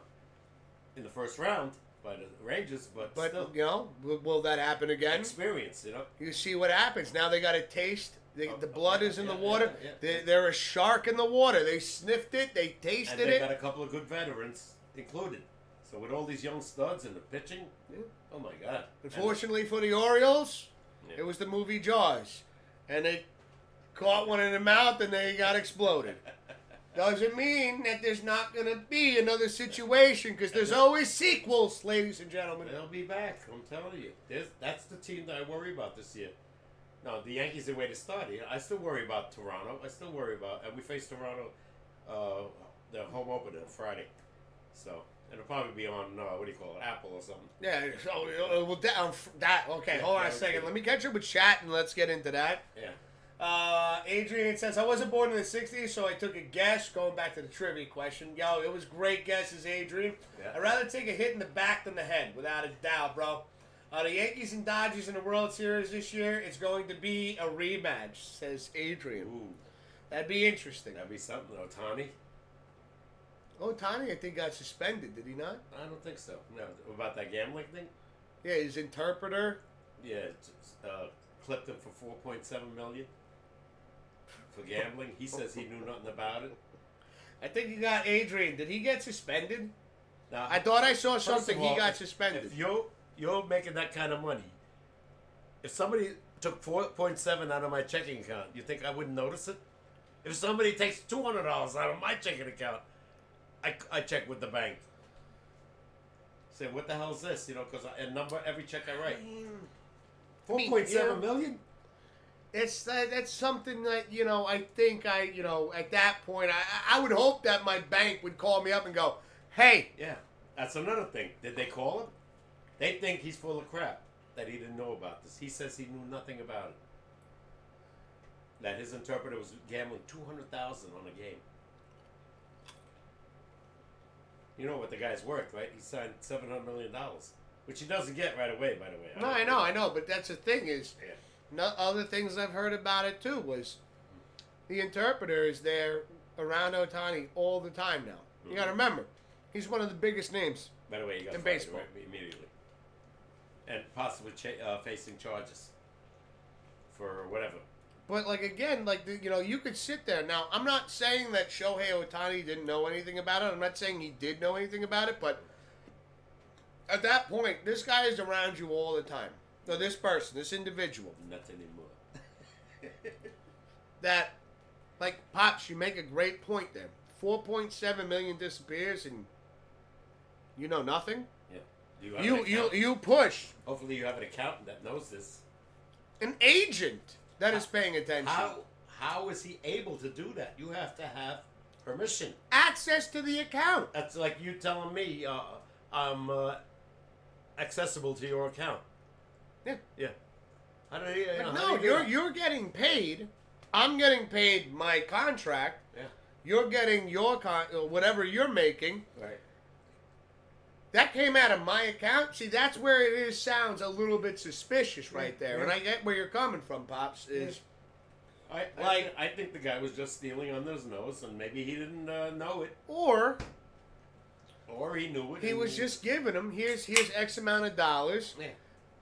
in the first round by the Rangers, but still. You know, will that happen again? Experience, you know. You see what happens. Now they got a taste. The blood is in the water. Yeah. They're a shark in the water. They sniffed it. They tasted And they it. got a couple of good veterans included. So with all these young studs and the pitching, oh my God. Unfortunately for the Orioles, Yeah. it was the movie Jaws. And they caught one in the mouth and they got exploded. Doesn't mean that there's not going to be another situation, because there's always sequels, ladies and gentlemen. They'll be back, I'm telling you. That's the team that I worry about this year. No, the Yankees are the way to start. I still worry about Toronto. And we face Toronto, the home opener Friday. So, it'll probably be on, what do you call it, Apple or something. Yeah, so okay, hold on a second. Okay. Let me catch up with chat and let's get into that. Yeah. Adrian says, I wasn't born in the 60s, so I took a guess. Going back to the trivia question. Yo, it was great guesses, Adrian. Yeah. I'd rather take a hit in the back than the head, without a doubt, bro. The Yankees and Dodgers in the World Series this year, it's going to be a rematch, says Adrian. Ooh, That'd be interesting. that'd be something. Otani? Tani, I think, got suspended, did he not? I don't think so. No, about that gambling thing? Yeah, his interpreter. Yeah, clipped him for $4.7 million for gambling. He says he knew nothing about it. I think he got Adrian. Did he get suspended? Now, I thought I saw first something of all, he got suspended. If you're making that kind of money, if somebody took 4.7 out of my checking account, you think I wouldn't notice it? If somebody takes $200 out of my checking account, I check with the bank. Say, what the hell is this? You know, because a number every check I write. 4.7 million? That's something that, you know, I think at that point, I would hope that my bank would call me up and go, hey. Yeah, that's another thing. Did they call him? They think he's full of crap, that he didn't know about this. He says he knew nothing about it. That his interpreter was gambling $200,000 on a game. You know what the guy's worth, right? He signed $700 million, which he doesn't get right away, by the way. No, I know, but that's the thing is, other things I've heard about it too was the interpreter is there around Otani all the time now. You got to remember, he's one of the biggest names By the way, he got in fired baseball. right, immediately. And possibly facing charges for whatever. But like again, you could sit there. Now, I'm not saying that Shohei Ohtani didn't know anything about it. I'm not saying he did know anything about it, but at that point, this guy is around you all the time. So this person, this individual, Not anymore. that, like, Pops, you make a great point there. 4.7 million disappears and you know nothing. Yeah. You push. You push. Hopefully you have an accountant that knows this. an agent that is paying attention. How is he able to do that? You have to have permission. Access to the account. That's like you telling me I'm accessible to your account. Yeah. Yeah. How do you, Like, how no, do you do that? you're getting paid. I'm getting paid my contract. Yeah. You're getting your whatever you're making. Right. That came out of my account. See, that's where it sounds a little bit suspicious right there. Yeah. And I get where you're coming from, Pops. Is I think the guy was just stealing under his nose, and maybe he didn't know it, or he knew it. he and was just giving him here's X amount of dollars. Yeah.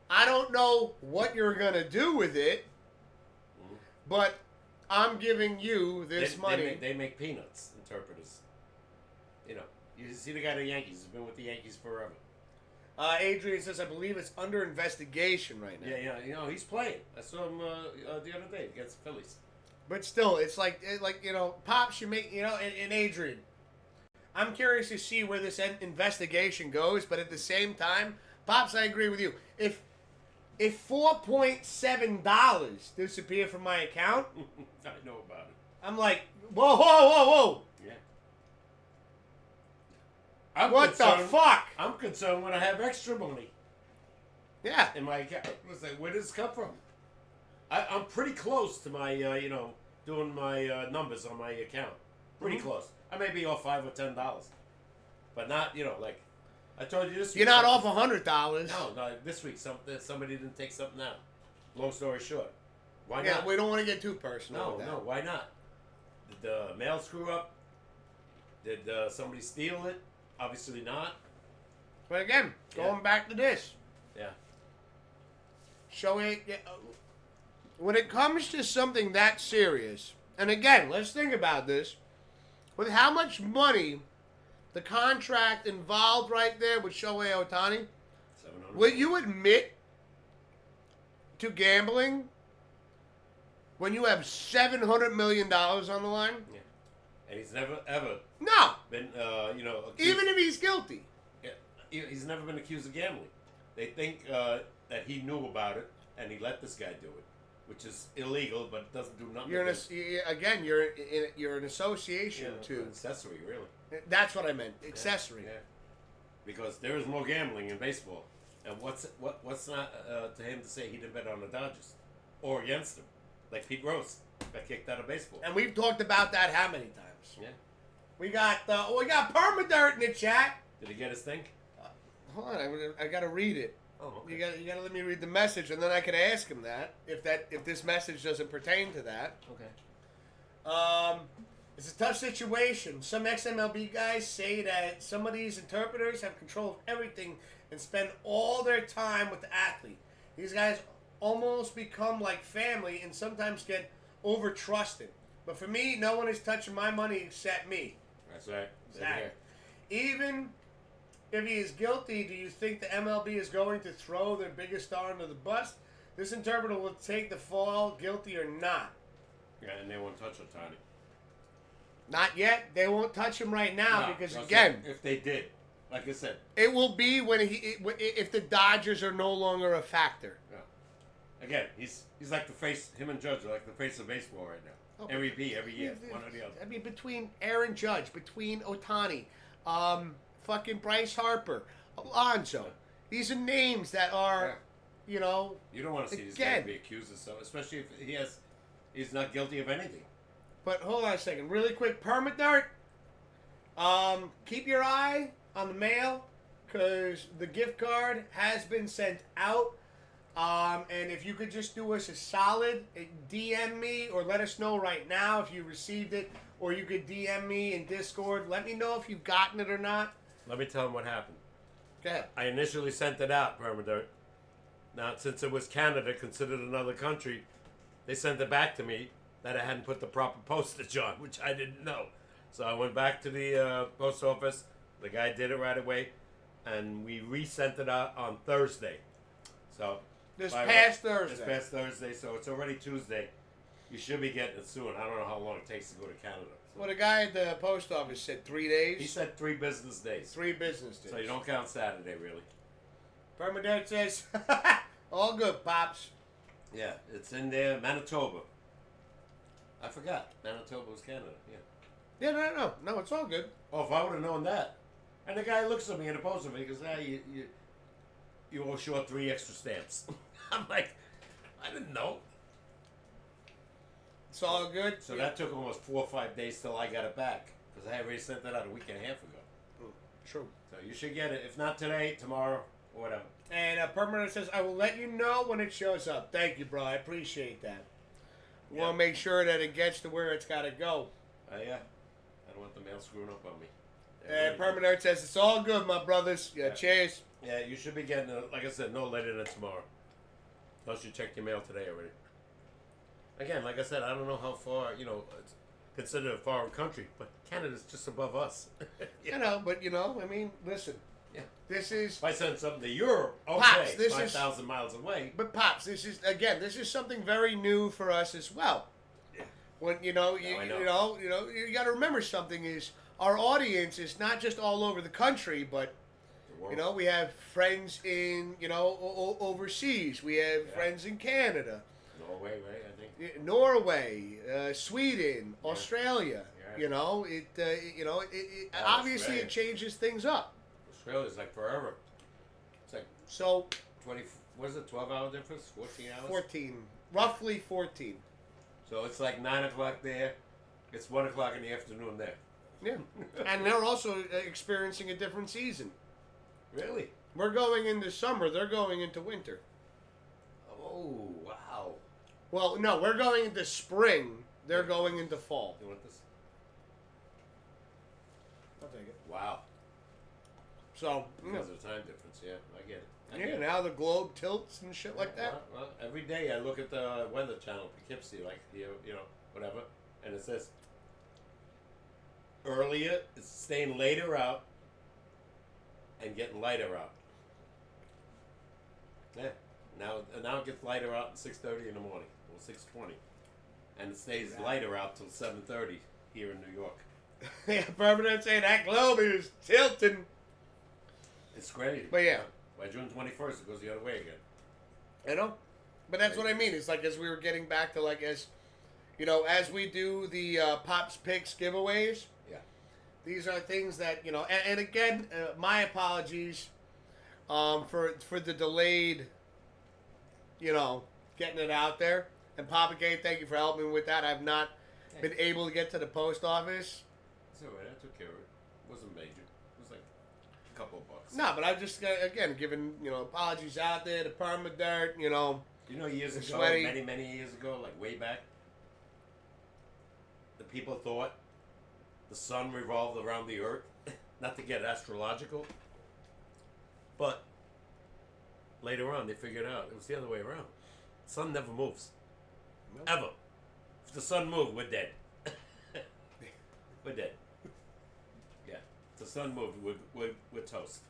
I don't know what you're gonna do with it, but I'm giving you this money. They make peanuts, interpreters. You know, you see the guy at the Yankees. He's been with the Yankees forever. Adrian says, I believe it's under investigation right now. Yeah, you know, he's playing. I saw him the other day against the Phillies. But still, it's like you know, Pops, you make, you know, and Adrian, I'm curious to see where this investigation goes, but at the same time, Pops, I agree with you. If $4.7 disappear from my account, I know about it. I'm like, whoa. Yeah. What the fuck? I'm concerned when I have extra money Yeah. in my account. It's like, where does this come from? I'm pretty close to my, doing my numbers on my account. Pretty close. I may be off $5 or $10, but not, like I told you this week. You're not off $100. No, this week somebody didn't take something out. Long story short, why Yeah, not? we don't want to get too personal. No, with that. no, why not? Did the mail screw up? Did somebody steal it? Obviously not. But again, going back to this. Yeah. Showing when it comes to something that serious, and again, let's think about this, with how much money the contract involved right there with Shohei Ohtani, 700. will you admit to gambling when you have $700 million on the line? Yeah. And he's never ever No. been, accused, Even if he's guilty. yeah, he's never been accused of gambling. They think that he knew about it and he let this guy do it, which is illegal, but it doesn't do nothing. You're you're an association to. Accessory, really. That's what I meant. Accessory. Yeah. Because there is more gambling in baseball, and what's not to him to say he didn't bet on the Dodgers or against them, like Pete Rose got kicked out of baseball. And we've talked about that how many times? Yeah. We got Permadirt in the chat. Did he get his thing? Hold on, I gotta read it. Oh, okay. You gotta let me read the message, and then I can ask him that if this message doesn't pertain to that. Okay. It's a tough situation. Some XMLB guys say that some of these interpreters have control of everything and spend all their time with the athlete. These guys almost become like family and sometimes get over trusted. But for me, no one is touching my money except me. That's right. Exactly. Even if he is guilty, do you think the MLB is going to throw their biggest star under the bus? This interpreter will take the fall, guilty or not. Yeah, and they won't touch Ohtani. Not yet. They won't touch him right now No, because, no, again, if they did, like I said, it will be when if the Dodgers are no longer a factor. yeah. Again, he's like the face. Him and Judge are like the face of baseball right now. Okay. MVP every year, one or the other. I mean, between Aaron Judge, between Ohtani, fucking Bryce Harper, Alonso. These are names that are, You don't want to see this guy again. be accused of something, especially if he's not guilty of anything. But hold on a second, really quick, Permadirt. Keep your eye on the mail because the gift card has been sent out. And if you could just do us a solid, DM me or let us know right now if you received it, or you could DM me in Discord. Let me know if you've gotten it or not. Let me tell him what happened. Go ahead. I initially sent it out, Permadirt. Now, since it was Canada, considered another country, they sent it back to me that I hadn't put the proper postage on, which I didn't know. So I went back to the post office. The guy did it right away, and we resent it out on Thursday. So This past Thursday, so it's already Tuesday. You should be getting it soon. I don't know how long it takes to go to Canada. So. Well, the guy at the post office said 3 days. He said 3 business days. 3 business days. So you don't count Saturday, really. Permadirt says, all good, Pops. Yeah, it's in there, Manitoba. I forgot. Manitoba was Canada, yeah. Yeah, no, it's all good. Oh, if I would have known that. And the guy looks at me in the post of me and goes, you owe short 3 extra stamps. I'm like, I didn't know. It's all good. So that took almost 4 or 5 days till I got it back. Because I had already sent that out a week and a half ago. True. So you should get it. If not today, tomorrow, or whatever. And Permanent says, I will let you know when it shows up. Thank you, bro. I appreciate that. We want to make sure that it gets to where it's got to go. Yeah. I don't want the mail screwing up on me. And Permanent says, it's all good, my brothers. Yeah, cheers. Yeah, you should be getting it, like I said, no later than tomorrow. Unless you checked your mail today already. Again, like I said, I don't know how far, it's considered a foreign country, but Canada's just above us. I mean, listen. Yeah. This is... If I send something to Europe, okay, Pops, this 5,000 miles away. But Pops, this is something very new for us as well. Yeah. When I know. you got to remember something is our audience is not just all over the country, but we have friends in overseas. We have friends in Canada, Norway, right? I think Norway, Sweden, Australia. Yeah. Obviously Australia. it changes things up. Australia's like forever. It's like So 20. What is it? 12-hour difference? 14 hours? 14, roughly 14. So it's like 9 o'clock there. It's 1 o'clock in the afternoon there. Yeah, and they're also experiencing a different season. Really? We're going into summer. They're going into winter. Oh, wow. Well, no, we're going into spring. They're going into fall. You want this? I'll take it. Wow. So, Because of the time difference, yeah, I get it. I get yeah, it. now the globe tilts and shit like that. Well, every day I look at the Weather Channel, Poughkeepsie, like, whatever, and it says earlier, it's staying later out and getting lighter out. Yeah. Now it gets lighter out at 6:30 in the morning, or 6:20, and it stays lighter out till 7:30 here in New York. Yeah, Permanent saying that globe is tilting. It's crazy. But yeah. By June 21st, it goes the other way again. I know. But that's what I mean. It's like as we were getting back to as we do the Pops Picks giveaways. Yeah. These are things that, and again, my apologies for the delayed, getting it out there. And Papa K, thank you for helping me with that. I've not been able to get to the post office. It's all right. I took care of it. It wasn't major. It was like a couple of bucks. No, but I've just, again, given, apologies out there to Permadirt, Years ago, Sweaty. many, many years ago, like way back, the people thought the sun revolved around the earth. Not to get astrological, but later on they figured out it was the other way around. The sun never moves. Nope. Ever. If the sun moved, we're dead. We're dead. Yeah. If the sun moved, we're toast.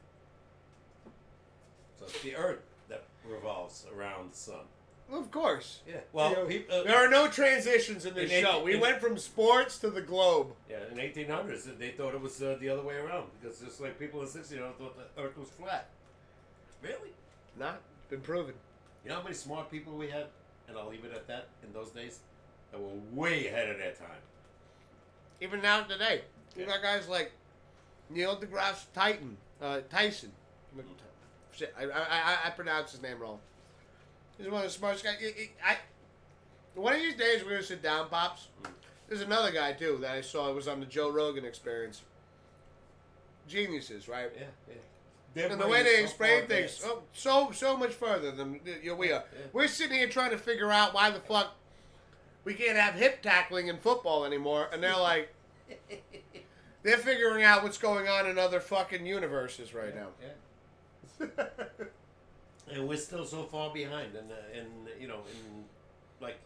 So it's the earth that revolves around the sun. Well, of course. Yeah. Well, There are no transitions in this in show. eight- We in- went from sports to the globe. yeah, in 1800s, they thought it was the other way around. Because just like people in the 60s thought the earth was flat. Really? Not been proven. You know how many smart people we had? And I'll leave it at that in those days? That were way ahead of their time. Even now today. You got guys like Neil deGrasse Tyson. Shit, I pronounced his name wrong. He's one of the smartest guys. One of these days we're going to sit down, Pops. There's another guy, too, that I saw. It was on the Joe Rogan Experience. Geniuses, right? Yeah. And the way they explain things, so much further than we are. Yeah. We're sitting here trying to figure out why the fuck we can't have hip tackling in football anymore, and they're like, they're figuring out what's going on in other fucking universes right now. Yeah. And we're still so far behind in like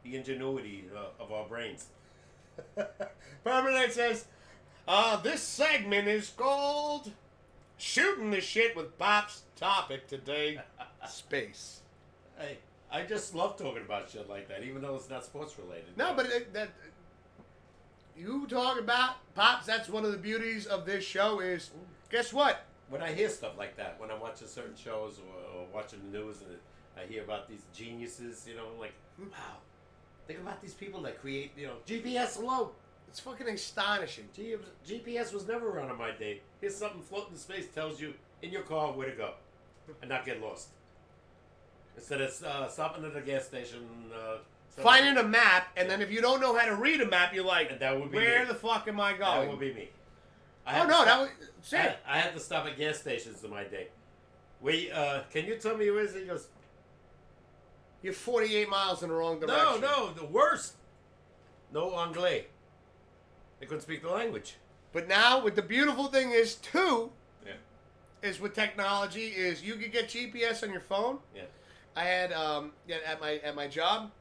the ingenuity of our brains. Permanent says, this segment is called Shooting the Shit with Pop's topic today, space. I just love talking about shit like that, even though it's not sports related. No, but you talk about Pops. That's one of the beauties of this show. Is guess what? When I hear stuff like that, when I'm watching certain shows or watching the news, and I hear about these geniuses, like, wow. Think about these people that create, GPS alone. It's fucking astonishing. GPS was never around on my day. Here's something floating in space tells you in your car where to go and not get lost. Instead of stopping at a gas station, finding a map, and then if you don't know how to read a map, you're like, and that would be where me. the fuck am I going? That would be me. That was it. I had to stop at gas stations in my day. Can you tell me where is it? He goes, You're 48 miles in the wrong direction. no, the worst. No anglais. They couldn't speak the language. But now, what the beautiful thing is, too, Yeah. is with technology, is you could get GPS on your phone. Yeah. I had at my job,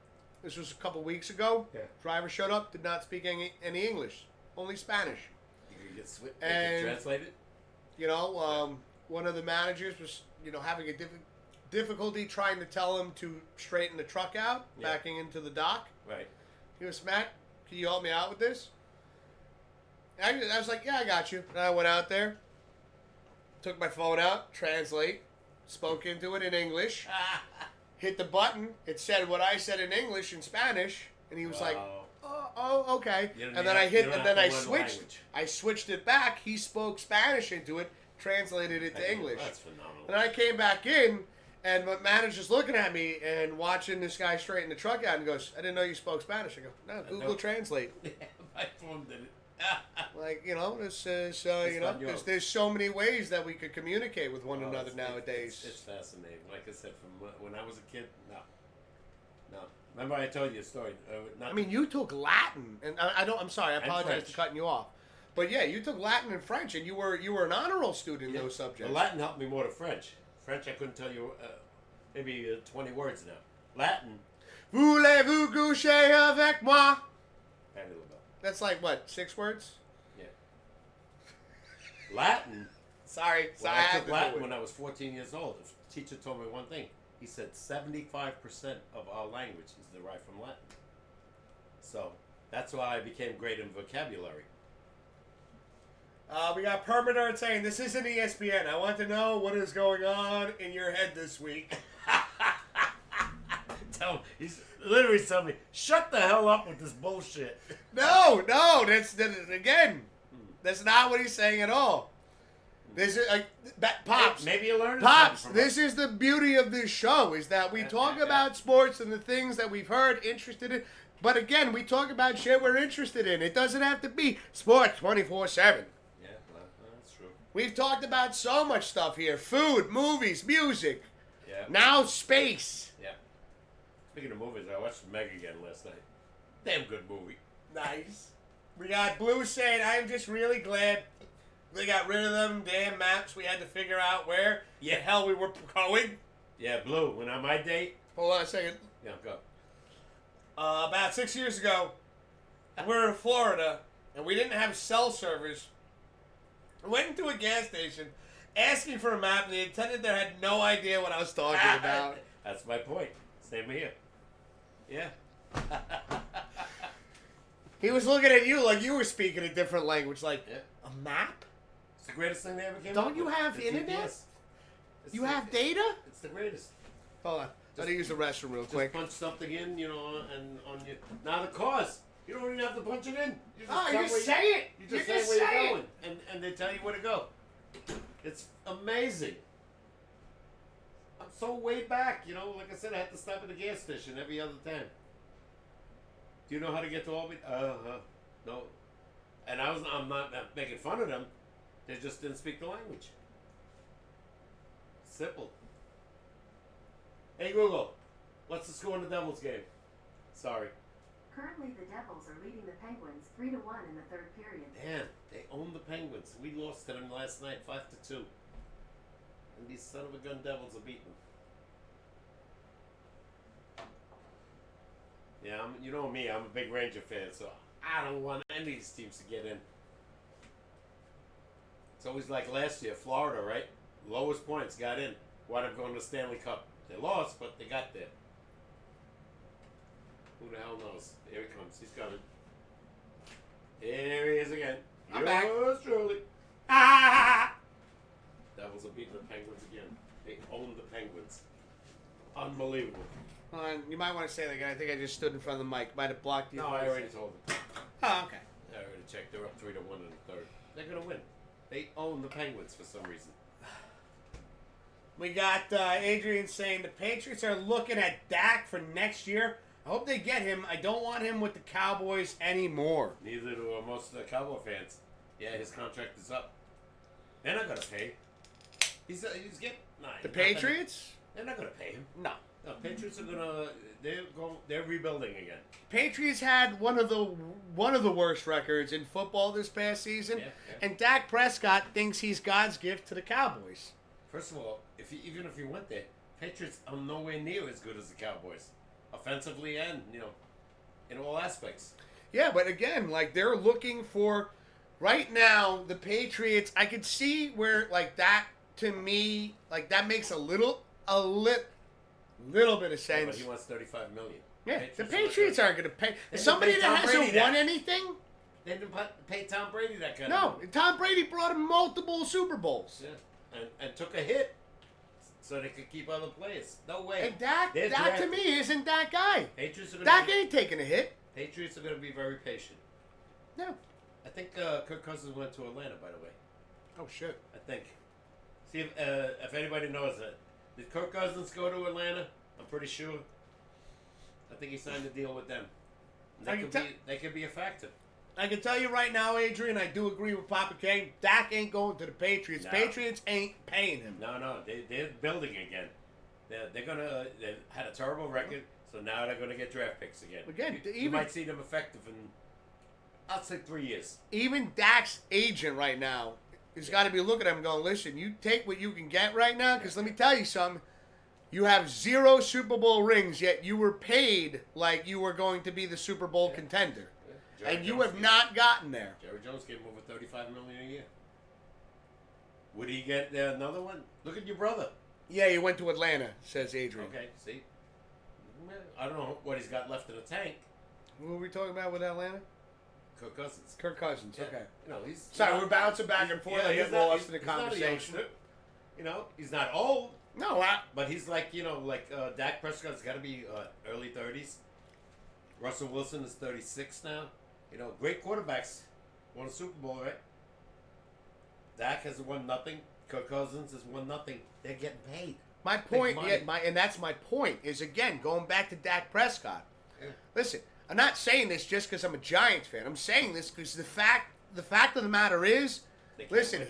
this was a couple weeks ago. Yeah. Driver showed up, did not speak any English, only Spanish. You could get And- translated. One of the managers was having a difficulty trying to tell him to straighten the truck out, Yeah. backing into the dock. Right. He goes, Matt, can you help me out with this? And I was like, yeah, I got you. And I went out there, took my phone out, translate, spoke into it in English, hit the button. It said what I said in English in Spanish, and he was like, oh, okay. You don't And then have- I you hit, don't and have then to I learn the switched. language. I switched it back. He spoke Spanish into it, translated it to English. That's phenomenal. And I came back in, and my manager's looking at me and watching this guy straighten the truck out and goes, I didn't know you spoke Spanish. I go, no, Google don't. Translate. My phone did it. Like, this is, Espanol. there's so many ways that we could communicate with one Oh, another it's- nowadays. It's fascinating. Like I said, from when I was a kid, no. Remember I told you a story. I mean, you took Latin, and I'm sorry, I apologize French. for cutting you off. But yeah, you took Latin and French, and you were an honor roll student in those subjects. Well, Latin helped me more than French. French, I couldn't tell you maybe 20 words now. Latin, Voulez-vous coucher avec moi? Patty LaBelle. That's like, what, 6 words? Yeah. Latin, Sorry, when I I had took to Latin do it. when I was 14 years old, the teacher told me one thing. He said 75% of our language is derived from Latin. So that's why I became great in vocabulary. We got Permanent saying, this isn't ESPN. I want to know what is going on in your head this week. He's literally telling me, shut the hell up with this bullshit. No, that's again, that's not what he's saying at all. This is like Pops. Maybe you learned Pops, something from this is the beauty of this show, is that we talk about sports and the things that we've heard, interested in. But again, we talk about shit we're interested in. It doesn't have to be sports 24/7. Yeah, well, that's true. We've talked about so much stuff here: food, movies, music. Yeah. Now space. Yeah. Speaking of movies, I watched Meg again last night. Damn good movie. Nice. We got Blue saying, I'm just really glad they got rid of them damn maps. We had to figure out where the hell we were going. Yeah, Blue. When on my date. Hold on a second. Yeah, go. About 6 years ago, we were in Florida, and we didn't have cell service. I went into a gas station asking for a map, and the attendant there had no idea what I was talking about. That's my point. Same here. Yeah. He was looking at you like you were speaking a different language, like, Yeah. a map? It's the greatest thing they ever came Don't up you with. have The internet? GPS. It's You the- have data? It's the greatest. Hold on. Let me use the restroom real Just quick. punch something in, and on your. Now the cars, you don't even have to punch it in. You just Oh, tell you where just say it. You You just just say where say you're going, and they tell you where to go. It's amazing. I'm so way back, like I said, I had to stop at the gas station every other time. Do you know how to get to Albany? No. And I'm not making fun of them. They just didn't speak the language. Simple. Hey Google, what's the score in the Devils game? Sorry. Currently, the Devils are leading the Penguins 3-1 in the third period. Damn, they own the Penguins. We lost to them last night, 5-2. And these son of a gun Devils are beating them. Yeah, you know me, I'm a big Ranger fan, so I don't want any of these teams to get in. It's always like last year, Florida, right? Lowest points got in. Wound up going to the Stanley Cup. They lost, but they got there. Who the hell knows? Here he comes. He's coming. Here he is again. I'm back. Yours truly. Ah! Devils are beating the Penguins again. They own the Penguins. Unbelievable. You might want to say that again. I think I just stood in front of the mic. Might have blocked you. No, I already told them. Oh, okay. I already checked. They're up 3-1 in the third. They're gonna win. They own the Penguins for some reason. We got Adrian saying the Patriots are looking at Dak for next year. I hope they get him. I don't want him with the Cowboys anymore. Neither do most of the Cowboy fans. Yeah, his contract is up. They're not gonna pay. He's getting The Patriots? They're not gonna pay him. No. No, Patriots are gonna. They're rebuilding again. Patriots had one of the worst records in football this past season, Yeah. and Dak Prescott thinks he's God's gift to the Cowboys. First of all, even if you went there, Patriots are nowhere near as good as the Cowboys, offensively and in all aspects. Yeah, but again, like they're looking for right now the Patriots. I could see where like that to me, like that makes a little bit of Yeah, sense. but he wants $35 million. Yeah, the Patriots aren't going to pay. They Somebody didn't that pay Tom hasn't Brady won that. anything? They didn't pay Tom Brady that kind No, of money. Tom Brady brought him multiple Super Bowls. Yeah, and took a hit so they could keep other players. No way. And Dak They're to drafted. me isn't that guy. Patriots are Dak going ain't taking a hit. Patriots are going to be very patient. No. I think Kirk Cousins went to Atlanta, by the way. Oh shit. I think. See if anybody knows that. Did Kirk Cousins go to Atlanta? I'm pretty sure. I think he signed a deal with them. They could be a factor. I can tell you right now, Adrian, I do agree with Papa K. Dak ain't going to the Patriots. No. Patriots ain't paying him. No, they're building again. They had a terrible record, so now they're gonna get draft picks again. Again, you even- might see them effective in, I'll say 3 years. Even Dak's agent right now has got to be looking at him going, listen, you take what you can get right now, because let me tell you something. You have 0 Super Bowl rings, yet you were paid like you were going to be the Super Bowl contender. Yeah. Jerry And you Jones have gave- not gotten there. Jerry Jones gave him over $35 million a year. Would he get another one? Look at your brother. Yeah, he went to Atlanta, says Adrian. Okay, see? I don't know what he's got left in the tank. What were we talking about with Atlanta? Kirk Cousins. Kirk Cousins, Yeah. okay. He's Sorry, not- we're bouncing back and forth. I he's get not- lost in the he's not a conversation. youngster. He's not old, No, but he's like, Dak Prescott's got to be early 30s. Russell Wilson is 36 now. Great quarterbacks won a Super Bowl, right? Dak has won nothing. Kirk Cousins has won nothing. They're getting paid. my point, money. and that's my point, is again, going back to Dak Prescott. Yeah. Listen, I'm not saying this just because I'm a Giants fan. I'm saying this because the fact of the matter is, They can't listen, win.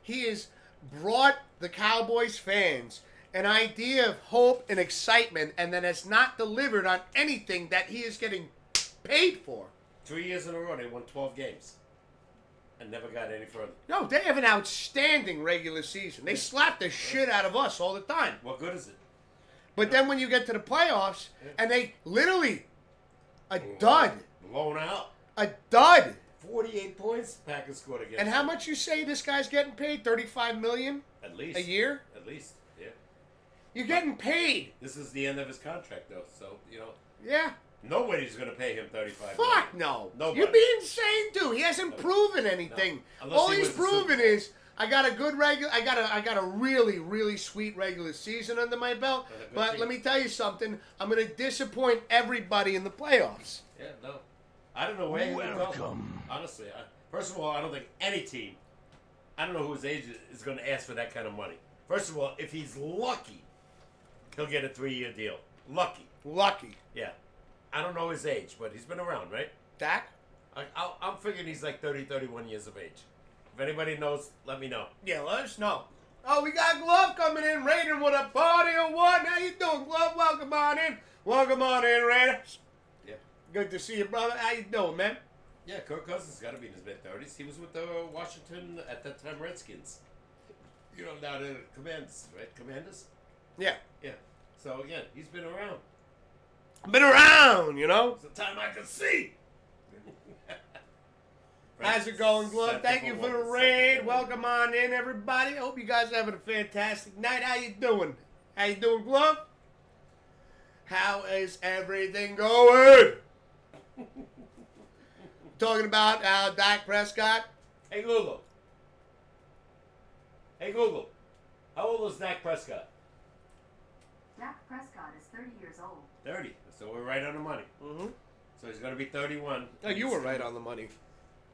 he has brought the Cowboys fans an idea of hope and excitement, and then has not delivered on anything that he is getting paid for. 3 years in a row, they won 12 games and never got any further. No, they have an outstanding regular season. They slap the shit out of us all the time. What good is it? But then when you get to the playoffs, and they literally, a dud. Blown out. A dud. 48 points Packers scored against And how them. much you say this guy's getting paid? $35 million At least. a year? At least, yeah. You're getting paid. This is the end of his contract, though, so, Yeah. nobody's going to pay him $35 Fuck no. Nobody. You'd be insane, dude. He hasn't proven anything. No. Unless All he he's wins the Super proven Bowl. is I got a good I got a really, really sweet regular season under my belt. And a good But team. let me tell you something. I'm gonna disappoint everybody in the playoffs. Yeah, no. I don't know where he would go. Honestly, first of all, I don't think any team, I don't know who his agent is going to ask for that kind of money. First of all, if he's lucky, he'll get a 3-year deal. Lucky. Lucky. Yeah. I don't know his age, but he's been around, right? Dak? I'm figuring he's like 30, 31 years of age. If anybody knows, let me know. Yeah, let us know. Oh, we got Glove coming in. Raiden with a party or what? How you doing, Glove? Welcome on in. Welcome on in, Raiders. Yeah. Good to see you, brother. How you doing, man? Yeah, Kirk Cousins got to be in his mid-30s. He was with the Washington, at that time, Redskins. Now the Commanders, right? Commanders? Yeah. Yeah. So, again, he's been around. Been around, It's the time I can see. How's it going, Glove? Thank you for the raid. Welcome. Welcome on in, everybody. I hope you guys are having a fantastic night. How you doing? How you doing, Glove? How is everything going? Talking about Dak Prescott. Hey, Google. Hey, Google. How old is Dak Prescott? Dak Prescott is 30 years old. 30. So we're right on the money. Mm-hmm. So he's going to be 31. Oh, you were right on the money.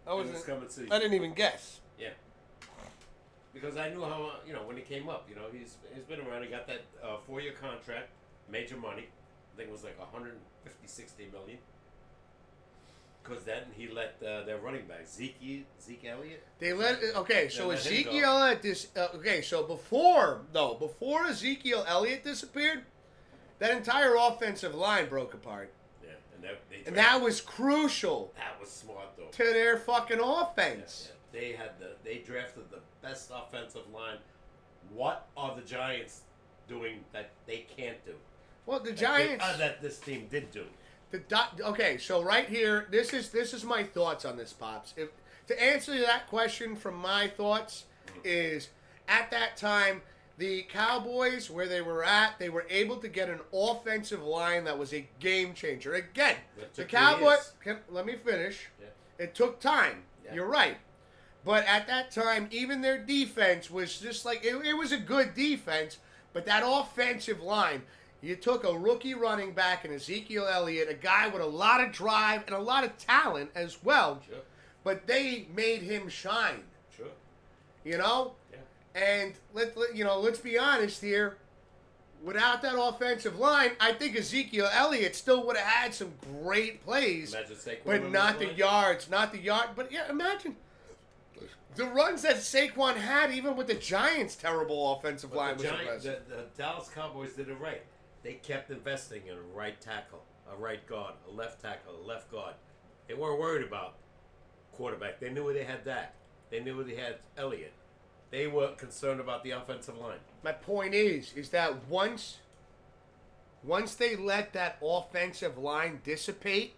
I in this coming season. I didn't even guess. Yeah. Because I knew how, when he came up, he's been around. He got that 4-year contract, major money. I think it was like 150, $60 million. Because then he let their running back, Zeke Elliott. So Ezekiel Elliott so before Ezekiel Elliott disappeared, that entire offensive line broke apart. Yeah, and that was crucial. That was smart though. To their fucking offense. Yeah. They drafted the best offensive line. What are the Giants doing that they can't do? Well, the Giants that this team did do. So right here, this is my thoughts on this, Pops. To answer that question from my thoughts is, at that time, the Cowboys, where they were at, they were able to get an offensive line that was a game changer. Again, the Cowboys, let me finish. Yeah. It took time. Yeah. You're right. But at that time, even their defense was just like, it was a good defense, but that offensive line, you took a rookie running back in Ezekiel Elliott, a guy with a lot of drive and a lot of talent as well. Sure. But they made him shine. Sure. Yeah. And let's be honest here. Without that offensive line, I think Ezekiel Elliott still would have had some great plays. Imagine Saquon, but not the yards. But yeah, imagine the runs that Saquon had, even with the Giants' terrible offensive line, was impressive. The Dallas Cowboys did it right. They kept investing in a right tackle, a right guard, a left tackle, a left guard. They weren't worried about quarterback. They knew they had Dak. They knew they had Elliott. They were concerned about the offensive line. My point is that once they let that offensive line dissipate,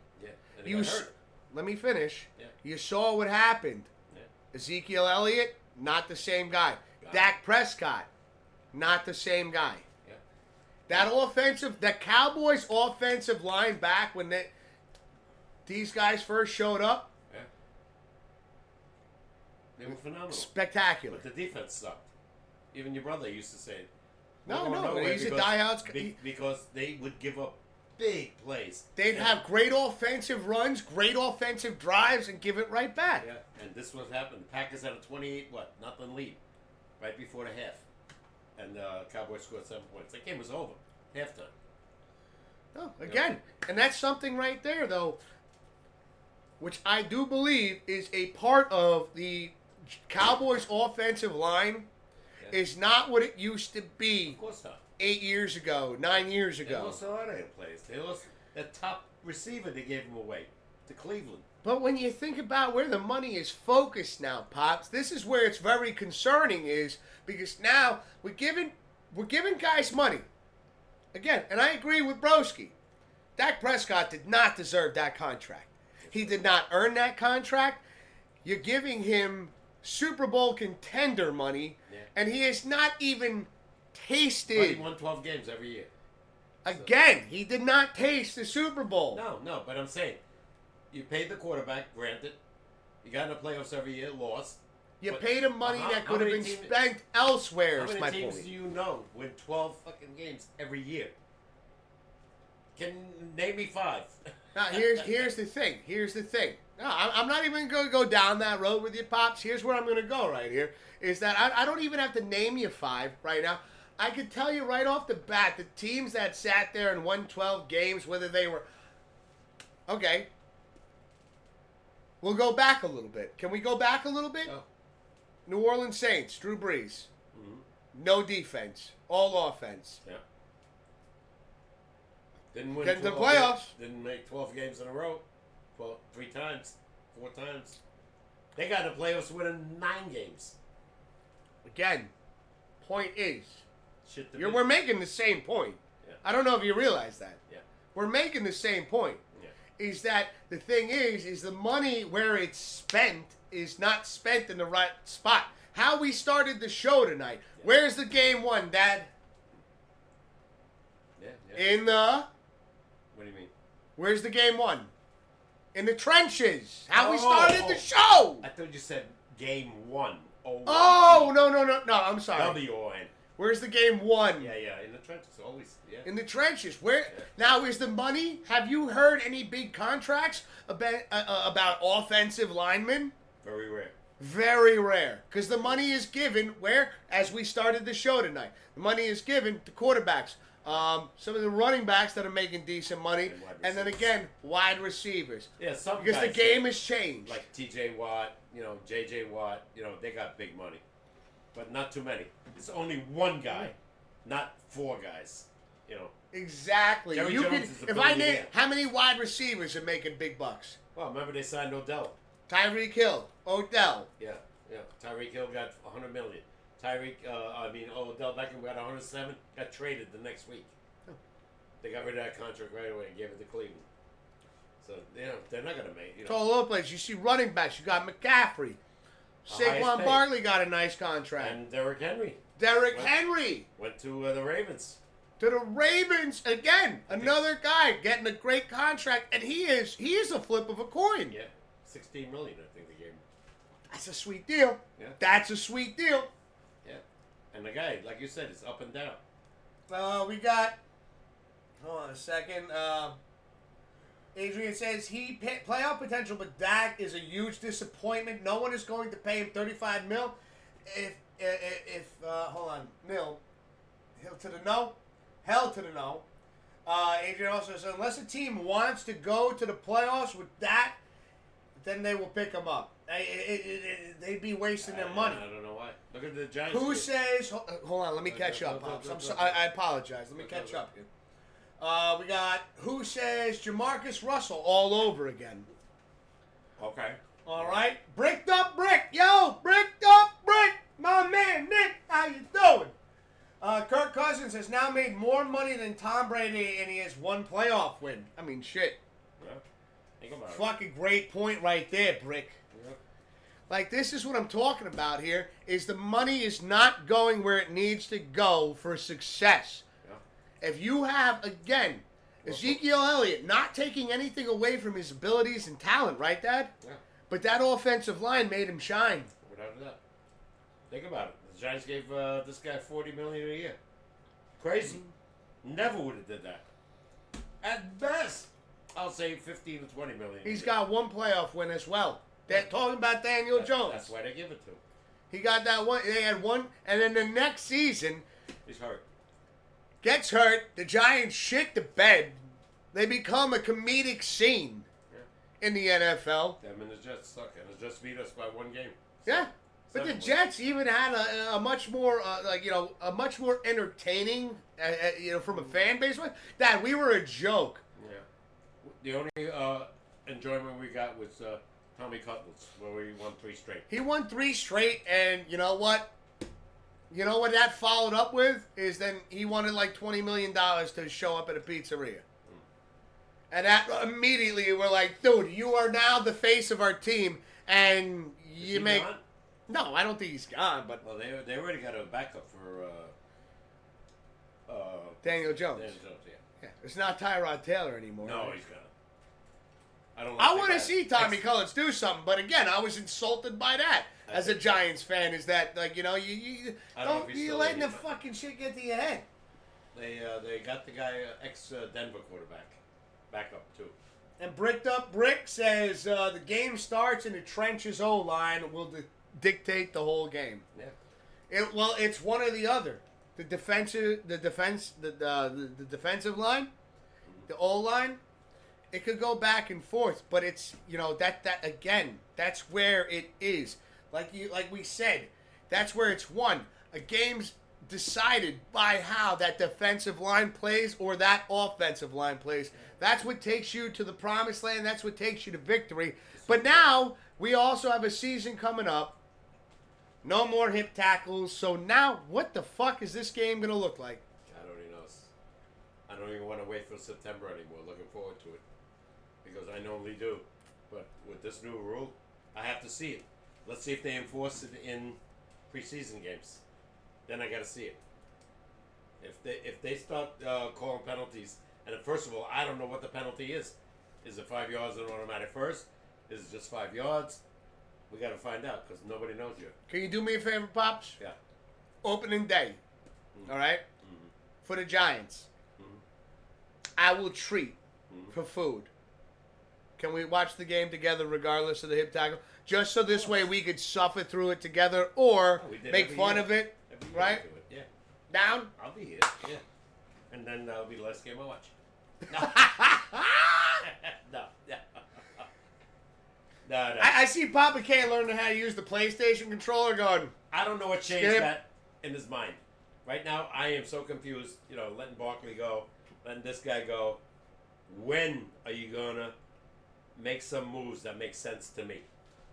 let me finish. Yeah. You saw what happened. Yeah. Ezekiel Elliott, not the same guy. Dak Prescott, not the same guy. The Cowboys' offensive line back when these guys first showed up, they were phenomenal. Spectacular. But the defense sucked. Even your brother used to say, no, he's a diehard. Because they would give up big plays. They'd have great offensive runs, great offensive drives, and give it right back. Yeah, and this was happened. The Packers had a 28-0 lead right before the half. And Cowboys scored 7 points. That game was over. Halftime. No, again, and that's something right there, though, which I do believe is a part of the Cowboys' offensive line is not what it used to be. Of course not. 8 years ago, 9 years ago. They lost a lot of plays. They lost that top receiver they gave him away to Cleveland. But when you think about where the money is focused now, Pops, this is where it's very concerning is because now we're giving guys money. Again, and I agree with Broski. Dak Prescott did not deserve that contract. He did not earn that contract. You're giving him Super Bowl contender money, and he has not even tasted. But he won 12 games every year. Again, he did not taste the Super Bowl. No, but I'm saying, you paid the quarterback, granted. You got in the playoffs every year, lost. You paid him money that could have been spent elsewhere, is my point. How many teams do you know win 12 fucking games every year? Name me 5. Now, here's the thing. No, I'm not even going to go down that road with you, Pops. Here's where I'm going to go right here. Is that I don't even have to name you 5 right now. I can tell you right off the bat, the teams that sat there and won 12 games, whether they were... Okay. We'll go back a little bit. Can we go back a little bit? Oh. New Orleans Saints, Drew Brees. Mm-hmm. No defense. All offense. Yeah. Didn't win Get into the playoffs. Didn't make 12 games in a row. 3 times. 4 times. They got in the playoffs winning 9 games. Again, point is... We're making the same point. Yeah. I don't know if you realize that. Yeah. We're making the same point. Yeah. Is that the thing is the money where it's spent is not spent in the right spot. How we started the show tonight. Yeah. Where's the game 1, Dad? Yeah. In the... What do you mean? Where's the game 1? In the trenches. How we started the show. I thought you said game 1. Oh, no. I'm sorry. W-O-N. Where's the game won? Yeah, in the trenches, always. Yeah. In the trenches. Where now is the money? Have you heard any big contracts about offensive linemen? Very rare. Very rare, because the money is given where, as we started the show tonight, the money is given to quarterbacks, some of the running backs that are making decent money, and then again wide receivers. Yeah, some because guys the game has changed. like T.J. Watt, J.J. Watt, they got big money, but not too many. It's only one guy, not four guys. Exactly. Jerry You Jones can, is a if I name billionaire. how many wide receivers are making big bucks? Well, remember they signed Odell. Tyreek Hill, Odell. Yeah. Tyreek Hill got $100 million. Odell Beckham got 107. Got traded the next week. They got rid of that contract right away and gave it to Cleveland. So they're not gonna make. It's all over the place. You see running backs. You got McCaffrey. Saquon paid. Barkley got a nice contract. And Derrick Henry Henry went to the Ravens. to the Ravens again. Another guy getting a great contract, and he is a flip of a coin. Yeah, $16 million I think they gave him. That's a sweet deal. Yeah. That's a sweet deal. Yeah, and the guy, like you said, is up and down. We got. Hold on a second. Adrian says playoff potential, but Dak is a huge disappointment. No one is going to pay him $35 million. If hold on, Mill, hell to the no. Adrian also says unless a team wants to go to the playoffs with Dak, then they will pick him up. They'd be wasting their money. I don't know why. Look at the Giants. Who kid. says? Hold on, let me catch up, Pops. I apologize. Let me catch up here. We got who says Jamarcus Russell all over again. Okay. All right, bricked up brick, yo, bricked up brick, my man Nick, how you doing? Kirk Cousins has now made more money than Tom Brady, and he has one playoff win. I mean, shit. Yeah. Think about it. Fucking great point right there, Brick. Yep. Like, this is what I'm talking about here, is the money is not going where it needs to go for success. Yeah. If you have, again, Ezekiel Elliott not taking anything away from his abilities and talent, right, Dad? Yeah. But that offensive line made him shine. Without a doubt. Think about it. The Giants gave this guy $40 million a year. Crazy. Never would have did that. At best, I'll say $15 to $20 million. He's got one playoff win as well. They're talking about Daniel Jones. That's why they give it to him. He got that one. They had one, and then the next season, He's hurt. gets hurt. The Giants shit the bed. They become a comedic scene in the NFL. Them and the Jets suck, and the Jets beat us by one game. Yeah. But the Jets even had a much more, a much more entertaining, from a fan base. Dad, we were a joke. Yeah. The only enjoyment we got was Tommy Cutlass, where we won 3 straight. He won 3 straight, and you know what? You know what that followed up with? Is then he wanted like $20 million to show up at a pizzeria. And that immediately we're like, dude, you are now the face of our team, and you make... Gone? No, I don't think he's gone, but... Well, they already got a backup for Daniel Jones. Daniel Jones, yeah. Yeah, it's not Tyrod Taylor anymore. No, right? he's gone. I don't. I want to see Tommy Cullins do something, but again, I was insulted by that as a Giants fan. Is that like you don't you letting the fucking shit get to your head? They got the guy ex Denver quarterback backup too. And Bricked Up Brick says the game starts in the trenches. O-line will dictate the whole game. Yeah. It's one or the other. The defensive line, the O-line. It could go back and forth, but it's that again. That's where it is. Like we said, that's where it's won. A game's decided by how that defensive line plays or that offensive line plays. That's what takes you to the promised land. That's what takes you to victory. But now we also have a season coming up. No more hip tackles. So now, what the fuck is this game gonna look like? I don't even know. I don't even want to wait for September anymore. Looking forward to it. Because I normally do. But with this new rule, I have to see it. Let's see if they enforce it in preseason games. Then I got to see it. If they start calling penalties, and first of all, I don't know what the penalty is. Is it 5 yards and automatic first? Is it just 5 yards? We got to find out because nobody knows yet. Can you do me a favor, Pops? Yeah. Opening day. all right, for the Giants, I will treat for food. Can we watch the game together regardless of the hip tackle? Just so this way we could suffer through it together or make fun of it, right? Yeah. Down? I'll be here, yeah. And then that'll be the last game I watch. No. No. I see Papa K learning how to use the PlayStation controller going, I don't know what changed Skip. that in his mind. Right now, I am so confused. Letting Barkley go, letting this guy go. When are you gonna make some moves that make sense to me,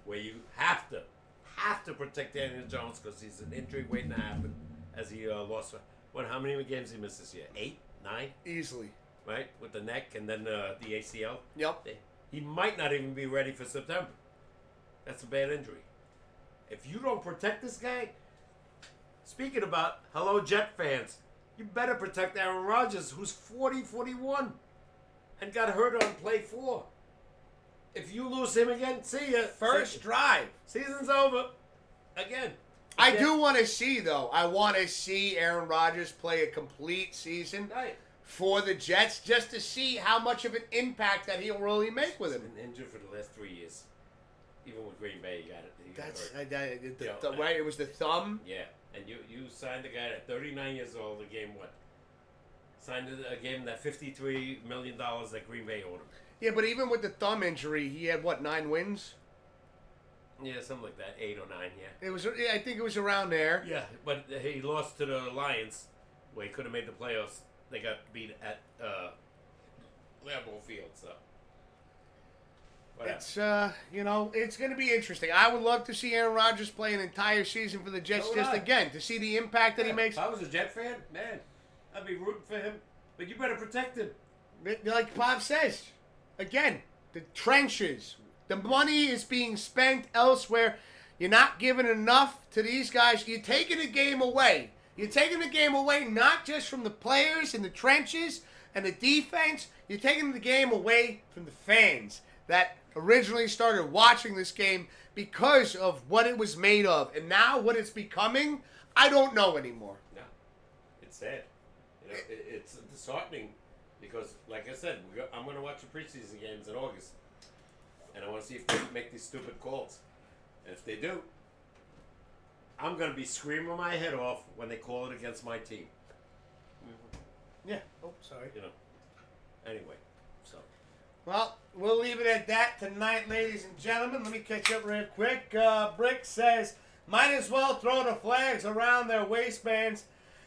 where you have to protect Daniel Jones because he's an injury waiting to happen, as he lost. How many games he missed this year? 8, 9, easily. right? With the neck and then the ACL. Yep. He might not even be ready for September. That's a bad injury. If you don't protect this guy, speaking about hello Jet fans, you better protect Aaron Rodgers, who's 41 and got hurt on play 4. If you lose him again, see ya. First drive. Season's over. Again. I do want to see, though. I want to see Aaron Rodgers play a complete season Right. for the Jets just to see how much of an impact that he'll really make with He's him. been injured for the last 3 years. Even with Green Bay, he got it. He got That's hurt. right. It was the thumb. Yeah. And you signed a guy at 39 years old, the game what? Signed a game that $53 million that Green Bay owed him. Yeah, but even with the thumb injury, he had, 9 wins? Yeah, something like that, 8 or 9, yeah. It was. I think it was around there. Yeah, but he lost to the Lions, where he could have made the playoffs. They got beat at Lambeau Field, so. Whatever. It's going to be interesting. I would love to see Aaron Rodgers play an entire season for the Jets So would I. again, to see the impact that he makes. If I was a Jet fan, man, I'd be rooting for him. But you better protect him. Like Bob says, again, the trenches. The money is being spent elsewhere. You're not giving enough to these guys. You're taking the game away. You're taking the game away not just from the players in the trenches and the defense. You're taking the game away from the fans that originally started watching this game because of what it was made of. And now what it's becoming, I don't know anymore. No, it's sad. It's disheartening because, like I said, I'm going to watch the preseason games in August. And I want to see if they make these stupid calls. And if they do, I'm going to be screaming my head off when they call it against my team. Yeah. Oh, sorry. Anyway, so. Well, we'll leave it at that tonight, ladies and gentlemen. Let me catch up real quick. Brick says, might as well throw the flags around their waistbands.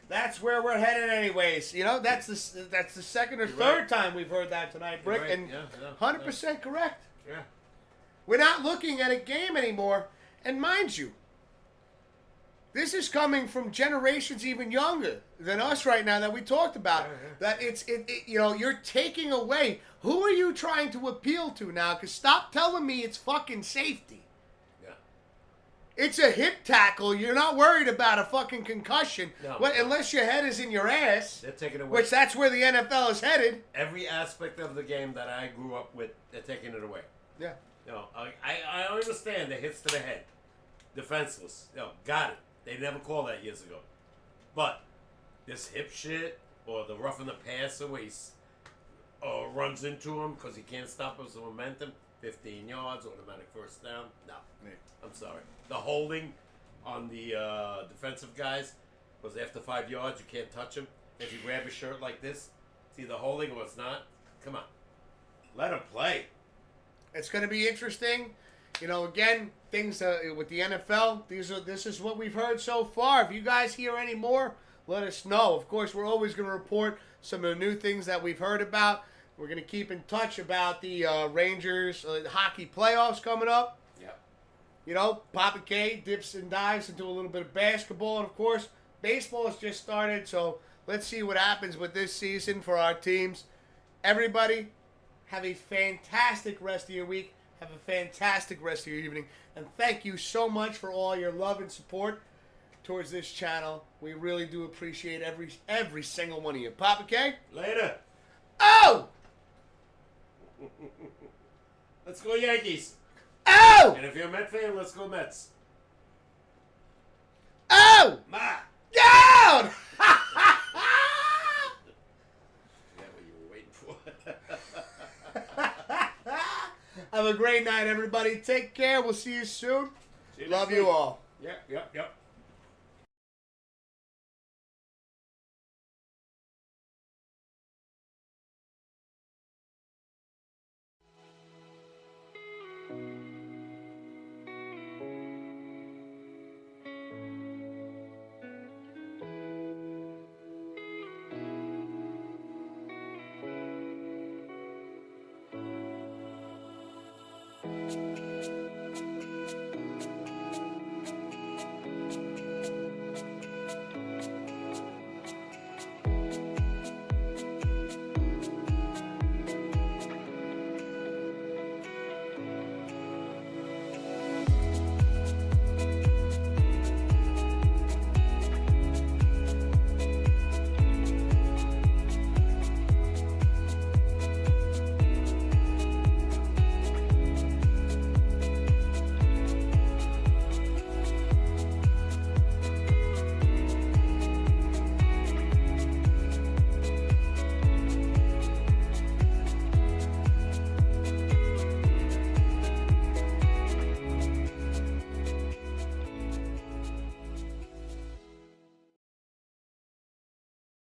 That's where we're headed anyways. That's the second or third time we've heard that tonight, Brick. Right. And Yeah, 100% correct. Yeah. We're not looking at a game anymore. And mind you, this is coming from generations even younger than us right now that we talked about. Yeah. That you're taking away. Who are you trying to appeal to now? Because stop telling me it's fucking safety. Yeah. It's a hip tackle. You're not worried about a fucking concussion. No. Unless your head is in your ass. They're taking away. Which that's where the NFL is headed. Every aspect of the game that I grew up with, they're taking it away. Yeah. I understand the hits to the head. Defenseless. Got it. They never called that years ago. But this hip shit or the roughing the passer where he runs into him because he can't stop his momentum, 15 yards, automatic first down. No. Yeah. I'm sorry. The holding on the defensive guys was after 5 yards, you can't touch him. If you grab his shirt like this, it's either holding or it's not. Come on. Let him play. It's going to be interesting. Again, things with the NFL, this is what we've heard so far. If you guys hear any more, let us know. Of course, we're always going to report some of the new things that we've heard about. We're going to keep in touch about the Rangers hockey playoffs coming up. Yeah. Papa K dips and dives into a little bit of basketball. And, of course, baseball has just started, so let's see what happens with this season for our teams. Everybody, have a fantastic rest of your week. Have a fantastic rest of your evening. And thank you so much for all your love and support towards this channel. We really do appreciate every single one of you. Papa K? Later. Oh! Let's go Yankees. Oh! And if you're a Met fan, let's go Mets. Oh! Ma. Down! Have a great night, everybody. Take care. We'll see you soon. See you Love next you week. all. Yep.